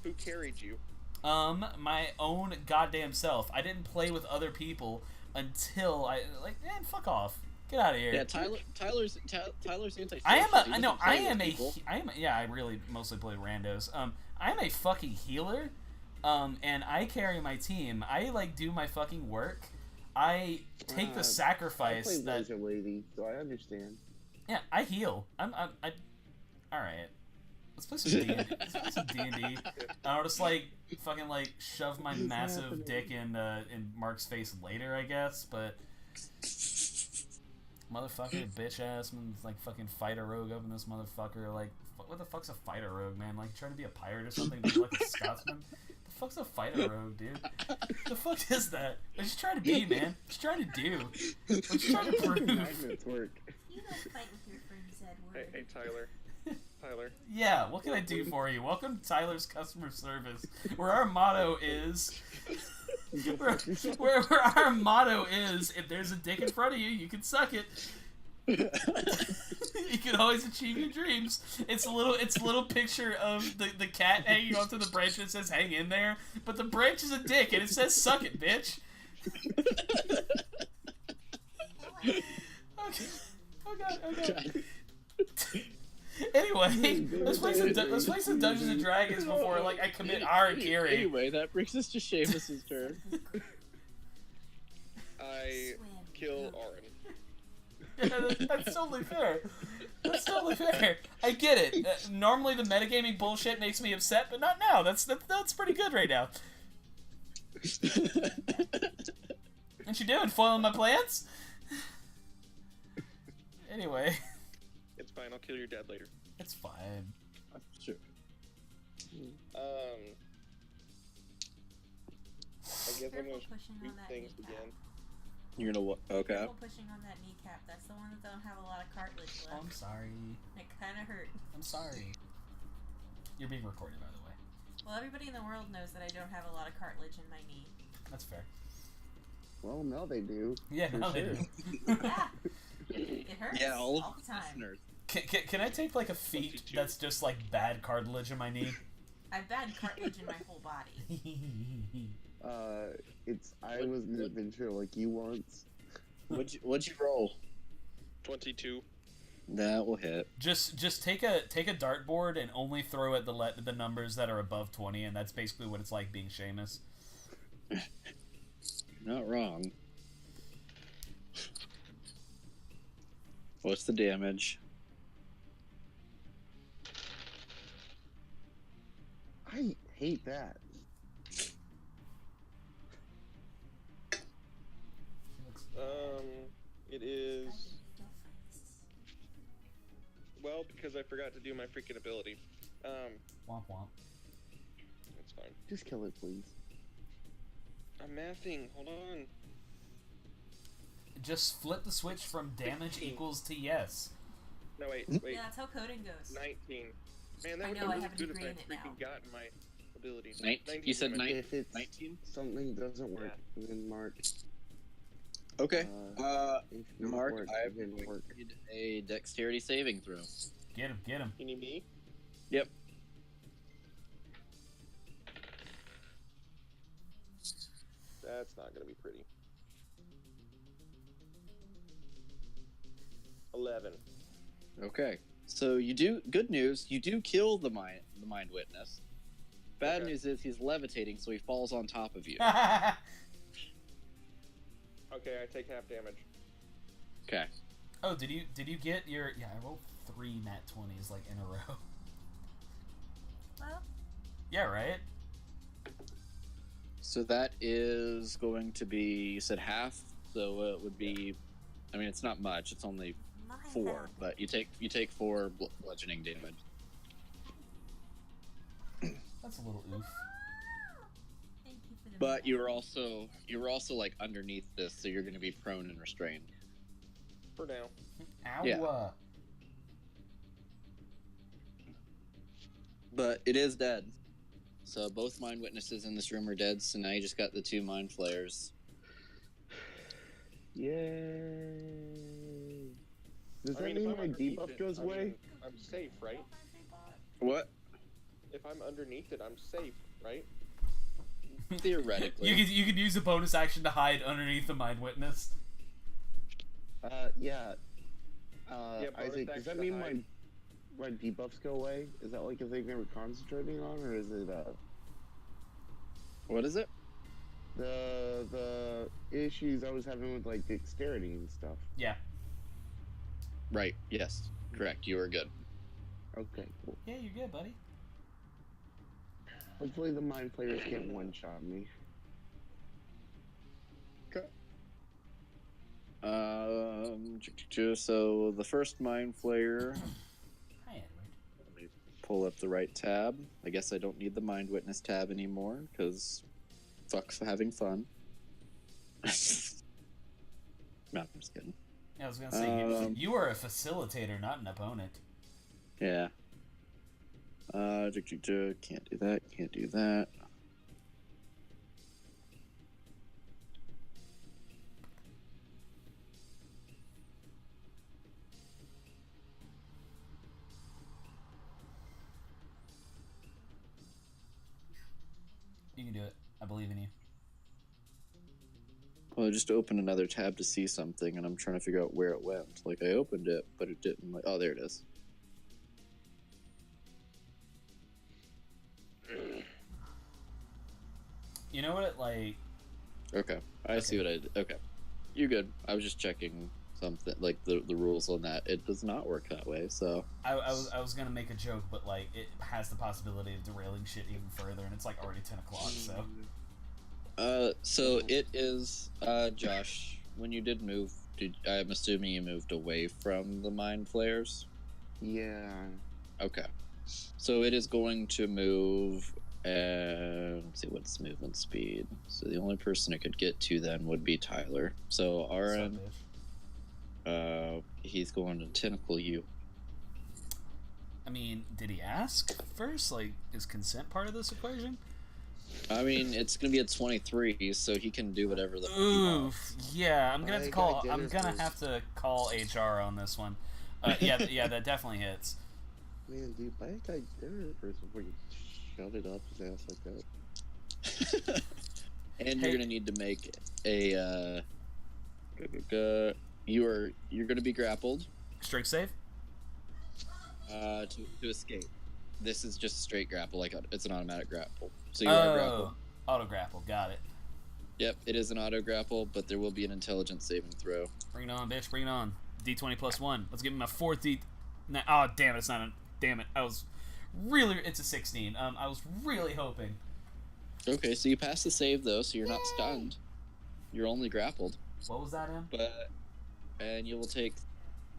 Speaker 4: Who carried you?
Speaker 1: my own goddamn self. I didn't play with other people until man, fuck off. Get out of here.
Speaker 3: Yeah, Tyler's anti.
Speaker 1: I really mostly play randos. I am a fucking healer, and I carry my team. I like do my fucking work. I take the
Speaker 2: I
Speaker 1: sacrifice
Speaker 2: play
Speaker 1: that.
Speaker 2: Laser Lady, so I understand.
Speaker 1: Yeah, I heal. All right. Let's play some D. Let's play some D&D. I'll just like fucking like shove my
Speaker 2: What is
Speaker 1: massive
Speaker 2: happening?
Speaker 1: dick in Mark's face later, I guess. But motherfucker, bitch ass, man, like fucking fighter rogue up in this motherfucker. Like, what the fuck's a fighter rogue, man? Like trying to be a pirate or something? Be like a Scotsman? The fuck's a fighter rogue, dude? The fuck is that? What you trying to be, man? What you trying to do? What you trying to prove?
Speaker 2: Magnets work.
Speaker 5: You don't fight with your friends, Edward.
Speaker 4: Hey, Tyler. Tyler.
Speaker 1: Yeah, what can I do for you? Welcome to Tyler's customer service, where our motto is, where our motto is, if there's a dick in front of you, you can suck it. You can always achieve your dreams. It's a little picture of the cat hanging onto the branch that says "hang in there," but the branch is a dick and it says "suck it, bitch." Okay. Oh god. Anyway, let's play some Dungeons and Dragons before like I commit Aragiri.
Speaker 3: Anyway, that brings us to Seamus's turn.
Speaker 4: I kill Auron.
Speaker 1: Yeah, that's totally fair. That's totally fair. I get it. Normally the metagaming bullshit makes me upset, but not now. That's pretty good right now. What you doing? Foiling my plans? Anyway.
Speaker 4: It's fine. I'll kill your dad later.
Speaker 1: It's fine.
Speaker 3: Sure.
Speaker 4: I guess I'm
Speaker 5: Careful
Speaker 4: gonna
Speaker 5: pushing
Speaker 4: shoot
Speaker 5: on that
Speaker 4: things
Speaker 5: kneecap.
Speaker 4: again.
Speaker 3: You're gonna what? Okay.
Speaker 5: Careful pushing on that kneecap. That's the one that don't have a lot of cartilage
Speaker 1: Oh,
Speaker 5: left.
Speaker 1: I'm sorry.
Speaker 5: It kind of hurt.
Speaker 1: I'm sorry. You're being recorded, by the way.
Speaker 5: Well, everybody in the world knows that I don't have a lot of cartilage in my knee.
Speaker 1: That's fair.
Speaker 2: Well, now they do.
Speaker 1: Yeah,
Speaker 2: For
Speaker 1: now they
Speaker 2: sure.
Speaker 1: do.
Speaker 5: Yeah. It hurts
Speaker 3: Yeah, all
Speaker 5: all the time.
Speaker 3: listeners.
Speaker 1: Can I take like a feat
Speaker 4: 22.
Speaker 1: that's just like bad cartilage in my knee?
Speaker 5: I have bad cartilage in my whole body.
Speaker 2: I was an adventurer like you once.
Speaker 3: What'd you roll?
Speaker 4: 22.
Speaker 3: That will hit.
Speaker 1: Just take a dartboard and only throw at the numbers that are above 20, and that's basically what it's like being Seamus.
Speaker 3: Not wrong. What's the damage?
Speaker 2: I hate that.
Speaker 4: It is. Well, because I forgot to do my freaking ability.
Speaker 1: Womp womp.
Speaker 4: That's fine.
Speaker 2: Just kill it, please.
Speaker 4: I'm mathing. Hold on.
Speaker 1: Just flip the switch from damage equals to yes.
Speaker 4: No, wait.
Speaker 5: Yeah, that's how coding goes.
Speaker 4: 19. Man, that
Speaker 5: I
Speaker 4: would
Speaker 5: know,
Speaker 4: have
Speaker 5: I
Speaker 4: been
Speaker 5: have a
Speaker 4: really good if
Speaker 5: degree
Speaker 4: I
Speaker 5: in it now.
Speaker 4: freaking gotten my ability.
Speaker 3: 19. You said 9.
Speaker 2: If it's
Speaker 3: 19?
Speaker 2: something doesn't work, then Mark.
Speaker 3: Okay.
Speaker 2: If not
Speaker 3: Mark,
Speaker 2: work,
Speaker 3: I'm
Speaker 2: then
Speaker 3: going
Speaker 2: work.
Speaker 3: to need a dexterity saving throw.
Speaker 1: Get him.
Speaker 4: You need me?
Speaker 3: Yep.
Speaker 4: That's not gonna be pretty. 11.
Speaker 3: Okay. So you do. Good news. You do kill the mind witness. Bad
Speaker 4: Okay.
Speaker 3: news is he's levitating, so he falls on top of you.
Speaker 4: Okay, I take half damage.
Speaker 3: Okay.
Speaker 1: Oh, did you get your? Yeah, I rolled 3 nat 20s like in a row.
Speaker 5: Well,
Speaker 1: Yeah, right.
Speaker 3: So that is going to be, you said half, so it would be, I mean, it's not much, it's only
Speaker 5: my
Speaker 3: 4,
Speaker 5: head.
Speaker 3: but you take 4 bludgeoning damage.
Speaker 1: That's a little oof.
Speaker 5: Thank you for the
Speaker 3: But you were also like underneath this, so you're going to be prone and restrained.
Speaker 4: For now.
Speaker 1: Ow.
Speaker 3: Yeah. But it is dead. So both mind witnesses in this room are dead, so now you just got the 2 mind flayers.
Speaker 2: Yay! Does
Speaker 4: I
Speaker 2: that
Speaker 4: mean, if
Speaker 2: mean
Speaker 4: I'm
Speaker 2: my
Speaker 4: underneath
Speaker 2: debuff
Speaker 4: it,
Speaker 2: goes
Speaker 4: I
Speaker 2: away?
Speaker 4: mean, I'm safe, right?
Speaker 3: What?
Speaker 4: If I'm underneath it, I'm safe, right?
Speaker 3: Theoretically.
Speaker 1: You could use a bonus action to hide underneath the mind witness.
Speaker 2: Yeah.
Speaker 4: bonus
Speaker 2: Isaac, does
Speaker 4: action
Speaker 2: that
Speaker 4: to
Speaker 2: mean
Speaker 4: hide.
Speaker 2: my debuffs go away? Is that like a thing they were concentrating on, or is it
Speaker 3: What is it?
Speaker 2: the issues I was having with like dexterity and stuff?
Speaker 1: Yeah.
Speaker 3: Right, yes. Correct, you are good.
Speaker 2: Okay, cool.
Speaker 1: Yeah, you're good, buddy.
Speaker 2: Hopefully the mind players can't one-shot me.
Speaker 3: So the first mind flayer,
Speaker 1: Hi, Edward.
Speaker 3: let me pull up the right tab. I guess I don't need the mind witness tab anymore, because fuck's having fun. No, I'm just kidding.
Speaker 1: Yeah, I was gonna say you are a facilitator, not an opponent.
Speaker 3: Yeah. Can't do that, can't do that.
Speaker 1: You can do it. I believe in you.
Speaker 3: Well, I just opened another tab to see something, and I'm trying to figure out where it went. Like, I opened it, but it didn't. Like, oh, there it is.
Speaker 1: You know what it like?
Speaker 3: Okay, I see what I did. Okay, you're good. I was just checking something, like the rules on that. It does not work that way, so...
Speaker 1: I was gonna make a joke, but like it has the possibility of derailing shit even further, and it's like already 10 o'clock.
Speaker 3: So it is, Josh, when you did move, I'm assuming you moved away from the mind flares?
Speaker 2: Yeah.
Speaker 3: Okay. So it is going to move, let's see, what's movement speed? So the only person it could get to then would be Tyler. So Aaron, he's going to tentacle you.
Speaker 1: I mean, did he ask first? Like, is consent part of this equation?
Speaker 3: I mean, it's gonna be a 23, so he can do whatever the fuck he wants.
Speaker 1: Oof. Yeah, I'm gonna have to
Speaker 2: I
Speaker 1: call.
Speaker 2: got
Speaker 1: I'm gonna
Speaker 2: dinner
Speaker 1: have to call HR on this one. Yeah, that definitely hits.
Speaker 2: Man, dude, buy a guy dinner first before you shove it up his ass like that.
Speaker 3: And
Speaker 1: Hey.
Speaker 3: you're gonna need to make a you're gonna be grappled
Speaker 1: Strength save.
Speaker 3: to escape. This is just a straight grapple, like it's an automatic grapple. So you are grappled.
Speaker 1: Auto grapple. Got it.
Speaker 3: Yep, it is an auto grapple, but there will be an intelligence saving throw.
Speaker 1: Bring it on, bitch. Bring it on. D20 plus 1. Let's give me my 4th D. Oh, damn it. It's not a. Damn it. I was really. It's a 16. I was really hoping.
Speaker 3: Okay, so you pass the save though, so you're not stunned. You're only grappled,
Speaker 1: What was that, Em?
Speaker 3: and you will take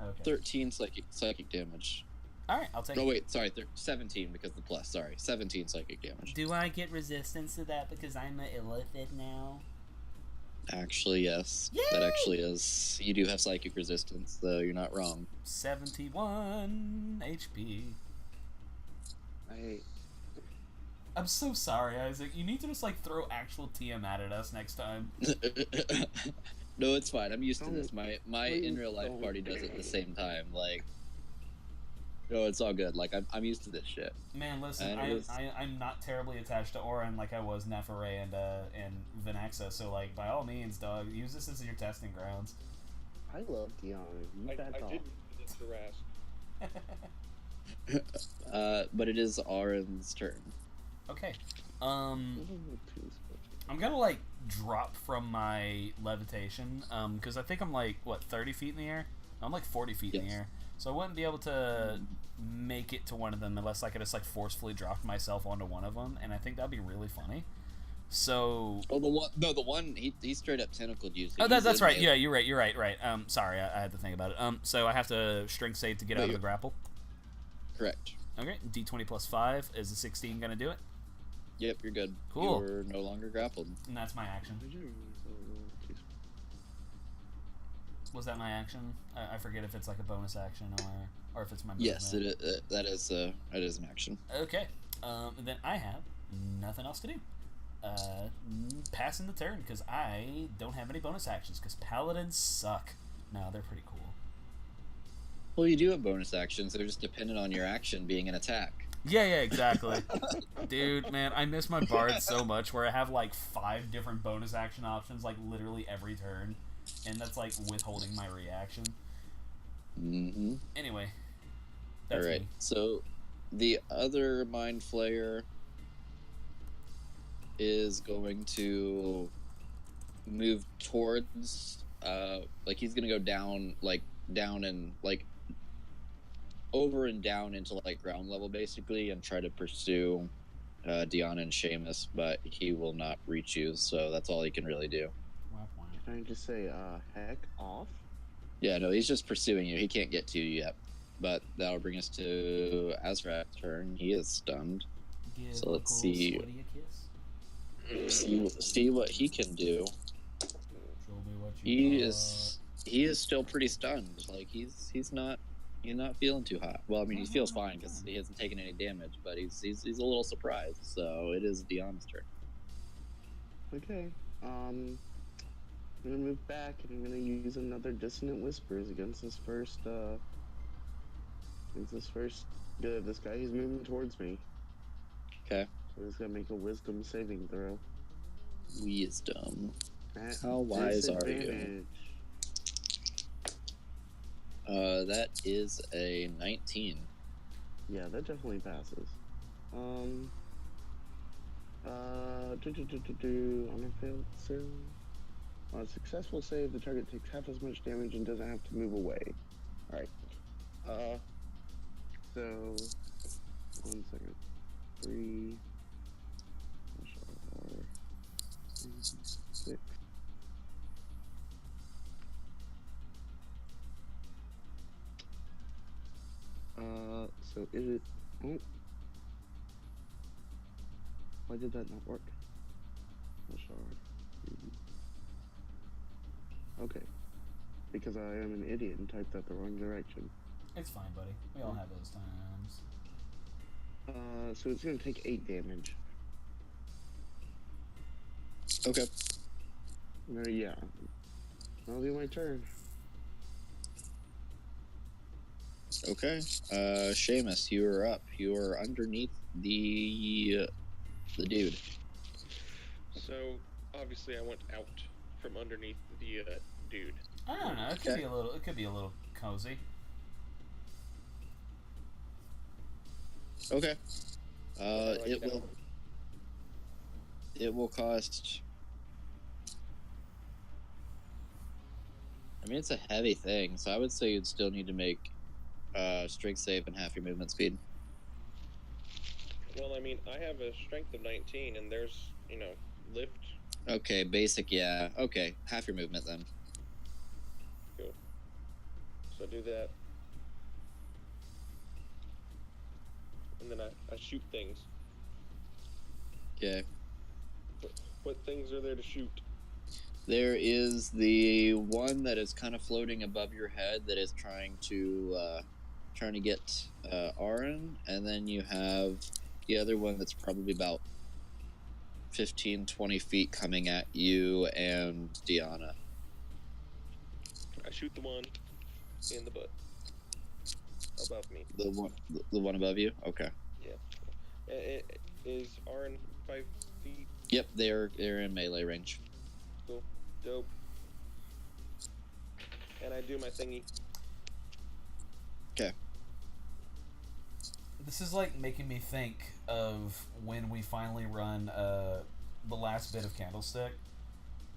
Speaker 1: Okay.
Speaker 3: 13 psychic damage.
Speaker 1: Alright, I'll take
Speaker 3: Oh
Speaker 1: it.
Speaker 3: wait, sorry, 17 because of the plus. Sorry, 17 psychic damage.
Speaker 1: Do I get resistance to that because I'm an illithid now?
Speaker 3: Actually, yes.
Speaker 1: Yay!
Speaker 3: That actually is. You do have psychic resistance, though. You're not wrong.
Speaker 1: 71 HP.
Speaker 2: I
Speaker 1: I'm so sorry, Isaac. You need to just like throw actual Tiamat at us next time.
Speaker 3: No, it's fine. I'm used to this.
Speaker 2: Don't-
Speaker 3: My
Speaker 2: please
Speaker 3: in real life
Speaker 2: don't.
Speaker 3: party does it at the same time. Like, No, it's all good. Like I'm used to this shit.
Speaker 1: Man, listen,
Speaker 3: And it was-
Speaker 1: I'm not terribly attached to Orin like I was Neferre and Venexa, so like by all means, dog, use this as your testing grounds.
Speaker 2: I love Diana. You
Speaker 4: I
Speaker 2: back off.
Speaker 4: did mean to harass.
Speaker 3: but it is Arin's turn.
Speaker 1: Okay. I'm gonna like drop from my levitation, because I think I'm like what 30 feet in the air. I'm like 40 feet in the
Speaker 3: Yes.
Speaker 1: air, so I wouldn't be able to make it to one of them unless I could just like forcefully drop myself onto one of them, and I think that'd be really funny. So.
Speaker 3: Oh, the one he straight up tentacled you. So
Speaker 1: Oh,
Speaker 3: he's
Speaker 1: that's
Speaker 3: in
Speaker 1: right.
Speaker 3: it.
Speaker 1: Yeah, you're right. Sorry, I had to think about it. So I have to strength save to get out of the grapple.
Speaker 3: Correct.
Speaker 1: Okay, D20 plus 5. Is the 16 gonna do it?
Speaker 3: Yep, you're good.
Speaker 1: Cool.
Speaker 3: You're no longer grappled.
Speaker 1: And that's my action. Was that my action? I forget if it's like a bonus action or if it's my movement.
Speaker 3: Yes, that is an action.
Speaker 1: Okay. Then I have nothing else to do. Passing the turn because I don't have any bonus actions because paladins suck. No, they're pretty cool.
Speaker 3: Well, you do have bonus actions. They're just dependent on your action being an attack.
Speaker 1: Yeah, exactly. Dude, man, I miss my bard so much where I have like 5 different bonus action options like literally every turn. And that's like withholding my reaction.
Speaker 3: Mm-hmm.
Speaker 1: Anyway. That's
Speaker 3: All right.
Speaker 1: me.
Speaker 3: So the other Mind Flayer is going to move towards like he's gonna go down and like over and down into like ground level basically and try to pursue Diana and Seamus, but he will not reach you, so that's all he can really do.
Speaker 2: Can I just say, heck off?
Speaker 3: Yeah, no, he's just pursuing you. He can't get to you yet. But that'll bring us to Azrak's turn. He is stunned.
Speaker 1: Give
Speaker 3: So let's
Speaker 1: Uncle
Speaker 3: see.
Speaker 1: Sweaty a kiss.
Speaker 3: See what he can do.
Speaker 1: Show me what you
Speaker 3: He is still pretty stunned. Like he's not feeling too hot. Well, I mean he feels fine because he hasn't taken any damage, but he's a little surprised. So it is Diana's turn.
Speaker 2: Okay. I'm gonna move back and I'm gonna use another Dissonant Whispers against this first good. This guy, he's moving towards me.
Speaker 3: Okay.
Speaker 2: So he's gonna make a Wisdom saving throw.
Speaker 3: Wisdom.
Speaker 2: At
Speaker 3: How wise are you?
Speaker 2: disadvantage.
Speaker 3: That is a 19.
Speaker 2: Yeah, that definitely passes. On a failed save. On a successful save, the target takes half as much damage and doesn't have to move away. Alright. So 1 second. 3 6. So is it? Oh. Why did that not work? Okay. Because I am an idiot and typed that the wrong direction.
Speaker 1: It's fine, buddy. We all have those times.
Speaker 2: So it's gonna take 8 damage.
Speaker 3: Okay.
Speaker 2: Yeah. That'll be my turn.
Speaker 3: Okay. Seamus, you are up. You are underneath the dude.
Speaker 4: So obviously I went out from underneath the dude.
Speaker 1: I don't know. It could be a little cozy.
Speaker 3: Okay.
Speaker 4: Like
Speaker 3: It will cost. I mean, it's a heavy thing, so I would say you'd still need to make strength save and half your movement speed.
Speaker 4: Well, I mean, I have a strength of 19, and there's, lift.
Speaker 3: Okay, basic, yeah. Okay, half your movement then.
Speaker 4: Cool. So do that. And then I shoot things.
Speaker 3: Okay.
Speaker 4: What things are there to shoot?
Speaker 3: There is the one that is kind of floating above your head that is trying to get Arin, and then you have the other one that's probably about 15-20 feet coming at you and Diana.
Speaker 4: I shoot the one in the butt. above me.
Speaker 3: The one above you. Okay.
Speaker 4: Is Aaron 5 feet?
Speaker 3: Yep, they're in melee range.
Speaker 4: Cool. Dope. And I do my thingy.
Speaker 3: Okay.
Speaker 1: This is like making me think of when we finally run the last bit of Candlestick.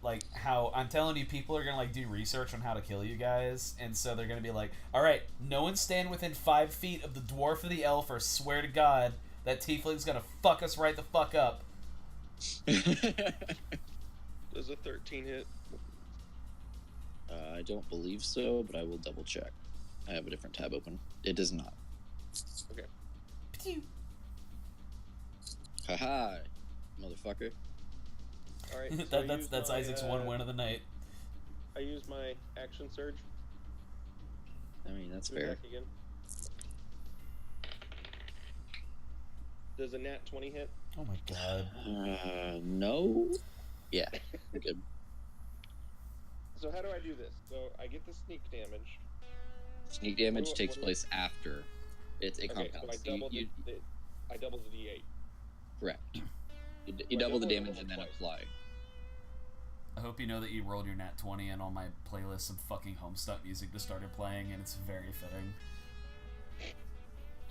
Speaker 1: Like how I'm telling you, people are gonna like do research on how to kill you guys, and so they're gonna be like, "All right, no one stand within 5 feet of the dwarf or the elf, or swear to God that tiefling's gonna fuck us right the fuck up."
Speaker 4: Does a 13 hit?
Speaker 3: I don't believe so, but I will double check. I have a different tab open. It does not.
Speaker 4: Okay.
Speaker 3: Haha, motherfucker.
Speaker 4: All right. So
Speaker 1: that's
Speaker 4: my,
Speaker 1: Isaac's one win of the night.
Speaker 4: I use my action surge.
Speaker 3: I mean, that's
Speaker 4: To
Speaker 3: fair.
Speaker 4: attack again. Does a nat 20 hit?
Speaker 1: Oh my god.
Speaker 3: No. Yeah, we're good.
Speaker 4: So how do I do this? So I get the sneak damage.
Speaker 3: Sneak damage
Speaker 4: What-
Speaker 3: takes
Speaker 4: what-
Speaker 3: place after. It's a
Speaker 4: Okay, so
Speaker 3: compound.
Speaker 4: I
Speaker 3: So
Speaker 4: double
Speaker 3: you,
Speaker 4: I double the D8.
Speaker 3: correct. You
Speaker 4: I
Speaker 3: double the
Speaker 4: double it
Speaker 3: damage and then
Speaker 4: twice.
Speaker 3: apply.
Speaker 1: I hope you know that you rolled your nat 20 and on my playlist some fucking Homestuck music just started playing, and it's very fitting.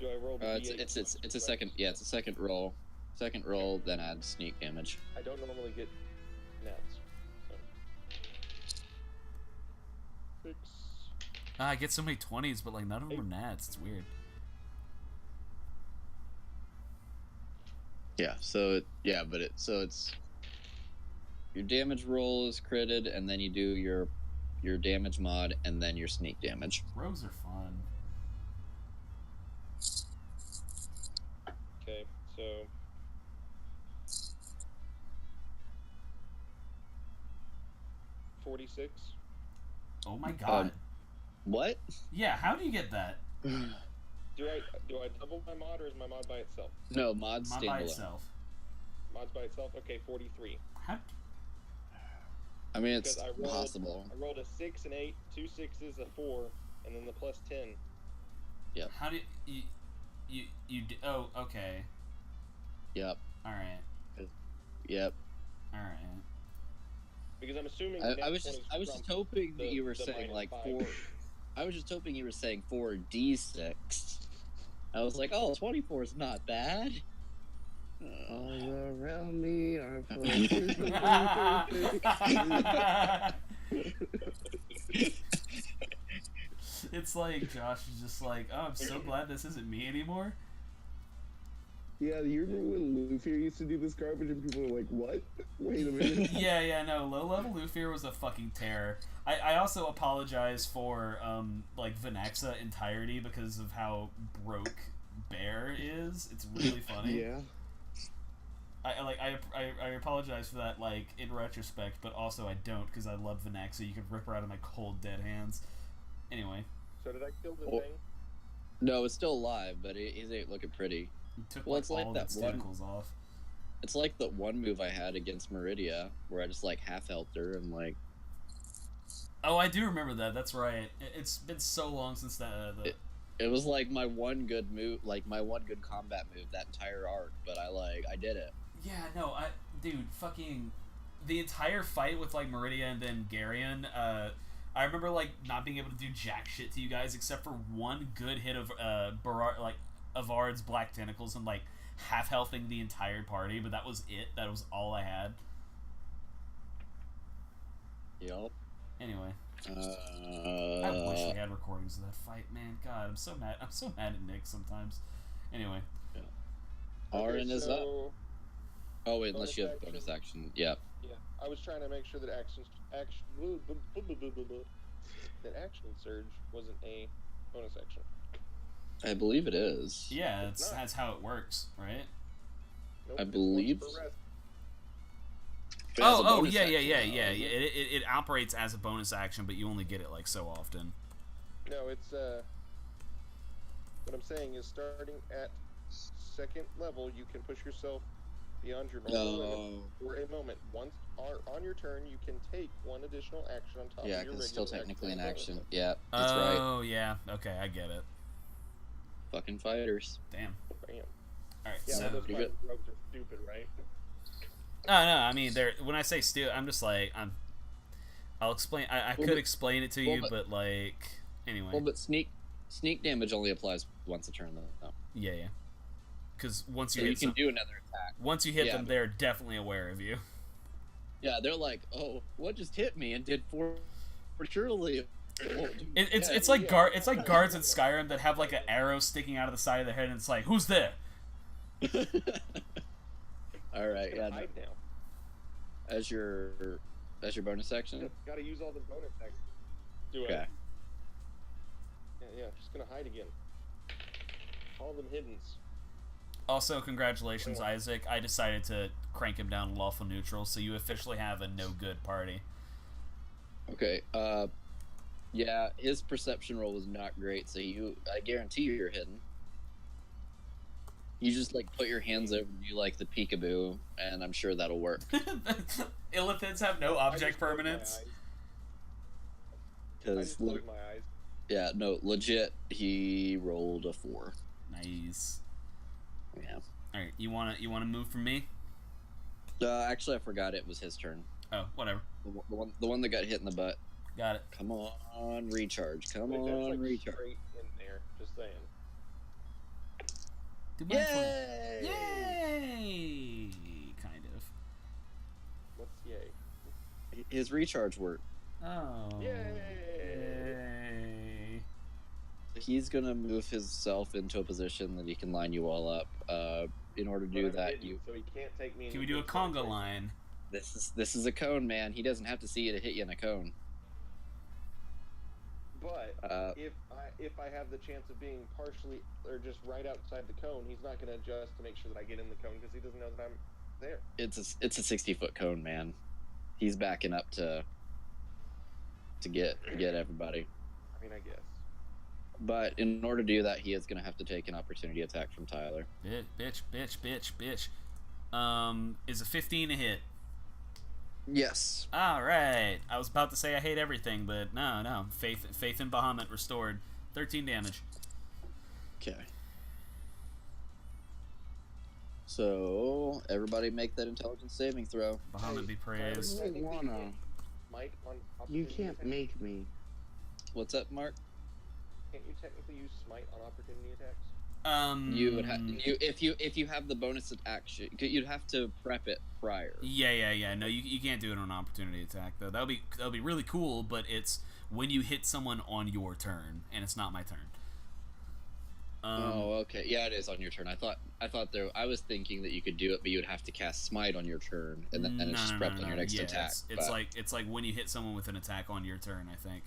Speaker 4: Do I roll the D8?
Speaker 3: It's a second. Yeah, it's a second roll. Second roll, then add sneak damage.
Speaker 4: I don't normally get nats. So. 6.
Speaker 1: I get so many 20s, but like none of them are nats. It's weird.
Speaker 3: Yeah. So it's your damage roll is critted, and then you do your damage mod, and then your sneak damage.
Speaker 1: Rogues are fun.
Speaker 4: Okay, so 46.
Speaker 1: Oh my god.
Speaker 3: What?
Speaker 1: Yeah, how do you get that?
Speaker 4: Do I double my mod or is my mod by itself?
Speaker 3: No, mod
Speaker 1: Not by
Speaker 3: standalone.
Speaker 1: itself.
Speaker 4: Mod's by itself. Okay, 43.
Speaker 1: How?
Speaker 3: I mean, it's
Speaker 4: Because I rolled-
Speaker 3: possible.
Speaker 4: I rolled a 6 and 8, 2 6s, a 4, and then the plus 10.
Speaker 1: How do oh, okay.
Speaker 3: Yep.
Speaker 1: Alright.
Speaker 3: Yep.
Speaker 1: Alright.
Speaker 4: Because I'm assuming
Speaker 3: I was just hoping that you were
Speaker 4: the
Speaker 3: saying
Speaker 4: minus
Speaker 3: like
Speaker 4: 5.
Speaker 3: 4. I was just hoping you were saying 4d6. I was like, oh, 24 is not bad.
Speaker 2: All around me are
Speaker 1: It's like Josh is just like, oh, I'm so glad this isn't me anymore.
Speaker 2: Yeah, you remember when Luthier used to do this garbage and people were like, what? Wait a minute.
Speaker 1: yeah, no, low level Luthier was a fucking terror. I also apologize for like Venexa entirety because of how broke Bear is. It's really funny.
Speaker 2: Yeah.
Speaker 1: I apologize for that, like, in retrospect, but also I don't, because I love Venexa. You could rip her out of my cold, dead hands. Anyway.
Speaker 4: So did I kill the
Speaker 3: Oh.
Speaker 4: thing?
Speaker 3: No, it's still alive, but it ain't looking pretty.
Speaker 1: You took,
Speaker 3: Well,
Speaker 1: like,
Speaker 3: it's like
Speaker 1: all of
Speaker 3: that
Speaker 1: its
Speaker 3: one-
Speaker 1: tentacles off.
Speaker 3: It's like the one move I had against Meridia, where I just like half healthed her and like.
Speaker 1: Oh, I do remember that. That's right. It's been so long since that.
Speaker 3: It was like my one good move, like my one good combat move that entire arc, but I did it.
Speaker 1: Yeah, no, dude, fucking, the entire fight with, like, Meridia and then Garion, I remember, like, not being able to do jack shit to you guys except for one good hit of, Avard's black tentacles and, like, half-healthing the entire party, but that was it. That was all I had.
Speaker 3: Yup.
Speaker 1: Anyway. I wish we had recordings of that fight, man. God, I'm so mad at Nick sometimes. Anyway.
Speaker 3: Aaron is up.
Speaker 4: so,
Speaker 3: Oh wait, unless
Speaker 4: bonus
Speaker 3: you have
Speaker 4: action.
Speaker 3: bonus action. Yep.
Speaker 4: Yeah, I was trying to make sure that action surge wasn't a bonus action.
Speaker 3: I believe it is.
Speaker 1: Yeah,
Speaker 4: It's not.
Speaker 1: that's how it works, right?
Speaker 4: Nope,
Speaker 3: I
Speaker 4: it's
Speaker 3: believe
Speaker 4: once per rest.
Speaker 3: It has a
Speaker 1: Oh,
Speaker 3: bonus
Speaker 1: yeah.
Speaker 3: action, though.
Speaker 1: It operates as a bonus action, but you only get it, like, so often.
Speaker 4: No, it's what I'm saying is starting at second level, you can push yourself beyond your normal limit
Speaker 3: No.
Speaker 4: for a moment. Once on your turn, you can take one additional action on top
Speaker 3: Yeah,
Speaker 4: of your
Speaker 3: because
Speaker 4: regular
Speaker 3: it's still technically an
Speaker 4: bonus
Speaker 3: action. Yeah, that's right.
Speaker 1: Oh, yeah. Okay, I get it.
Speaker 3: Fucking fighters.
Speaker 1: Damn.
Speaker 4: Bam.
Speaker 1: All right.
Speaker 4: Yeah,
Speaker 1: So
Speaker 4: well, those
Speaker 3: you're
Speaker 4: fighting rogues are stupid, right?
Speaker 1: no, I mean, they're when I say steal, I'm just like I'll explain. I
Speaker 3: Well,
Speaker 1: could
Speaker 3: but-
Speaker 1: explain it to
Speaker 3: well,
Speaker 1: you,
Speaker 3: but-
Speaker 1: but like anyway.
Speaker 3: Well, but sneak damage only applies once a turn, though.
Speaker 1: Yeah. Because once
Speaker 3: So
Speaker 1: you
Speaker 3: you
Speaker 1: hit
Speaker 3: can
Speaker 1: some,
Speaker 3: do another attack.
Speaker 1: once you hit
Speaker 3: Yeah,
Speaker 1: them,
Speaker 3: but-
Speaker 1: they're definitely aware of you.
Speaker 3: Yeah, they're like, oh, what just hit me and did for surely.
Speaker 1: It's like it's like guards in Skyrim that have like an arrow sticking out of the side of their head, and it's like, who's there?
Speaker 3: All right, yeah.
Speaker 4: Hide now.
Speaker 3: As your bonus action.
Speaker 4: Got to use all the bonus actions. Do
Speaker 3: Okay.
Speaker 4: it. Yeah, just gonna hide again. All them hiddens.
Speaker 1: Also, congratulations, Isaac. I decided to crank him down to lawful neutral, so you officially have a no good party.
Speaker 3: Okay. Yeah, his perception roll was not great, so I guarantee you're hidden. You just like put your hands over you like the peekaboo, and I'm sure that'll work.
Speaker 1: Illithids have no
Speaker 4: I
Speaker 1: object
Speaker 4: just closed my
Speaker 1: permanence.
Speaker 4: eyes. I
Speaker 3: Because
Speaker 4: just closed my eyes.
Speaker 3: yeah, no, legit, he rolled a 4.
Speaker 1: Nice.
Speaker 3: Yeah.
Speaker 1: All right, you wanna move from me?
Speaker 3: Actually, I forgot it was his turn.
Speaker 1: Oh, whatever.
Speaker 3: The one that got hit in the butt.
Speaker 1: Got it.
Speaker 3: Come on, recharge. Come
Speaker 4: Wait, that's
Speaker 3: on,
Speaker 4: like
Speaker 3: recharge.
Speaker 4: straight in there. Just saying.
Speaker 1: Do mine for me.
Speaker 3: Yay!
Speaker 1: Yay! Kind of.
Speaker 4: What's yay?
Speaker 3: His recharge worked.
Speaker 1: Oh.
Speaker 4: Yay!
Speaker 1: Yay.
Speaker 3: He's gonna move himself into a position that he can line you all up. In order to do
Speaker 4: But I'm
Speaker 3: that,
Speaker 4: hidden, so he can't take me.
Speaker 1: Can we do a conga line?
Speaker 3: this is a cone, man. He doesn't have to see you to hit you in a cone.
Speaker 4: But
Speaker 3: Uh,
Speaker 4: if I have the chance of being partially or just right outside the cone, he's not going to adjust to make sure that I get in the cone because he doesn't know that I'm there.
Speaker 3: it's a 60-foot cone, man. He's backing up to get everybody.
Speaker 4: I mean, I guess.
Speaker 3: But in order to do that, he is gonna have to take an opportunity attack from Tyler.
Speaker 1: Bitch. Is a 15 a hit?
Speaker 3: Yes.
Speaker 1: All right. I was about to say I hate everything, but no. Faith in Bahamut restored. 13 damage.
Speaker 3: Okay. So everybody make that intelligence saving throw.
Speaker 1: Bahamut be praised.
Speaker 2: I wanna.
Speaker 4: Mike, on
Speaker 2: You
Speaker 4: opportunity
Speaker 2: can't
Speaker 4: attack?
Speaker 2: make me.
Speaker 3: What's up, Mark?
Speaker 4: Can't you technically use smite on opportunity attacks?
Speaker 3: You would if you have the bonus action, you'd have to prep it prior.
Speaker 1: Yeah. No, you can't do it on an opportunity attack though. That'll be really cool, but it's when you hit someone on your turn, and it's not my turn.
Speaker 3: Oh, okay. Yeah, it is on your turn. I I was thinking that you could do it, but you would have to cast smite on your turn, and then it's just prepped on your next
Speaker 1: Yeah,
Speaker 3: attack.
Speaker 1: It's like when you hit someone with an attack on your turn, I think.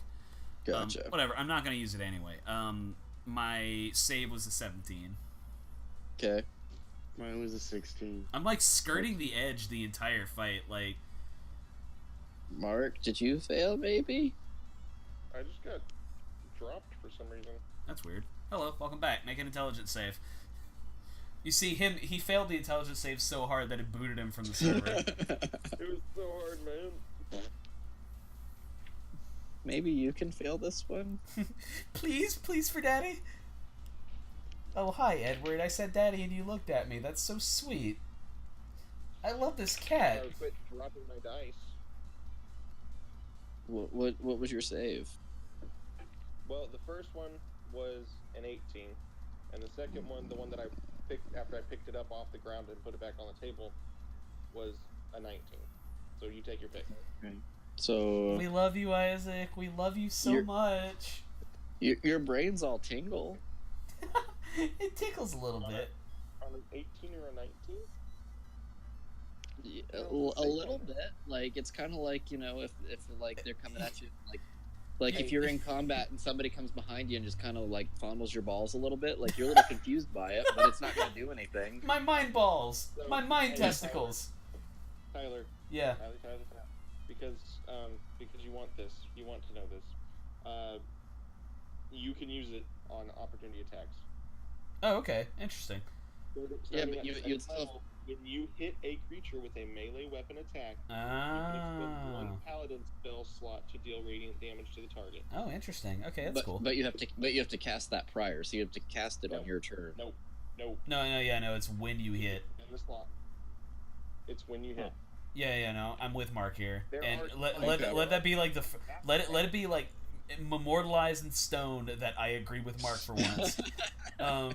Speaker 3: Gotcha.
Speaker 1: Whatever. I'm not gonna use it anyway. My save was a 17.
Speaker 3: Okay.
Speaker 2: Mine was a 16.
Speaker 1: I'm like skirting the edge the entire fight. Like,
Speaker 3: Mark, did you fail, maybe?
Speaker 4: I just got dropped for some reason.
Speaker 1: that's weird. Hello, welcome back. Make an intelligence save. You see him? He failed the intelligence save so hard that it booted him from the server.
Speaker 4: It was so hard, man.
Speaker 3: Maybe you can fail this one.
Speaker 1: Please for daddy. Oh, hi, Edward. I said daddy and you looked at me. That's so sweet. I love this cat.
Speaker 4: I quit dropping my dice.
Speaker 3: What was your save?
Speaker 4: Well, the first one was an 18, and the second one, the one that I picked after I picked it up off the ground and put it back on the table, was a 19. So you take your pick.
Speaker 3: So
Speaker 1: We love you, Isaac. We love you so much.
Speaker 3: your brain's all tingle.
Speaker 1: It tickles a little bit.
Speaker 4: On an 18 or a 19?
Speaker 3: Yeah, a little bit. Like it's kind of like, you know, if like they're coming at you like if you're in combat and somebody comes behind you and just kind of like fondles your balls a little bit, like you're a little confused by it, but it's not gonna do anything.
Speaker 1: My mind balls.
Speaker 4: So,
Speaker 1: My mind
Speaker 4: hey,
Speaker 1: testicles.
Speaker 4: Tyler,
Speaker 1: Yeah.
Speaker 4: because you want this, you want to know this. You can use it on opportunity attacks.
Speaker 1: Oh, okay. Interesting.
Speaker 3: Yeah, but
Speaker 4: Starting at
Speaker 3: you'd
Speaker 4: second
Speaker 3: still-
Speaker 4: level, when you hit a creature with a melee weapon attack, you can equip one
Speaker 1: Ah.
Speaker 4: paladin spell spell slot to deal radiant damage to the target.
Speaker 1: Oh, interesting. Okay, that's cool.
Speaker 3: But you have to cast that prior, so you have to cast it on your turn.
Speaker 4: Nope.
Speaker 1: No, it's when you hit.
Speaker 4: In the slot. It's when you hit.
Speaker 1: Yeah, no, I'm with Mark here, and let
Speaker 3: okay.
Speaker 1: that be like let it be like memorialized in stone that I agree with Mark for once.
Speaker 3: All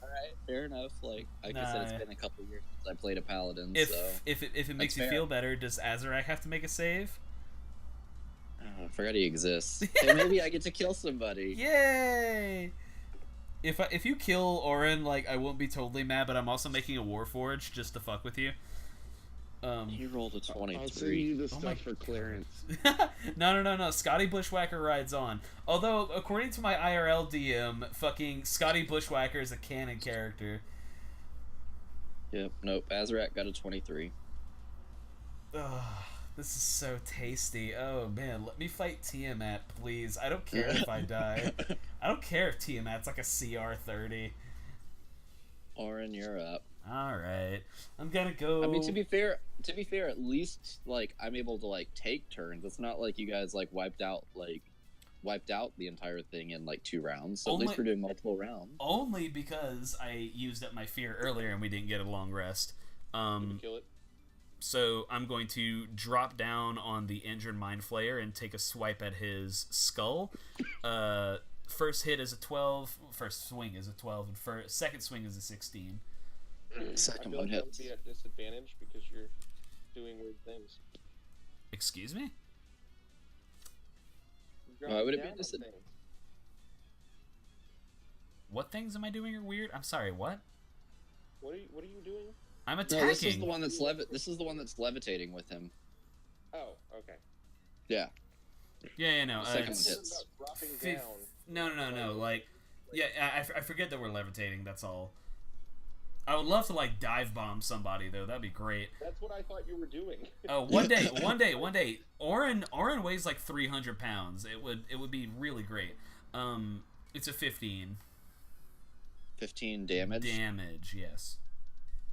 Speaker 3: right, fair enough. Like I said, it's been a couple years since I played a paladin.
Speaker 1: If
Speaker 3: so
Speaker 1: it makes you feel better, does Azarac have to make a save?
Speaker 3: Oh, I forgot he exists. Hey, maybe I get to kill somebody.
Speaker 1: Yay! If you kill Orin, like, I won't be totally mad, but I'm also making a Warforge just to fuck with you.
Speaker 3: He rolled a 23.
Speaker 2: I'll send you the stuff for clearance.
Speaker 1: No. Scotty Bushwhacker rides on. Although, according to my IRL DM, fucking Scotty Bushwhacker is a canon character.
Speaker 3: Yep. Nope. Azarac got a 23.
Speaker 1: Ugh, this is so tasty. Oh man, let me fight Tiamat, please. I don't care if I die. I don't care if Tiamat's like a CR 30.
Speaker 3: Orin, you're up.
Speaker 1: All right, I'm gonna go.
Speaker 3: I mean, to be fair, at least like I'm able to like take turns. It's not like you guys like wiped out the entire thing in like 2 rounds. So at least we're doing multiple rounds.
Speaker 1: Only because I used up my fear earlier and we didn't get a long rest.
Speaker 4: Kill it.
Speaker 1: So I'm going to drop down on the injured Mind Flayer and take a swipe at his skull. First hit is a 12. First swing is a 12, and second swing is a 16.
Speaker 3: Second
Speaker 4: I feel
Speaker 3: one
Speaker 4: like that
Speaker 3: hits.
Speaker 4: would be at disadvantage because you're doing weird things.
Speaker 1: Excuse me?
Speaker 3: Why would it be a disadvantage?
Speaker 1: What things am I doing are weird? I'm sorry, what?
Speaker 4: What are you doing?
Speaker 1: I'm attacking.
Speaker 3: No, this is the one that's levitating with him.
Speaker 4: Oh, okay.
Speaker 3: Yeah.
Speaker 1: Yeah, no.
Speaker 3: Second
Speaker 1: It's,
Speaker 3: one hits.
Speaker 4: Dropping down.
Speaker 1: No. Like, yeah, I forget that we're levitating. That's all. I would love to like dive bomb somebody though. That'd be great.
Speaker 4: That's what I thought you were doing.
Speaker 1: Oh, one day. Orin weighs like 300 pounds. It would be really great. It's a 15.
Speaker 3: 15 damage.
Speaker 1: Damage, yes.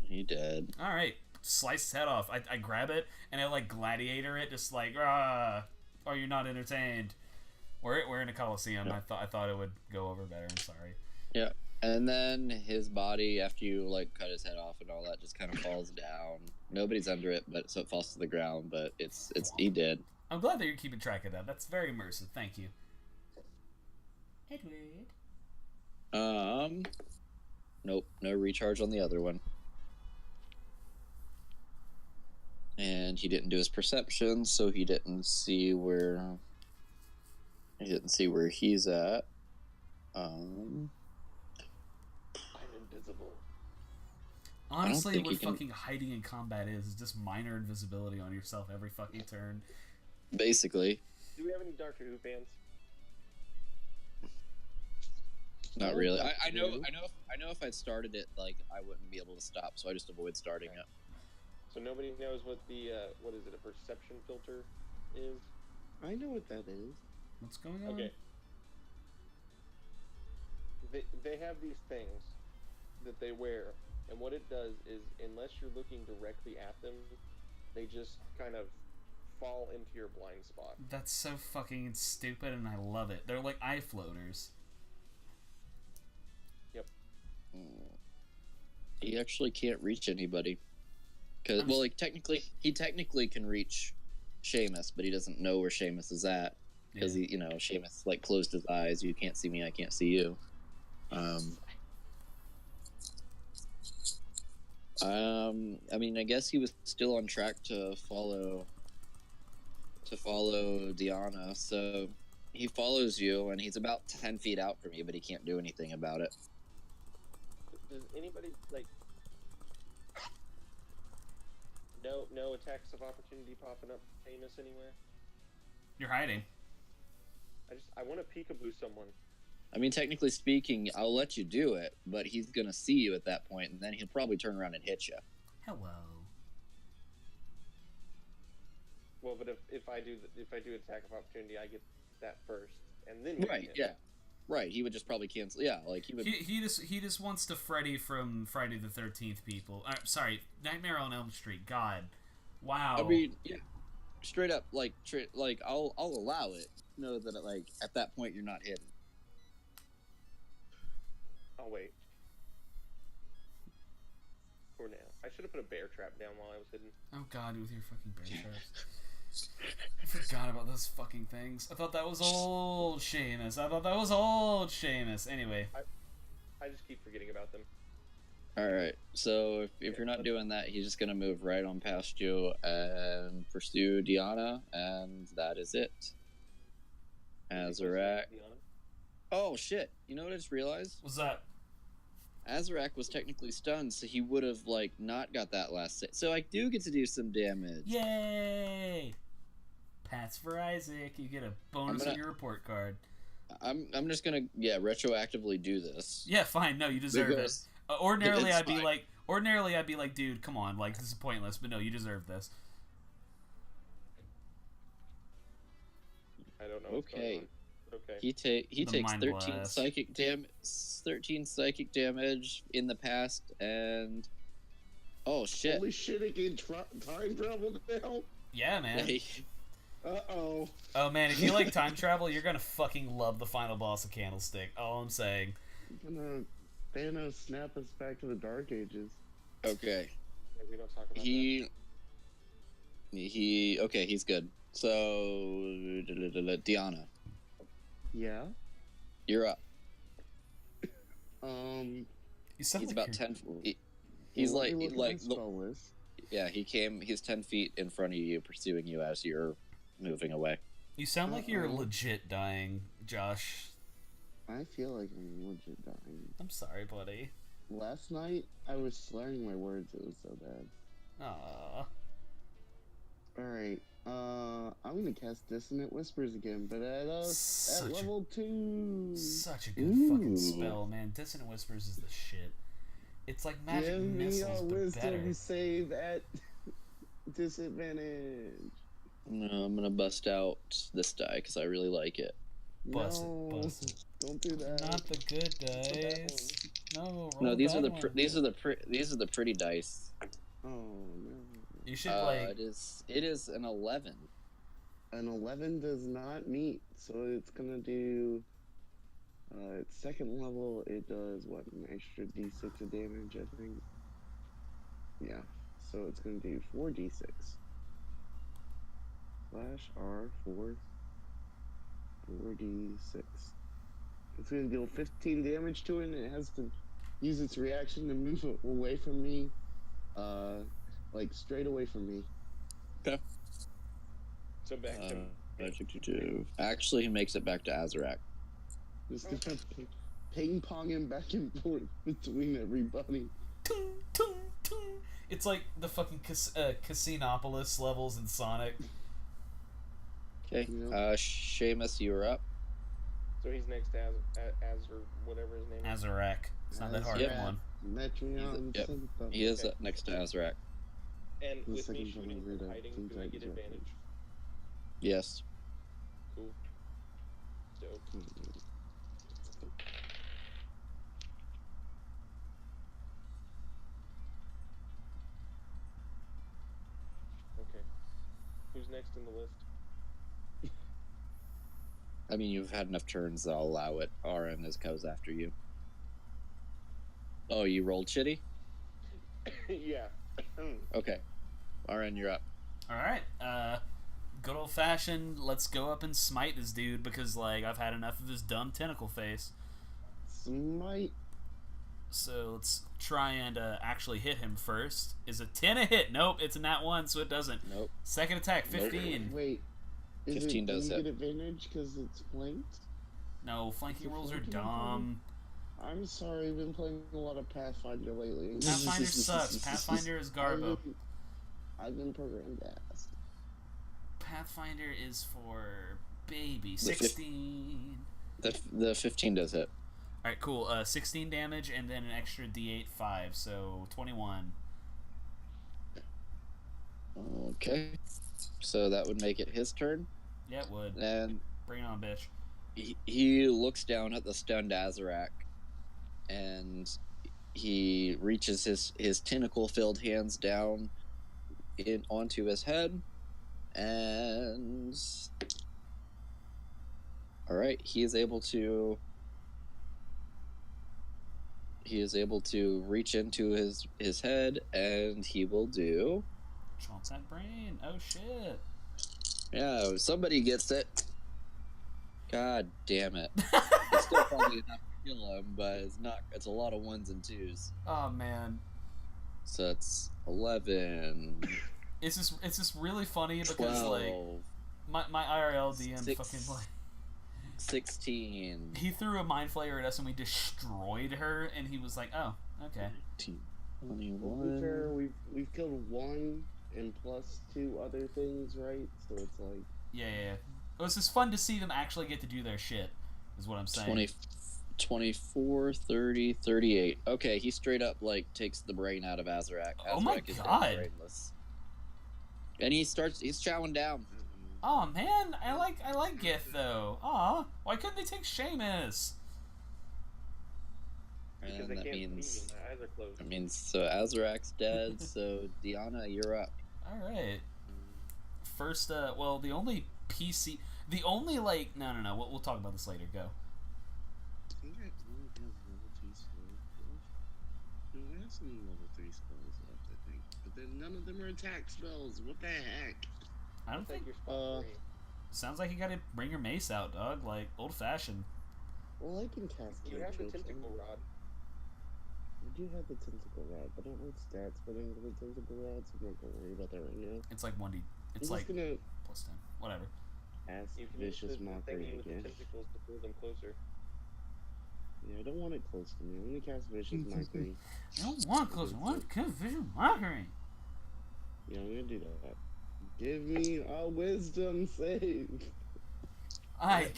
Speaker 3: He dead.
Speaker 1: All right, slice his head off. I grab it and I like gladiator it, just like are you not entertained? We're in a coliseum.
Speaker 3: Yeah.
Speaker 1: I thought it would go over better. I'm sorry.
Speaker 3: Yeah. And then his body, after you like cut his head off and all that, just kind of falls down. Nobody's under it, but so it falls to the ground. But it's he did.
Speaker 1: I'm glad that you're keeping track of that. That's very immersive. Thank you. Edward.
Speaker 3: Nope, no recharge on the other one. And he didn't do his perception, so he didn't see where he's at. I'm
Speaker 4: invisible.
Speaker 1: Honestly,
Speaker 3: think
Speaker 1: what
Speaker 3: he can-
Speaker 1: fucking hiding in combat is just minor invisibility on yourself every fucking turn.
Speaker 3: Basically,
Speaker 4: Do we have any Doctor Who fans?
Speaker 3: not really.
Speaker 2: Doctor
Speaker 3: I know
Speaker 2: Who.
Speaker 3: if I'd started it, like I wouldn't be able to stop, so I just avoid starting it.
Speaker 4: So nobody knows what the what is it? A perception filter is?
Speaker 2: I know what that is.
Speaker 1: What's going on?
Speaker 4: Okay. They have these things that they wear, and what it does is, unless you're looking directly at them, they just kind of fall into your blind spot.
Speaker 1: That's so fucking stupid, and I love it. They're like eye floaters.
Speaker 4: Yep.
Speaker 3: He actually can't reach anybody. Cause he technically can reach Seamus, but he doesn't know where Seamus is at because Seamus like closed his eyes. You can't see me, I can't see you. I mean, I guess he was still on track to follow Diana, so he follows you, and he's about 10 feet out from you, but he can't do anything about it.
Speaker 4: Does anybody like no attacks of opportunity popping up famous anywhere?
Speaker 1: You're hiding.
Speaker 4: I want to peekaboo someone.
Speaker 3: I mean, technically speaking, I'll let you do it, but he's gonna see you at that point, and then he'll probably turn around and hit you.
Speaker 1: Hello.
Speaker 4: Well, but if I do attack of opportunity, I get that first, and then we
Speaker 3: Right?
Speaker 4: hit.
Speaker 3: Yeah. Right. He would just probably cancel. Yeah, like he would.
Speaker 1: He just wants to Freddy from Friday the 13th people. Sorry, Nightmare on Elm Street. God, wow.
Speaker 3: I mean, yeah. straight up, like, I'll allow it. Know that, like, at that point you're not hidden.
Speaker 4: Oh wait. For now, I should have put a bear trap down while I was hidden.
Speaker 1: Oh god, with your fucking bear traps. I forgot about those fucking things. I thought that was old Seamus. Anyway.
Speaker 4: I just keep forgetting about them.
Speaker 3: Alright, so if you're not doing that, he's just gonna move right on past you and pursue Diana, and that is it. Azarak. Oh shit! You know what I just realized?
Speaker 1: What's that?
Speaker 3: Azarak was technically stunned, so he would have like not got that last hit. So I do get to do some damage.
Speaker 1: Yay! Pats for Isaac. You get a bonus on your report card.
Speaker 3: I'm just gonna retroactively do this.
Speaker 1: Yeah, fine. No, you deserve it. Ordinarily, I'd be like, dude, come on, like this is pointless. But no, you deserve this.
Speaker 4: I don't know.
Speaker 3: Okay.
Speaker 4: Okay.
Speaker 3: He takes 13
Speaker 1: blast.
Speaker 3: psychic damage in the past, and oh shit!
Speaker 2: Holy shit! It can time travel now.
Speaker 1: Yeah, man.
Speaker 2: Uh-oh.
Speaker 1: Oh man, if you like time travel, you're gonna fucking love the final boss of Candlestick. All I'm saying.
Speaker 2: I'm gonna Thanos snap us back to the Dark Ages.
Speaker 3: Okay.
Speaker 4: Yeah, we don't talk about
Speaker 3: Okay, he's good. So Diana,
Speaker 2: Yeah.
Speaker 3: you're up.
Speaker 1: You sound
Speaker 3: He's
Speaker 1: like
Speaker 3: about
Speaker 1: you're-
Speaker 3: 10. He's
Speaker 2: Let me
Speaker 3: like
Speaker 2: look at my spell list.
Speaker 3: yeah. He's 10 feet in front of you, pursuing you as you're moving away.
Speaker 1: You sound like you're
Speaker 2: Uh-oh.
Speaker 1: legit dying, Josh.
Speaker 2: I feel like I'm legit dying.
Speaker 1: I'm sorry, buddy.
Speaker 2: Last night, I was slurring my words. It was so bad.
Speaker 1: Aww.
Speaker 2: Alright, I'm gonna cast Dissonant Whispers again, but at
Speaker 1: Such a-
Speaker 2: level 2.
Speaker 1: Such a good fucking spell, man. Dissonant Whispers is the shit. It's like magic
Speaker 2: Give me
Speaker 1: missiles,
Speaker 2: a
Speaker 1: but
Speaker 2: wisdom
Speaker 1: better.
Speaker 2: save at disadvantage.
Speaker 3: No, I'm gonna bust out this die because I really like it.
Speaker 1: Bust
Speaker 2: No,
Speaker 1: it, bust it.
Speaker 2: don't do that.
Speaker 1: Not the good
Speaker 2: bad
Speaker 1: dice. No, roll
Speaker 3: No, these
Speaker 1: the
Speaker 3: are
Speaker 1: bad
Speaker 3: the
Speaker 1: one.
Speaker 3: these are the pretty dice.
Speaker 2: Oh no.
Speaker 1: You should like.
Speaker 3: It is an 11.
Speaker 2: An 11 does not meet, so it's gonna do. Its second level, it does what, an extra d6 of damage, I think. Yeah, so it's gonna do 4d6. Slash R4. 4d6. It's gonna deal 15 damage to it, and it has to use its reaction to move away from me. Like straight away from me.
Speaker 3: Okay.
Speaker 4: So back to
Speaker 3: Actually, he makes it back to Azarak.
Speaker 2: Just gonna ping pong him back and forth between everybody.
Speaker 1: Tung, tung, tung. It's like the fucking Casinopolis levels in Sonic.
Speaker 3: Okay.
Speaker 2: Yeah.
Speaker 3: Seamus, you're up.
Speaker 4: So he's next to Az or whatever his name is.
Speaker 1: Azarak. It's not that hard
Speaker 3: Yep.
Speaker 1: of one.
Speaker 2: Metreon.
Speaker 3: Yep.
Speaker 2: Synth-
Speaker 3: He is
Speaker 4: Okay.
Speaker 3: up next to Azarak.
Speaker 4: And
Speaker 2: The
Speaker 4: with
Speaker 2: second
Speaker 4: me
Speaker 2: time
Speaker 4: shooting
Speaker 2: I read
Speaker 4: from
Speaker 2: it,
Speaker 4: hiding,
Speaker 2: seems
Speaker 4: do I
Speaker 2: like
Speaker 4: get
Speaker 2: it's
Speaker 4: advantage?
Speaker 3: Yes.
Speaker 4: Cool. Dope. Okay. Who's next in the list?
Speaker 3: I mean, you've had enough turns that I'll allow it. RN goes after you. Oh, you rolled shitty?
Speaker 4: Yeah.
Speaker 3: Okay. RN, you're up.
Speaker 1: Alright, good old fashioned, let's go up and smite this dude because, like, I've had enough of his dumb tentacle face.
Speaker 2: Smite.
Speaker 1: So let's try and actually hit him first. Is a 10 a hit? Nope, it's a nat 1, so it doesn't.
Speaker 3: Nope.
Speaker 1: Second attack, 15.
Speaker 2: Wait. Is
Speaker 3: 15 does
Speaker 2: do you
Speaker 3: hit.
Speaker 2: get advantage because it's flanked?
Speaker 1: No, flanking
Speaker 2: Is it
Speaker 1: rolls are
Speaker 2: flanking
Speaker 1: dumb.
Speaker 2: I'm sorry, I've been playing a lot of Pathfinder lately.
Speaker 1: Pathfinder sucks. Pathfinder is Garbo.
Speaker 2: I've been programmed ass.
Speaker 1: Pathfinder is for baby.
Speaker 3: The
Speaker 1: 16.
Speaker 3: The 15 does hit.
Speaker 1: Alright, cool. 16 damage and then an extra d8, 5, so 21.
Speaker 3: Okay. So that would make it his turn.
Speaker 1: Yeah, it would.
Speaker 3: And
Speaker 1: Bring it on, bitch.
Speaker 3: he looks down at the stunned Azarak, and he reaches his tentacle-filled hands down onto his head, And all right, he is able to reach into his head, and he will do.
Speaker 1: Chomp that brain. Oh shit.
Speaker 3: Yeah, somebody gets it. God damn it. It's still probably enough to kill him, but it's a lot of ones and twos.
Speaker 1: Oh man.
Speaker 3: So that's 11.
Speaker 1: It's just really funny because
Speaker 3: 12.
Speaker 1: like my IRL DM
Speaker 3: 6,
Speaker 1: fucking like
Speaker 3: 16.
Speaker 1: he threw a mind flayer at us and we destroyed her and he was like, oh, okay.
Speaker 3: 21.
Speaker 2: We've killed one and plus 2 other things, right? So it's like
Speaker 1: Yeah. It was just fun to see them actually get to do their shit, is what I'm saying.
Speaker 3: 24, 30, 38. Okay, he straight up like takes the brain out of Azarak.
Speaker 1: Oh my
Speaker 3: Azarak is
Speaker 1: God.
Speaker 3: brainless. And he's chowing down.
Speaker 1: Oh man, I like Gith though. Aw, why couldn't they take Seamus?
Speaker 4: Because
Speaker 3: And
Speaker 4: they
Speaker 3: that
Speaker 4: can't see me.
Speaker 3: means
Speaker 4: My eyes are closed.
Speaker 3: so Azarak's dead. So Diana, you're up.
Speaker 1: All right. First, well, the only PC, the only like, no, we'll talk about this later. Go.
Speaker 2: I think I only have level 2 spells left. No, I have some level 3 spells left, I think. But then none of them are attack spells. What the heck?
Speaker 1: I don't think.
Speaker 4: Your spot free.
Speaker 1: Sounds like you gotta bring your mace out, dog. Like old fashioned.
Speaker 2: Well, I can cast
Speaker 4: You have the
Speaker 2: cantrips.
Speaker 4: tentacle rod.
Speaker 2: I do have the tentacle rod, but I don't like stats putting the tentacle rod, so I'm not gonna worry about that right now.
Speaker 1: It's like 1d. It's
Speaker 2: I'm
Speaker 1: like
Speaker 2: just gonna
Speaker 1: plus 10. Whatever.
Speaker 2: cast
Speaker 4: You can
Speaker 2: vicious
Speaker 4: use the
Speaker 2: mockery,
Speaker 4: thingy
Speaker 2: I
Speaker 4: with the
Speaker 2: guess.
Speaker 4: tentacles to pull them closer.
Speaker 2: Yeah, I don't want it close to me. I'm gonna cast vicious mockery.
Speaker 1: I don't want close. I want vision mockery.
Speaker 2: Yeah, I'm gonna do that. Give me a wisdom save.
Speaker 1: I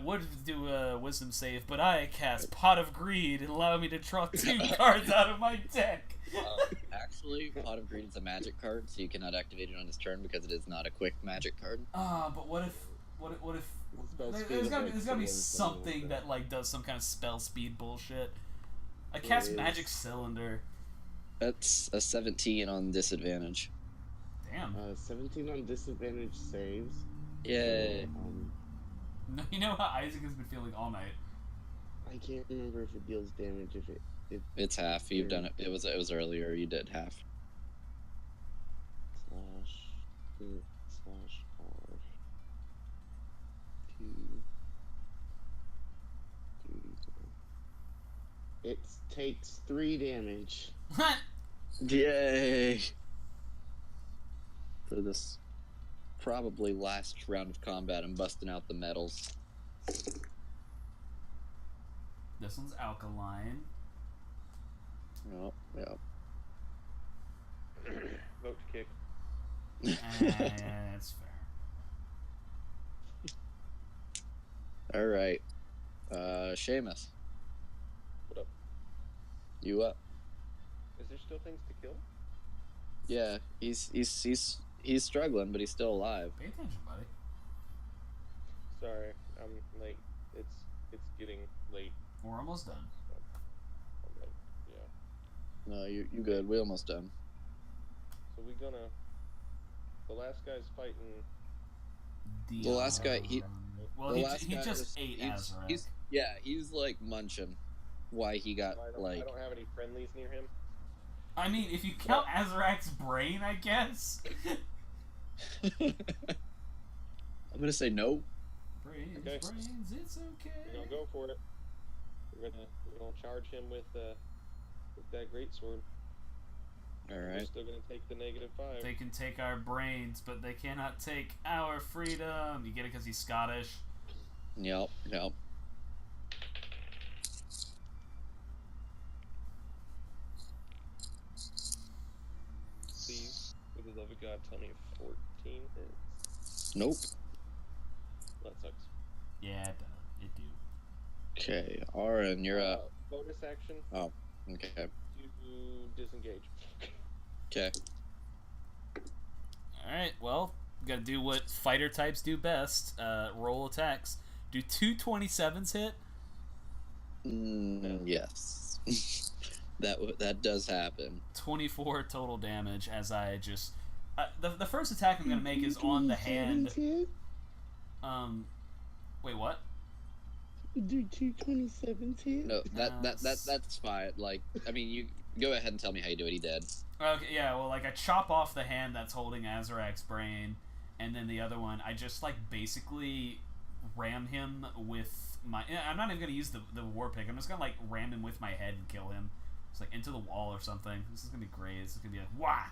Speaker 1: would do a wisdom save, but I cast Pot of Greed and allow me to draw 2 cards out of my deck.
Speaker 3: Actually, Pot of Greed is a magic card, so you cannot activate it on his turn because it is not a quick magic card.
Speaker 1: But what if there's gotta be something that like does some kind of spell speed bullshit. I cast Magic Cylinder.
Speaker 3: That's a 17 on disadvantage.
Speaker 1: Damn.
Speaker 2: 17 on disadvantage saves.
Speaker 3: Yay.
Speaker 2: So,
Speaker 1: You know how Isaac has been feeling all night.
Speaker 2: I can't remember if it deals damage. If
Speaker 3: It's half. You've done it. It was earlier. You did half.
Speaker 2: /R 2 3. It takes 3 damage.
Speaker 3: Yay! So this probably last round of combat, I'm busting out the medals.
Speaker 1: This one's alkaline.
Speaker 3: Yep, yep.
Speaker 4: Vote to kick.
Speaker 1: That's fair.
Speaker 3: Alright. Seamus.
Speaker 4: What up?
Speaker 3: You up.
Speaker 4: Is there still things to kill?
Speaker 3: Yeah, he's struggling, but he's still alive.
Speaker 1: Pay attention, buddy.
Speaker 4: Sorry, I'm late. It's getting late.
Speaker 1: We're almost done.
Speaker 4: I'm late. Yeah.
Speaker 3: No, you good. We almost done.
Speaker 4: So we gonna. The last guy's fighting.
Speaker 3: The last guy, he
Speaker 1: just ate Azarak.
Speaker 3: He's like munching. Why he got
Speaker 4: I don't have any friendlies near him.
Speaker 1: I mean, if you count Azarak's brain, I guess.
Speaker 3: I'm gonna say no.
Speaker 1: Brains,
Speaker 4: Okay.
Speaker 1: brains, it's okay.
Speaker 4: We're gonna go for it. We're gonna charge him with that greatsword.
Speaker 3: All
Speaker 4: We're
Speaker 3: right.
Speaker 4: still gonna take the -5.
Speaker 1: They can take our brains, but they cannot take our freedom. You get it because he's Scottish?
Speaker 3: Yep.
Speaker 4: Please, for the love of God, tell me 14 hits.
Speaker 3: Nope.
Speaker 4: That sucks.
Speaker 1: Yeah, it does. It do.
Speaker 3: Okay, Aaron, you're up.
Speaker 4: Bonus action
Speaker 3: Oh, okay.
Speaker 4: to disengage.
Speaker 3: Okay.
Speaker 1: Alright, well, gotta do what fighter types do best. Roll attacks. Do 2 27s hit?
Speaker 3: Yes. That does happen.
Speaker 1: 24 total damage as I The first attack I'm gonna make is on the hand. Wait, what?
Speaker 2: Do 227 hit?
Speaker 3: No, that's fine. Like, I mean, you go ahead and tell me how you do it. He dead.
Speaker 1: Okay, yeah. Well, like I chop off the hand that's holding Azarak's brain, and then the other one, I just like basically ram him with my. I'm not even gonna use the war pick. I'm just gonna like ram him with my head and kill him. It's like into the wall or something. This is gonna be great. This is gonna be like wah.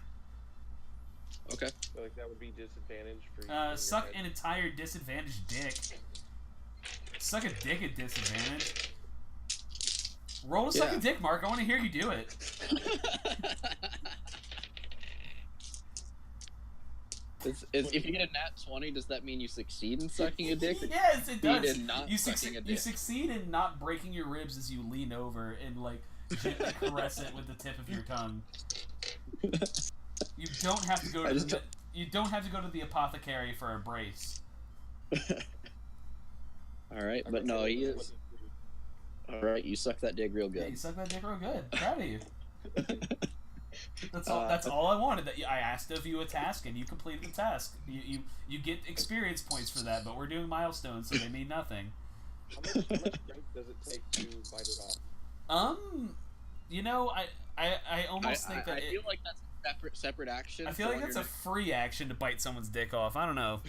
Speaker 3: Okay.
Speaker 4: I feel like that would be disadvantage for you.
Speaker 1: Suck an entire disadvantaged dick. Suck a dick at disadvantage. Roll to suck a dick, Mark. I want to hear you do it.
Speaker 3: If you get a nat 20, does that mean you succeed in sucking a dick?
Speaker 1: Yes, it does.
Speaker 3: In not
Speaker 1: You
Speaker 3: sucking a dick?
Speaker 1: You succeed in not breaking your ribs as you lean over and like gently caress it with the tip of your tongue. You don't have to go to you don't have to go to the apothecary for a brace.
Speaker 3: All right, but no, he is. All right, you suck that dick real
Speaker 1: Yeah,
Speaker 3: good.
Speaker 1: you suck that dick real good. Proud of you. That's all. That's all I wanted. That I asked of you a task, and you completed the task. You get experience points for that, but we're doing milestones, so they mean nothing.
Speaker 4: How much strength does it take to bite it off?
Speaker 1: You know, I almost think that
Speaker 3: I feel like that's a separate action.
Speaker 1: I feel like that's a free action to bite someone's dick off. I don't know.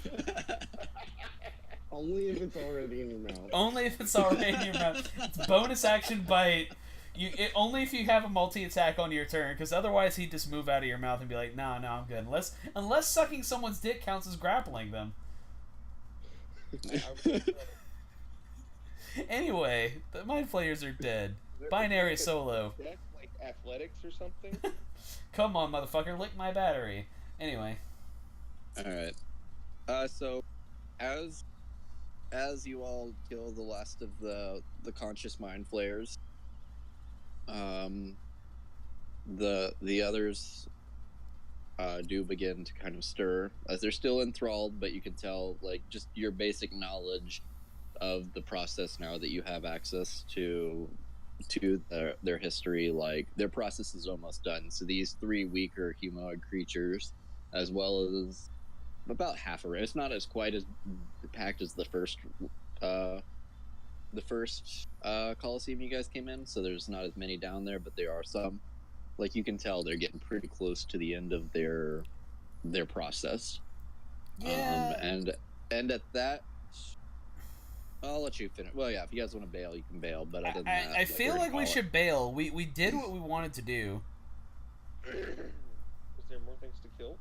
Speaker 2: Only if it's already in your mouth.
Speaker 1: Only if it's already in your mouth. It's bonus action bite. Only if you have a multi-attack on your turn, because otherwise he'd just move out of your mouth and be like, no, I'm good. Unless sucking someone's dick counts as grappling them. Anyway, the mind flayers are dead. Binary solo.
Speaker 4: Deck, like athletics or something?
Speaker 1: Come on, motherfucker, lick my battery. Anyway.
Speaker 3: Alright. So, as you all kill the last of the conscious mind flayers, the others do begin to kind of stir, as they're still enthralled, but you can tell, like, just your basic knowledge of the process now that you have access to their history. Like, their process is almost done, so these three weaker humanoid creatures, as well as about half a race, it's not as quite as packed as the first Coliseum you guys came in, so there's not as many down there, but there are some. Like, you can tell they're getting pretty close to the end of their process.
Speaker 1: Yeah.
Speaker 3: And at that, I'll let you finish. Well, yeah, if you guys want to bail, you can bail, but other than that,
Speaker 1: I feel like we should bail. We did what we wanted to do.
Speaker 4: Is there more things to kill?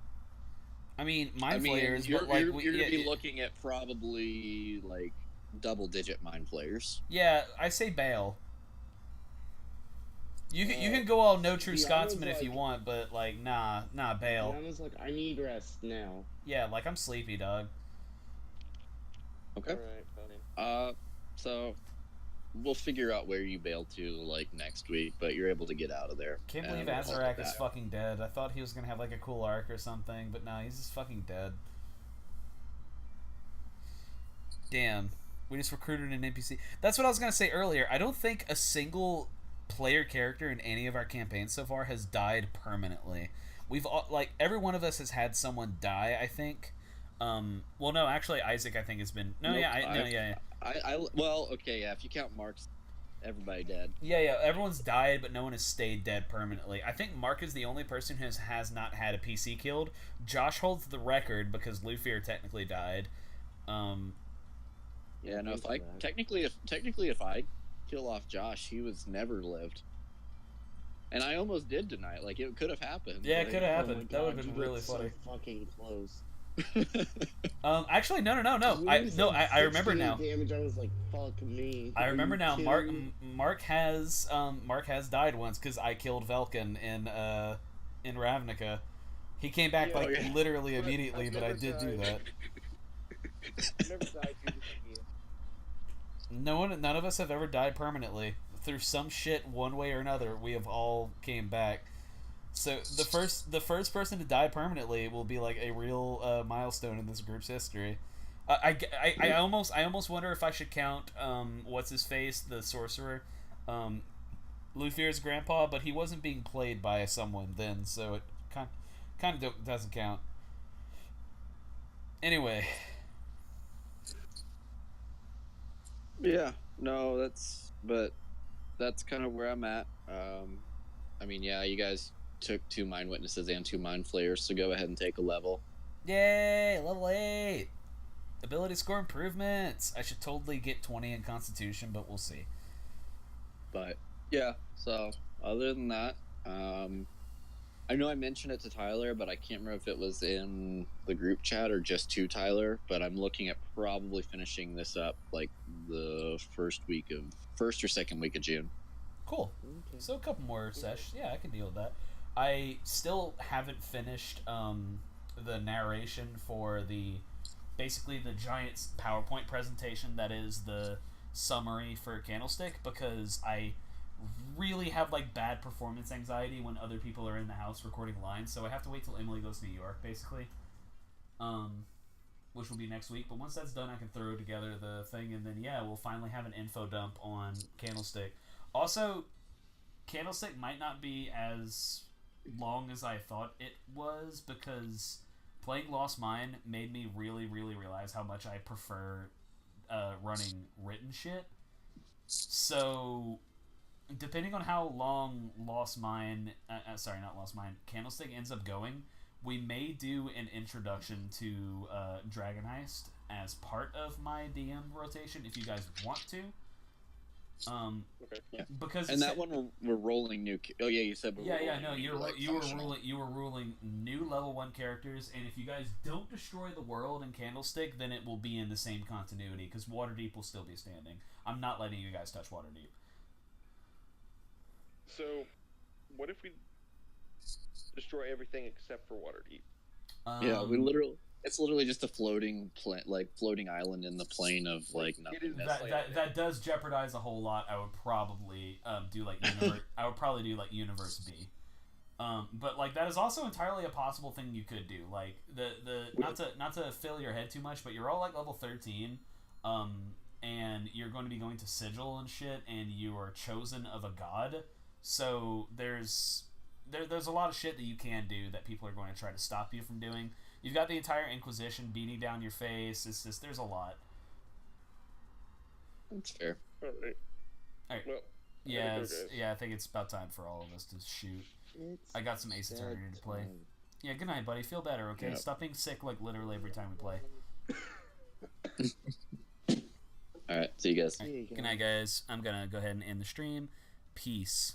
Speaker 1: I mean, mind flayers,
Speaker 3: you're
Speaker 1: but like...
Speaker 3: you're going to be looking at probably, like, double-digit mind flayers.
Speaker 1: Yeah, I say bail. You can go all no true Scotsman if you want, but like nah, bail.
Speaker 2: Diana's like, I need rest now.
Speaker 1: Yeah, like I'm sleepy, dog.
Speaker 3: Okay.
Speaker 4: Alright,
Speaker 3: so we'll figure out where you bail to like next week, but you're able to get out of there.
Speaker 1: Can't believe
Speaker 3: And we'll
Speaker 1: Azarak
Speaker 3: hold
Speaker 1: is
Speaker 3: that.
Speaker 1: fucking dead. I thought he was gonna have like a cool arc or something, but no, he's just fucking dead. Damn. We just recruited an NPC. That's what I was gonna say earlier. I don't think a single player character in any of our campaigns so far has died permanently. We've all, like, every one of us has had someone die, I think. Well, no, actually, Isaac, I think, has been... No,
Speaker 3: Nope,
Speaker 1: yeah.
Speaker 3: Well, okay, yeah, if you count Mark's, everybody dead.
Speaker 1: Yeah, everyone's died, but no one has stayed dead permanently. I think Mark is the only person who has not had a PC killed. Josh holds the record because Lufier technically died.
Speaker 3: Yeah, no, technically if I kill off Josh, he was never lived. And I almost did tonight. Like, it could have happened.
Speaker 1: Yeah,
Speaker 3: like,
Speaker 1: it could have
Speaker 2: Oh my
Speaker 1: happened. That would have
Speaker 2: God,
Speaker 1: been
Speaker 2: you
Speaker 1: really
Speaker 2: look
Speaker 1: funny.
Speaker 2: So fucking close.
Speaker 1: Actually, no. I remember now.
Speaker 2: Damage. I was like, fuck me.
Speaker 1: I remember
Speaker 2: Are you
Speaker 1: now.
Speaker 2: kidding?
Speaker 1: Mark has died once because I killed Velkin in Ravnica. He came back literally immediately, but I did do that.
Speaker 4: never died due to
Speaker 1: None of us have ever died permanently. Through some shit, one way or another, we have all came back. So the first person to die permanently will be like a real milestone in this group's history. I almost wonder if I should count what's his face, the sorcerer, Lufier's grandpa, but he wasn't being played by someone then, so it kind of doesn't count. Anyway,
Speaker 3: Yeah, no, that's kind of where I'm at. I mean, yeah, you guys took 2 mind witnesses and 2 mind flayers, so go ahead and take a level.
Speaker 1: yay, level 8. Ability score improvements. I should totally get 20 in Constitution, but we'll see.
Speaker 3: But yeah, so other than that, I know I mentioned it to Tyler, but I can't remember if it was in the group chat or just to Tyler. But I'm looking at probably finishing this up like the first or second week of June.
Speaker 1: Cool.
Speaker 2: Okay.
Speaker 1: So a couple more sesh. Yeah, I can deal with that. I still haven't finished the narration for basically the giant PowerPoint presentation that is the summary for Candlestick, because I really have like bad performance anxiety when other people are in the house recording lines, so I have to wait till Emily goes to New York, basically. Which will be next week. But once that's done, I can throw together the thing, and then yeah, we'll finally have an info dump on Candlestick. Also, Candlestick might not be as long as I thought it was, because playing Lost Mine made me really, really realize how much I prefer running written shit. So, depending on how long Candlestick ends up going, we may do an introduction to Dragon Heist as part of my DM rotation if you guys want to.
Speaker 4: Okay.
Speaker 3: Yeah.
Speaker 1: Because
Speaker 3: And that one we're rolling new. Oh yeah, you said we're rolling
Speaker 1: no,
Speaker 3: new, like,
Speaker 1: you were
Speaker 3: functional.
Speaker 1: ruling new level 1 characters, and if you guys don't destroy the world in Candlestick, then it will be in the same continuity, because Waterdeep will still be standing. I'm not letting you guys touch Waterdeep.
Speaker 4: So, what if we destroy everything except for Waterdeep?
Speaker 3: Yeah, it's literally just a floating floating island in the plane of like nothingness.
Speaker 1: That does jeopardize a whole lot. I would probably do like Universe B. But like that is also entirely a possible thing you could do. Like not to fill your head too much, but you're all like level 13, and you're going to be going to Sigil and shit, and you are chosen of a god. So there's a lot of shit that you can do that people are going to try to stop you from doing. You've got the entire Inquisition beating down your face. It's just, there's a lot.
Speaker 3: That's fair.
Speaker 4: All right.
Speaker 1: Well, I think it's about time for all of us to shoot. I got some Ace Attorney to play. Yeah, good night, buddy. Feel better, okay?
Speaker 3: Yep.
Speaker 1: Stop being sick like literally every time we play.
Speaker 3: All right, see you guys.
Speaker 1: Good night, guys. I'm gonna go ahead and end the stream. Peace.